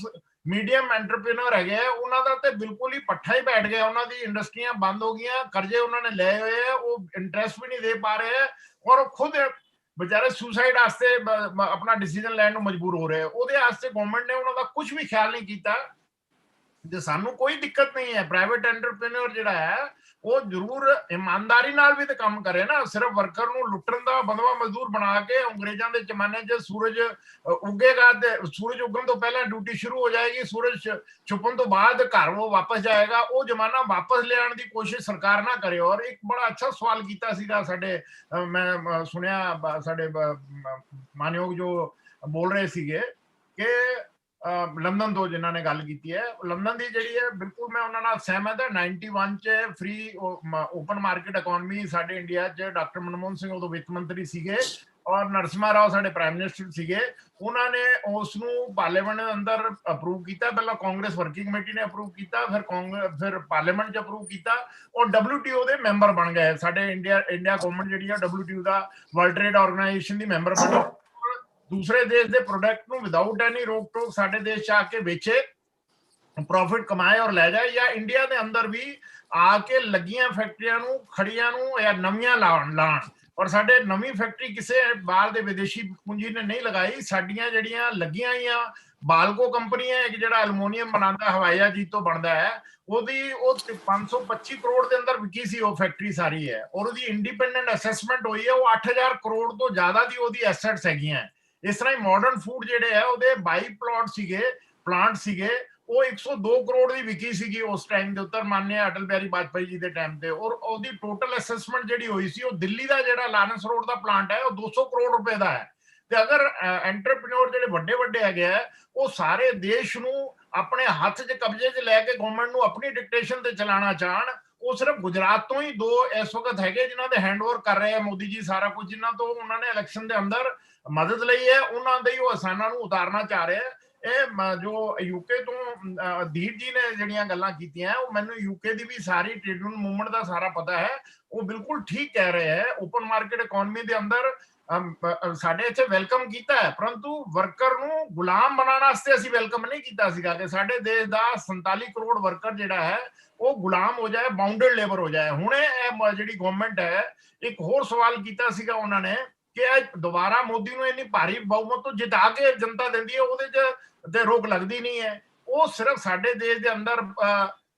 ਮੀਡੀਅਮ ਐਂਟਰਪ੍ਰੀਨਰ ਹੈਗੇ ਆ ਉਹਨਾਂ ਦਾ ਤੇ ਬਿਲਕੁਲ ਹੀ ਪੱਠਾ ਹੀ ਬੈਠ ਗਿਆ। ਉਹਨਾਂ ਦੀ ਇੰਡਸਟਰੀਆਂ ਬੰਦ ਹੋ ਗਈਆਂ, ਕਰਜ਼ੇ ਉਹਨਾਂ ਨੇ ਲਏ ਹੋਏ ਆ, ਉਹ ਇੰਟਰਸਟ ਵੀ ਨਹੀਂ ਦੇ ਪਾ ਰਹੇ ਔਰ ਉਹ ਖੁਦ बेचारे सुसाइड वास्ते अपना डिसीजन लैन मजबूर हो रहे हैं। ਉਹਦੇ ਵਾਸਤੇ ਗਵਰਨਮੈਂਟ ਨੇ ਉਹਨਾਂ ਦਾ ਕੁਝ ਵੀ ਖਿਆਲ ਨਹੀਂ ਕੀਤਾ। ਜੇ ਸਾਨੂੰ ਕੋਈ ਦਿੱਕਤ ਨਹੀਂ ਹੈ, ਪ੍ਰਾਈਵੇਟ ਐਂਟਰਪ੍ਰੀਨਰ ਜਿਹੜਾ ਹੈ ਉਹ ਜ਼ਰੂਰ ਇਮਾਨਦਾਰੀ ਨਾਲ ਵੀ ਤੇ ਕੰਮ ਕਰੇ ਨਾ, ਸਿਰਫ ਵਰਕਰ ਨੂੰ ਲੁੱਟਣ ਦਾ ਬੰਦਵਾ ਮਜ਼ਦੂਰ ਬਣਾ ਕੇ। ਅੰਗਰੇਜ਼ਾਂ ਦੇ ਜ਼ਮਾਨੇ 'ਚ ਸੂਰਜ ਉੱਗੇਗਾ ਤੇ ਸੂਰਜ ਉੱਗਣ ਤੋਂ ਪਹਿਲਾਂ ਡਿਊਟੀ ਸ਼ੁਰੂ ਹੋ ਜਾਏਗੀ, ਸੂਰਜ ਛੁਪਣ ਤੋਂ ਬਾਅਦ ਘਰ ਉਹ ਵਾਪਸ ਜਾਏਗਾ। ਉਹ ਜ਼ਮਾਨਾ ਵਾਪਸ ਲਿਆਉਣ ਦੀ ਕੋਸ਼ਿਸ਼ ਸਰਕਾਰ ਨਾ ਕਰੇ। ਔਰ ਇੱਕ ਬੜਾ ਅੱਛਾ ਸਵਾਲ ਕੀਤਾ ਸੀਗਾ ਸਾਡੇ, ਮੈਂ ਸੁਣਿਆ ਸਾਡੇ ਮਾਨਯੋਗ ਜੋ ਬੋਲ ਰਹੇ ਸੀਗੇ ਕਿ ਲੰਡਨ ਤੋਂ ਜਿਨ੍ਹਾਂ ਨੇ ਗੱਲ ਕੀਤੀ ਹੈ, ਲੰਡਨ ਦੀ ਜਿਹੜੀ ਹੈ ਬਿਲਕੁਲ ਮੈਂ ਉਹਨਾਂ ਨਾਲ ਸਹਿਮਤ ਹਾਂ। 91 'ਚ ਫ੍ਰੀ ਓਪਨ ਮਾਰਕੀਟ ਇਕਨੋਮੀ ਸਾਡੇ ਇੰਡੀਆ 'ਚ ਡਾਕਟਰ ਮਨਮੋਹਨ ਸਿੰਘ ਉਦੋਂ ਵਿੱਤ ਮੰਤਰੀ ਸੀਗੇ ਔਰ ਨਰਸਿਮਹਾ ਰਾਓ ਸਾਡੇ ਪ੍ਰਾਈਮ ਮਿਨਿਸਟਰ ਸੀਗੇ। ਉਹਨਾਂ ਨੇ ਉਸ ਨੂੰ ਪਾਰਲੀਮੈਂਟ ਦੇ ਅੰਦਰ ਅਪਰੂਵ ਕੀਤਾ। ਪਹਿਲਾਂ ਕਾਂਗਰਸ ਵਰਕਿੰਗ ਕਮੇਟੀ ਨੇ ਅਪਰੂਵ ਕੀਤਾ, ਫਿਰ ਪਾਰਲੀਮੈਂਟ 'ਚ ਅਪਰੂਵ ਕੀਤਾ ਔਰ WTO ਦੇ ਮੈਂਬਰ ਬਣ ਗਏ। ਸਾਡੇ ਇੰਡੀਆ ਗਵਰਨਮੈਂਟ ਜਿਹੜੀ ਹੈ WTO ਦਾ ਵਰਲਡ ਟ੍ਰੇਡ ਆਰਗੇਨਾਈਜੇਸ਼ਨ ਦੀ ਮੈਂਬਰ ਬਣੀ। ਦੂਸਰੇ ਦੇਸ਼ ਦੇ ਪ੍ਰੋਡਕਟ ਨੂੰ ਵਿਦਆਊਟ ਐਨੀ ਰੋਕ ਟੋਕ ਸਾਡੇ ਦੇਸ਼ 'ਚ ਆ ਕੇ ਵੇਚੇ, ਪ੍ਰੋਫਿਟ ਕਮਾਏ ਔਰ ਲੈ ਜਾਏ, ਜਾਂ ਇੰਡੀਆ ਦੇ ਅੰਦਰ ਵੀ ਆ ਕੇ ਲੱਗੀਆਂ ਫੈਕਟਰੀਆਂ ਨੂੰ ਖੜੀਆਂ ਨੂੰ ਜਾਂ ਨਵੀਆਂ ਲਾਉਣ। ਔਰ ਸਾਡੇ ਨਵੀਂ ਫੈਕਟਰੀ ਕਿਸੇ ਬਾਹਰ ਦੇ ਵਿਦੇਸ਼ੀ ਪੂੰਜੀ ਨੇ ਨਹੀਂ ਲਗਾਈ। ਸਾਡੀਆਂ ਜਿਹੜੀਆਂ ਲੱਗੀਆਂ ਹੀ ਆ ਬਾਲਕੋ ਕੰਪਨੀ ਹੈ, ਇੱਕ ਜਿਹੜਾ ਐਲੂਮੀਨੀਅਮ ਬਣਾਉਂਦਾ ਹਵਾਈ ਜਹਾਜ਼ ਤੋਂ ਬਣਦਾ ਹੈ, ਉਹਦੀ ਉਹ 525 ਕਰੋੜ ਦੇ ਅੰਦਰ ਵਿਕੀ ਸੀ ਉਹ ਫੈਕਟਰੀ ਸਾਰੀ ਹੈ। ਔਰ ਉਹਦੀ ਇੰਡੀਪੈਂਡੈਂਟ ਅਸੈਸਮੈਂਟ ਹੋਈ ਹੈ, ਉਹ 8000 ਕਰੋੜ ਤੋਂ ਜ਼ਿਆਦਾ ਦੀ ਉਹਦੀ ਐਸੈਟਸ ਹੈਗੀਆਂ। ਇਸ ਤਰ੍ਹਾਂ ਹੀ ਮਾਡਰਨ ਫੂਡ ਜਿਹੜੇ ਹੈ ਉਹਦੇ 22 ਪਲਾਂਟ ਸੀਗੇ, ਉਹ 102 ਕਰੋੜ ਦੀ ਵਿਕੀ ਸੀਗੀ ਉਸ ਟਾਈਮ ਦੇ ਉੱਤਰ ਮਾਨਯ ਅਟਲ ਬਿਹਾਰੀ ਵਾਜਪਾਈ ਜੀ ਦੇ ਟਾਈਮ ਤੇ। ਔਰ ਉਹਦੀ ਟੋਟਲ ਅਸੈਸਮੈਂਟ ਜਿਹੜੀ ਹੋਈ ਸੀ, ਉਹ ਦਿੱਲੀ ਦਾ ਜਿਹੜਾ ਲਾਰੈਂਸ ਰੋਡ ਦਾ ਪਲਾਂਟ ਹੈ ਉਹ 200 ਕਰੋੜ ਰੁਪਏ ਦਾ ਹੈ। ਤੇ ਅਗਰ ਐਂਟਰਪ੍ਰੀਨਰ ਜਿਹੜੇ ਵੱਡੇ ਹੈਗੇ ਆ ਉਹ ਸਾਰੇ ਦੇਸ਼ ਨੂੰ ਆਪਣੇ ਹੱਥ 'ਚ ਕਬਜ਼ੇ 'ਚ ਲੈ ਕੇ ਗਵਰਨਮੈਂਟ ਨੂੰ ਆਪਣੀ ਡਿਕਟੇਸ਼ਨ ਤੇ ਚਲਾਉਣਾ ਚਾਹਣ, ਉਹ ਸਿਰਫ ਗੁਜਰਾਤ ਤੋਂ ਹੀ 2 ਇਸ ਵਕਤ ਹੈਗੇ ਜਿਨ੍ਹਾਂ ਦੇ ਹੈਂਡਓਵਰ ਕਰ ਰਹੇ ਆ ਮੋਦੀ ਜੀ ਸਾਰਾ ਕੁਝ, ਜਿਨ੍ਹਾਂ ਤੋਂ ਉਹਨਾਂ ਨੇ ਇਲੈਕਸ਼ਨ ਦੇ ਅੰਦਰ ਮਦਦ ਲਈ ਹੈ, ਉਹਨਾਂ ਦੇ ਹੀ ਉਹ ਆਸਾਨਾਂ ਨੂੰ ਉਤਾਰਨਾ ਚਾਹ ਰਹੇ ਆ। ਇਹ ਜੋ ਯੂਕੇ ਤੋਂ ਦੀਪ ਜੀ ਨੇ ਜਿਹੜੀਆਂ ਗੱਲਾਂ ਕੀਤੀਆਂ, ਉਹ ਮੈਨੂੰ ਯੂਕੇ ਦੀ ਵੀ ਸਾਰੀ ਟ੍ਰੇਡ ਯੂਨੀਅਨ ਮੂਵਮੈਂਟ ਦਾ ਸਾਰਾ ਪਤਾ ਹੈ। ਉਹ ਬਿਲਕੁਲ ਠੀਕ ਕਹਿ ਰਹੇ ਹੈ। ਓਪਨ ਮਾਰਕੀਟ ਇਕਨੋਮੀ ਦੇ ਅੰਦਰ ਸਾਡੇ ਇੱਥੇ ਵੈਲਕਮ ਕੀਤਾ ਹੈ, ਪਰੰਤੂ ਵਰਕਰ ਨੂੰ ਗੁਲਾਮ ਬਣਾਉਣ ਵਾਸਤੇ ਅਸੀਂ ਵੈਲਕਮ ਨਹੀਂ ਕੀਤਾ ਸੀਗਾ ਕਿ ਸਾਡੇ ਦੇਸ਼ ਦਾ 47 ਕਰੋੜ ਵਰਕਰ ਜਿਹੜਾ ਹੈ ਉਹ ਗੁਲਾਮ ਹੋ ਜਾਏ, ਬਾਉਂਡਡ ਲੇਬਰ ਹੋ ਜਾਏ। ਹੁਣੇ ਇਹ ਜਿਹੜੀ ਗਵਰਨਮੈਂਟ ਹੈ, ਇੱਕ ਹੋਰ ਸਵਾਲ ਕੀਤਾ ਸੀਗਾ ਉਹਨਾਂ ਨੇ ਕਿ ਦੁਬਾਰਾ ਮੋਦੀ ਨੂੰ ਇੰਨੀ ਭਾਰੀ ਬਹੁਮਤ ਤੋਂ ਜਿਤਾ ਕੇ ਜਨਤਾ ਦਿੰਦੀ ਹੈ, ਉਹਦੇ 'ਚ ਤੇ ਰੋਕ ਲੱਗਦੀ ਨਹੀਂ ਹੈ। ਉਹ ਸਿਰਫ ਸਾਡੇ ਦੇਸ਼ ਦੇ ਅੰਦਰ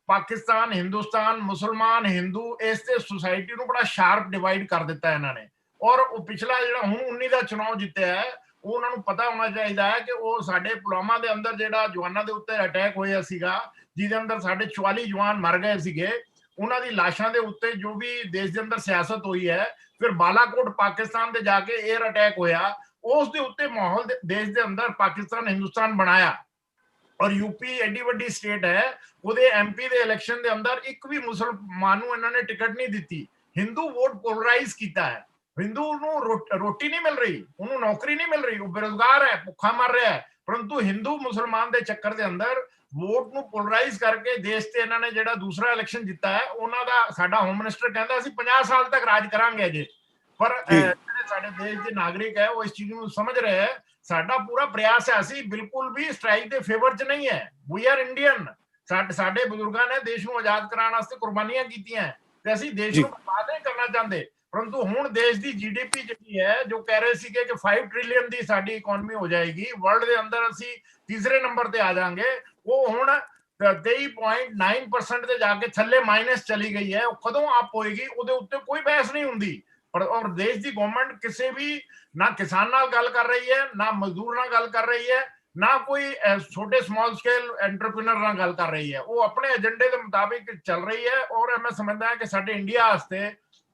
ਪਾਕਿਸਤਾਨ, ਹਿੰਦੁਸਤਾਨ, ਮੁਸਲਮਾਨ, ਹਿੰਦੂ, ਇਸ ਤੇ ਸੁਸਾਇਟੀ ਨੂੰ ਬੜਾ ਸ਼ਾਰਪ ਡਿਵਾਈਡ ਕਰ ਦਿੱਤਾ ਇਹਨਾਂ ਨੇ। ਔਰ ਉਹ ਪਿਛਲਾ ਜਿਹੜਾ ਹੁਣ 19 ਦਾ ਚੁਣਾਵ ਜਿੱਤਿਆ ਹੈ, ਉਹ ਉਹਨਾਂ ਨੂੰ ਪਤਾ ਹੋਣਾ ਚਾਹੀਦਾ ਹੈ ਕਿ ਉਹ ਸਾਡੇ ਪੁਲਵਾਮਾ ਦੇ ਅੰਦਰ ਜਿਹੜਾ ਜਵਾਨਾਂ ਦੇ ਉੱਤੇ ਅਟੈਕ ਹੋਇਆ ਸੀਗਾ, ਜਿਹਦੇ ਅੰਦਰ ਸਾਡੇ 44 ਜਵਾਨ ਮਰ ਗਏ ਸੀਗੇ, ਉਹਨਾਂ ਦੀ ਲਾਸ਼ਾਂ ਦੇ ਉੱਤੇ ਜੋ ਵੀ ਦੇਸ਼ ਦੇ ਅੰਦਰ ਸਿਆਸਤ ਹੋਈ ਹੈ, ਫਿਰ ਬਾਲਾਕੋਟ ਪਾਕਿਸਤਾਨ ਦੇ ਜਾ ਕੇ 에ਅਰ ਅਟੈਕ ਹੋਇਆ, ਉਸ ਦੇ ਉੱਤੇ ਮਾਹੌਲ ਦੇਸ਼ ਦੇ ਅੰਦਰ ਪਾਕਿਸਤਾਨ ਹਿੰਦੁਸਤਾਨ ਬਣਾਇਆ। ਔਰ ਯੂਪੀ ਐਡੀ ਵੱਡੀ ਸਟੇਟ ਹੈ, ਉਹਦੇ ਐਮਪੀ ਦੇ ਇਲੈਕਸ਼ਨ ਦੇ ਅੰਦਰ ਇੱਕ ਵੀ ਮੁਸਲਮਾਨ ਨੂੰ ਇਹਨਾਂ ਨੇ ਟਿਕਟ ਨਹੀਂ ਦਿੱਤੀ। ਹਿੰਦੂ ਵੋਟ ਪੋਲਰਾਈਜ਼ ਕੀਤਾ ਹੈ। ਹਿੰਦੂ ਨੂੰ ਰੋਟੀ ਨਹੀਂ ਮਿਲ ਰਹੀ, ਉਹਨੂੰ ਨੌਕਰੀ ਨਹੀਂ ਮਿਲ ਰਹੀ, ਉਹ ਬੇਰੁਜ਼ਗਾਰ ਹੈ, ਭੁੱਖਾ ਮਰ ਰਿਹਾ ਹੈ, ਪਰੰਤੂ ਹਿੰਦੂ ਮੁਸਲਮਾਨ ਦੇ ਚੱਕਰ ਦੇ ਅੰਦਰ ਵੋਟ ਨੂੰ ਪੋਲਰਾਈਜ਼ ਕਰਕੇ ਦੇਸ਼ ਤੇ ਇਹਨਾਂ ਨੇ ਜਿਹੜਾ ਦੂਸਰਾ ਇਲੈਕਸ਼ਨ ਜਿੱਤਾ ਹੈ, ਉਹਨਾਂ ਦਾ ਸਾਡਾ ਹੋਮ ਮਿਨਿਸਟਰ ਕਹਿੰਦਾ ਅਸੀਂ 50 ਸਾਲ ਤੱਕ ਰਾਜ ਕਰਾਂਗੇ ਅਜੇ। ਪਰ ਜਿਹੜੇ ਸਾਡੇ ਦੇਸ਼ ਦੇ ਨਾਗਰਿਕ ਹੈ ਉਹ ਇਸ ਚੀਜ਼ ਨੂੰ ਸਮਝ ਰਹੇ ਹੈ। ਸਾਡਾ ਪੂਰਾ ਪ੍ਰਯਾਸ ਹੈ, ਅਸੀਂ ਬਿਲਕੁਲ ਵੀ ਸਟ੍ਰਾਈਕ ਦੇ ਫੇਵਰ 'ਚ ਨਹੀਂ ਹੈ। We are Indian. ਸਾਡੇ ਬਜ਼ੁਰਗਾਂ ਨੇ ਦੇਸ਼ ਨੂੰ ਆਜ਼ਾਦ ਕਰਾਉਣ ਵਾਸਤੇ ਕੁਰਬਾਨੀਆਂ ਕੀਤੀਆਂ ਤੇ ਅਸੀਂ ਦੇਸ਼ ਨੂੰ ਬਰਬਾਦ ਨਹੀਂ ਕਰਨਾ ਚਾਹੁੰਦੇ। ਪਰੰਤੂ ਹੁਣ ਦੇਸ਼ ਦੀ GDP ਜਿਹੜੀ ਹੈ, ਜੋ ਕਹਿ ਰਹੇ ਸੀਗੇ ਕਿ 5 ਟ੍ਰਿਲੀਅਨ ਦੀ ਸਾਡੀ ਇਕਨੋਮੀ ਹੋ ਜਾਏਗੀ, ਵਰਲਡ ਦੇ ਅੰਦਰ ਅਸੀਂ ਤੀਸਰੇ ਨੰਬਰ ਤੇ ਆ ਜਾਾਂਗੇ, ਉਹ ਹੁਣ 23.9% ਤੇ ਜਾ ਕੇ ਥੱਲੇ ਮਾਈਨਸ ਚਲੀ ਗਈ ਹੈ। ਉਹ ਕਦੋਂ ਅਪ ਹੋਏਗੀ ਉਹਦੇ ਉੱਤੇ ਕੋਈ ਬਹਿਸ ਨਹੀਂ ਹੁੰਦੀ। ਪਰ ਔਰ ਦੇਸ਼ ਦੀ ਗਵਰਨਮੈਂਟ ਕਿਸੇ ਵੀ ਨਾ ਕਿਸਾਨ ਨਾਲ ਗੱਲ ਕਰ ਰਹੀ ਹੈ, ਨਾ ਮਜ਼ਦੂਰ ਨਾਲ ਗੱਲ ਕਰ ਰਹੀ ਹੈ, ਨਾ ਕੋਈ ਛੋਟੇ ਸਮਾਲ ਸਕੇਲ ਐਂਟਰਪ੍ਰੀਨਰ ਨਾਲ ਗੱਲ ਕਰ ਰਹੀ ਹੈ। ਉਹ ਆਪਣੇ ਏਜੰਡੇ ਦੇ ਮੁਤਾਬਿਕ ਚੱਲ ਰਹੀ ਹੈ। ਔਰ ਮੈਂ ਸਮਝਦਾ ਹਾਂ ਕਿ ਸਾਡੇ ਇੰਡੀਆ ਵਾਸਤੇ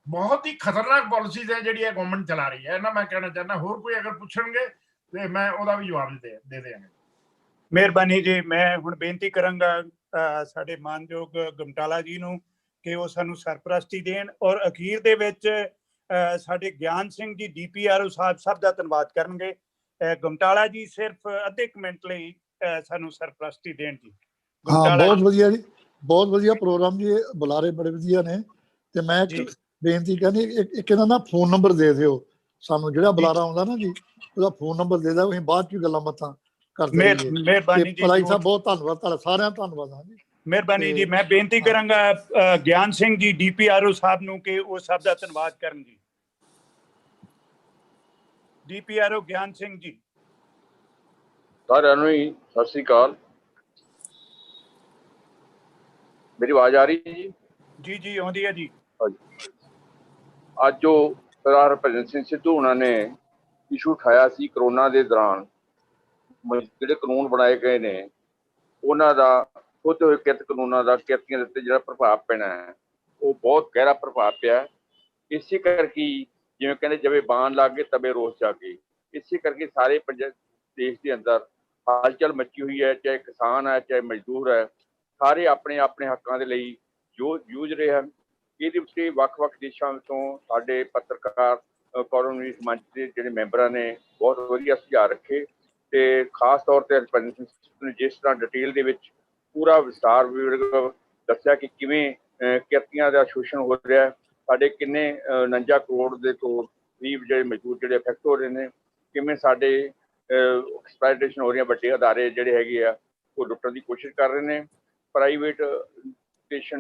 ਬਹੁਤ ਹੀ ਖਤਰਨਾਕ ਪਾਲਿਸੀਜ਼ ਹੈ ਜਿਹੜੀ ਇਹ ਗਵਰਨਮੈਂਟ ਚਲਾ ਰਹੀ ਹੈ। ਨਾ ਮੈਂ ਕਹਿਣਾ ਚਾਹੁੰਦਾ, ਹੋਰ ਕੋਈ ਅਗਰ ਪੁੱਛਣਗੇ ਤੇ ਮੈਂ ਉਹਦਾ ਵੀ ਜਵਾਬ ਦੇ ਦੇਵਾਂਗਾ। ਮਿਹਰਬਾਨੀ ਜੀ। ਮੈਂ ਹੁਣ ਬੇਨਤੀ ਕਰਾਂਗਾ ਸਾਡੇ ਮਾਨਯੋਗ ਗਮਟਾਲਾ ਜੀ ਨੂੰ ਕਿ ਉਹ ਸਾਨੂੰ ਸਰਪ੍ਰਸਤੀ ਦੇਣ, ਔਰ ਅਖੀਰ ਦੇ ਵਿੱਚ ਸਾਡੇ ਗਿਆਨ ਸਿੰਘ ਜੀ DPRO ਸਾਹਿਬ ਸਭ ਦਾ ਧੰਨਵਾਦ ਕਰਨਗੇ। ਗਮਟਾਲਾ ਜੀ ਸਿਰਫ ਅੱਧੇ ਕੁ ਮਿੰਟ ਲਈ ਸਾਨੂੰ ਸਰਪ੍ਰਸਤੀ ਦੇਣ ਜੀ। ਹਾਂ, ਬਹੁਤ ਵਧੀਆ ਜੀ, ਬਹੁਤ ਵਧੀਆ ਪ੍ਰੋਗਰਾਮ ਜੀ, ਇਹ ਬੁਲਾਰੇ ਬੜੇ ਵਧੀਆ ਨੇ। ਤੇ ਮੈਂ ਇੱਕ ਬੇਨਤੀ ਕਰਨੀ, ਇੱਕ ਇਹਨਾਂ ਦਾ ਫੋਨ ਨੰਬਰ ਦੇ ਦਿਓ ਸਾਨੂੰ, ਜਿਹੜਾ ਬੁਲਾਰਾ ਆਉਂਦਾ ਨਾ ਜੀ, ਉਹਦਾ ਫੋਨ ਨੰਬਰ ਦੇ ਦਿਓ, ਅਸੀਂ ਬਾਅਦ ਚ ਗੱਲਾਂ ਬਾਤਾਂ ਕਰਦੇ ਰਹੀਏ। ਮਿਹਰਬਾਨੀ ਜੀ, ਭਲਾਈ ਸਾਹਿਬ ਬਹੁਤ ਧੰਨਵਾਦ ਤੁਹਾਡਾ, ਸਾਰਿਆਂ ਦਾ ਧੰਨਵਾਦ। ਹਾਂ ਜੀ, ਮਿਹਰਬਾਨੀ ਜੀ। ਮੈਂ ਬੇਨਤੀ ਕਰਾਂਗਾ ਗਿਆਨ ਸਿੰਘ ਜੀ DPRO ਸਾਹਿਬ ਨੂੰ ਕਿ ਉਹ ਸਭ ਦਾ ਧੰਨਵਾਦ ਕਰਨ ਜੀ। DPRO ਗਿਆਨ ਸਿੰਘ ਜੀ। ਸਾਰਿਆਂ ਨੂੰ ਹੀ ਸਤਿ ਸ੍ਰੀ ਅਕਾਲ। ਮੇਰੀ ਆਵਾਜ਼ ਆ ਰਹੀ ਹੈ ਜੀ? ਜੀ ਜੀ ਆਉਂਦੀ ਹੈ ਜੀ। ਅੱਜ ਜੋ ਸਰਦਾਰ ਹਰਭਜਨ ਸਿੰਘ ਸਿੱਧੂ ਉਹਨਾਂ ਨੇ ਇਸ਼ੂ ਉਠਾਇਆ ਸੀ ਕਰੋਨਾ ਦੇ ਦੌਰਾਨ, ਜਿਹੜੇ ਕਾਨੂੰਨ ਬਣਾਏ ਗਏ ਨੇ, ਉਹਨਾਂ ਦਾ ਖੁਦ ਹੋਏ ਕਿਰਤ ਕਾਨੂੰਨਾਂ ਦਾ ਕਿਰਤੀਆਂ ਦੇ ਉੱਤੇ ਜਿਹੜਾ ਪ੍ਰਭਾਵ ਪੈਣਾ ਹੈ, ਉਹ ਬਹੁਤ ਗਹਿਰਾ ਪ੍ਰਭਾਵ ਪਿਆ। ਇਸੇ ਕਰਕੇ ਜਿਵੇਂ ਕਹਿੰਦੇ ਜਵੇ ਬਾਣ ਲੱਗ ਗਏ ਤਵੇ ਰੋਸ ਜਾਗੇ, ਇਸੇ ਕਰਕੇ ਸਾਰੇ ਦੇਸ਼ ਦੇ ਅੰਦਰ ਹਲਚਲ ਮੱਚੀ ਹੋਈ ਹੈ। ਚਾਹੇ ਕਿਸਾਨ ਹੈ, ਚਾਹੇ ਮਜ਼ਦੂਰ ਹੈ, ਸਾਰੇ ਆਪਣੇ ਆਪਣੇ ਹੱਕਾਂ ਦੇ ਲਈ ਜੂਝ ਰਹੇ ਹਨ। ਇਹਦੇ ਉੱਤੇ ਵੱਖ-ਵੱਖ ਦੇਸ਼ਾਂ ਵਿੱਚੋਂ ਸਾਡੇ ਪੱਤਰਕਾਰ ਕੌਮੀ ਮੰਚ ਦੇ ਜਿਹੜੇ ਮੈਂਬਰਾਂ ਨੇ ਬਹੁਤ ਵਧੀਆ ਸੁਝਾਅ ਰੱਖੇ ਤੇ ਖਾਸ ਤੌਰ ਤੇ ਹਰਭਜਨ ਸਿੰਘ ਸਿੱਧੂ ਨੇ ਜਿਸ ਤਰ੍ਹਾਂ ਡਿਟੇਲ ਦੇ ਵਿੱਚ ਪੂਰਾ ਵਿਸਤਾਰ ਦੱਸਿਆ ਕਿ ਕਿਵੇਂ ਕਿਰਤੀਆਂ ਦਾ ਸ਼ੋਸ਼ਣ ਹੋ ਰਿਹਾ, ਸਾਡੇ ਕਿੰਨੇ 49 ਕਰੋੜ ਦੇ ਤੋਂ ਕਰੀਬ ਜਿਹੜੇ ਮਜ਼ਦੂਰ ਜਿਹੜੇ ਅਫੈਕਟ ਹੋ ਰਹੇ ਨੇ, ਕਿਵੇਂ ਸਾਡੇ ਐਕਸਪਲਾਈਟੇਸ਼ਨ ਹੋ ਰਹੀਆਂ, ਵੱਡੇ ਅਦਾਰੇ ਜਿਹੜੇ ਹੈਗੇ ਆ ਉਹ ਲੁੱਟਣ ਦੀ ਕੋਸ਼ਿਸ਼ ਕਰ ਰਹੇ ਨੇ, ਪ੍ਰਾਈਵੇਟ ਸਟੇਸ਼ਨ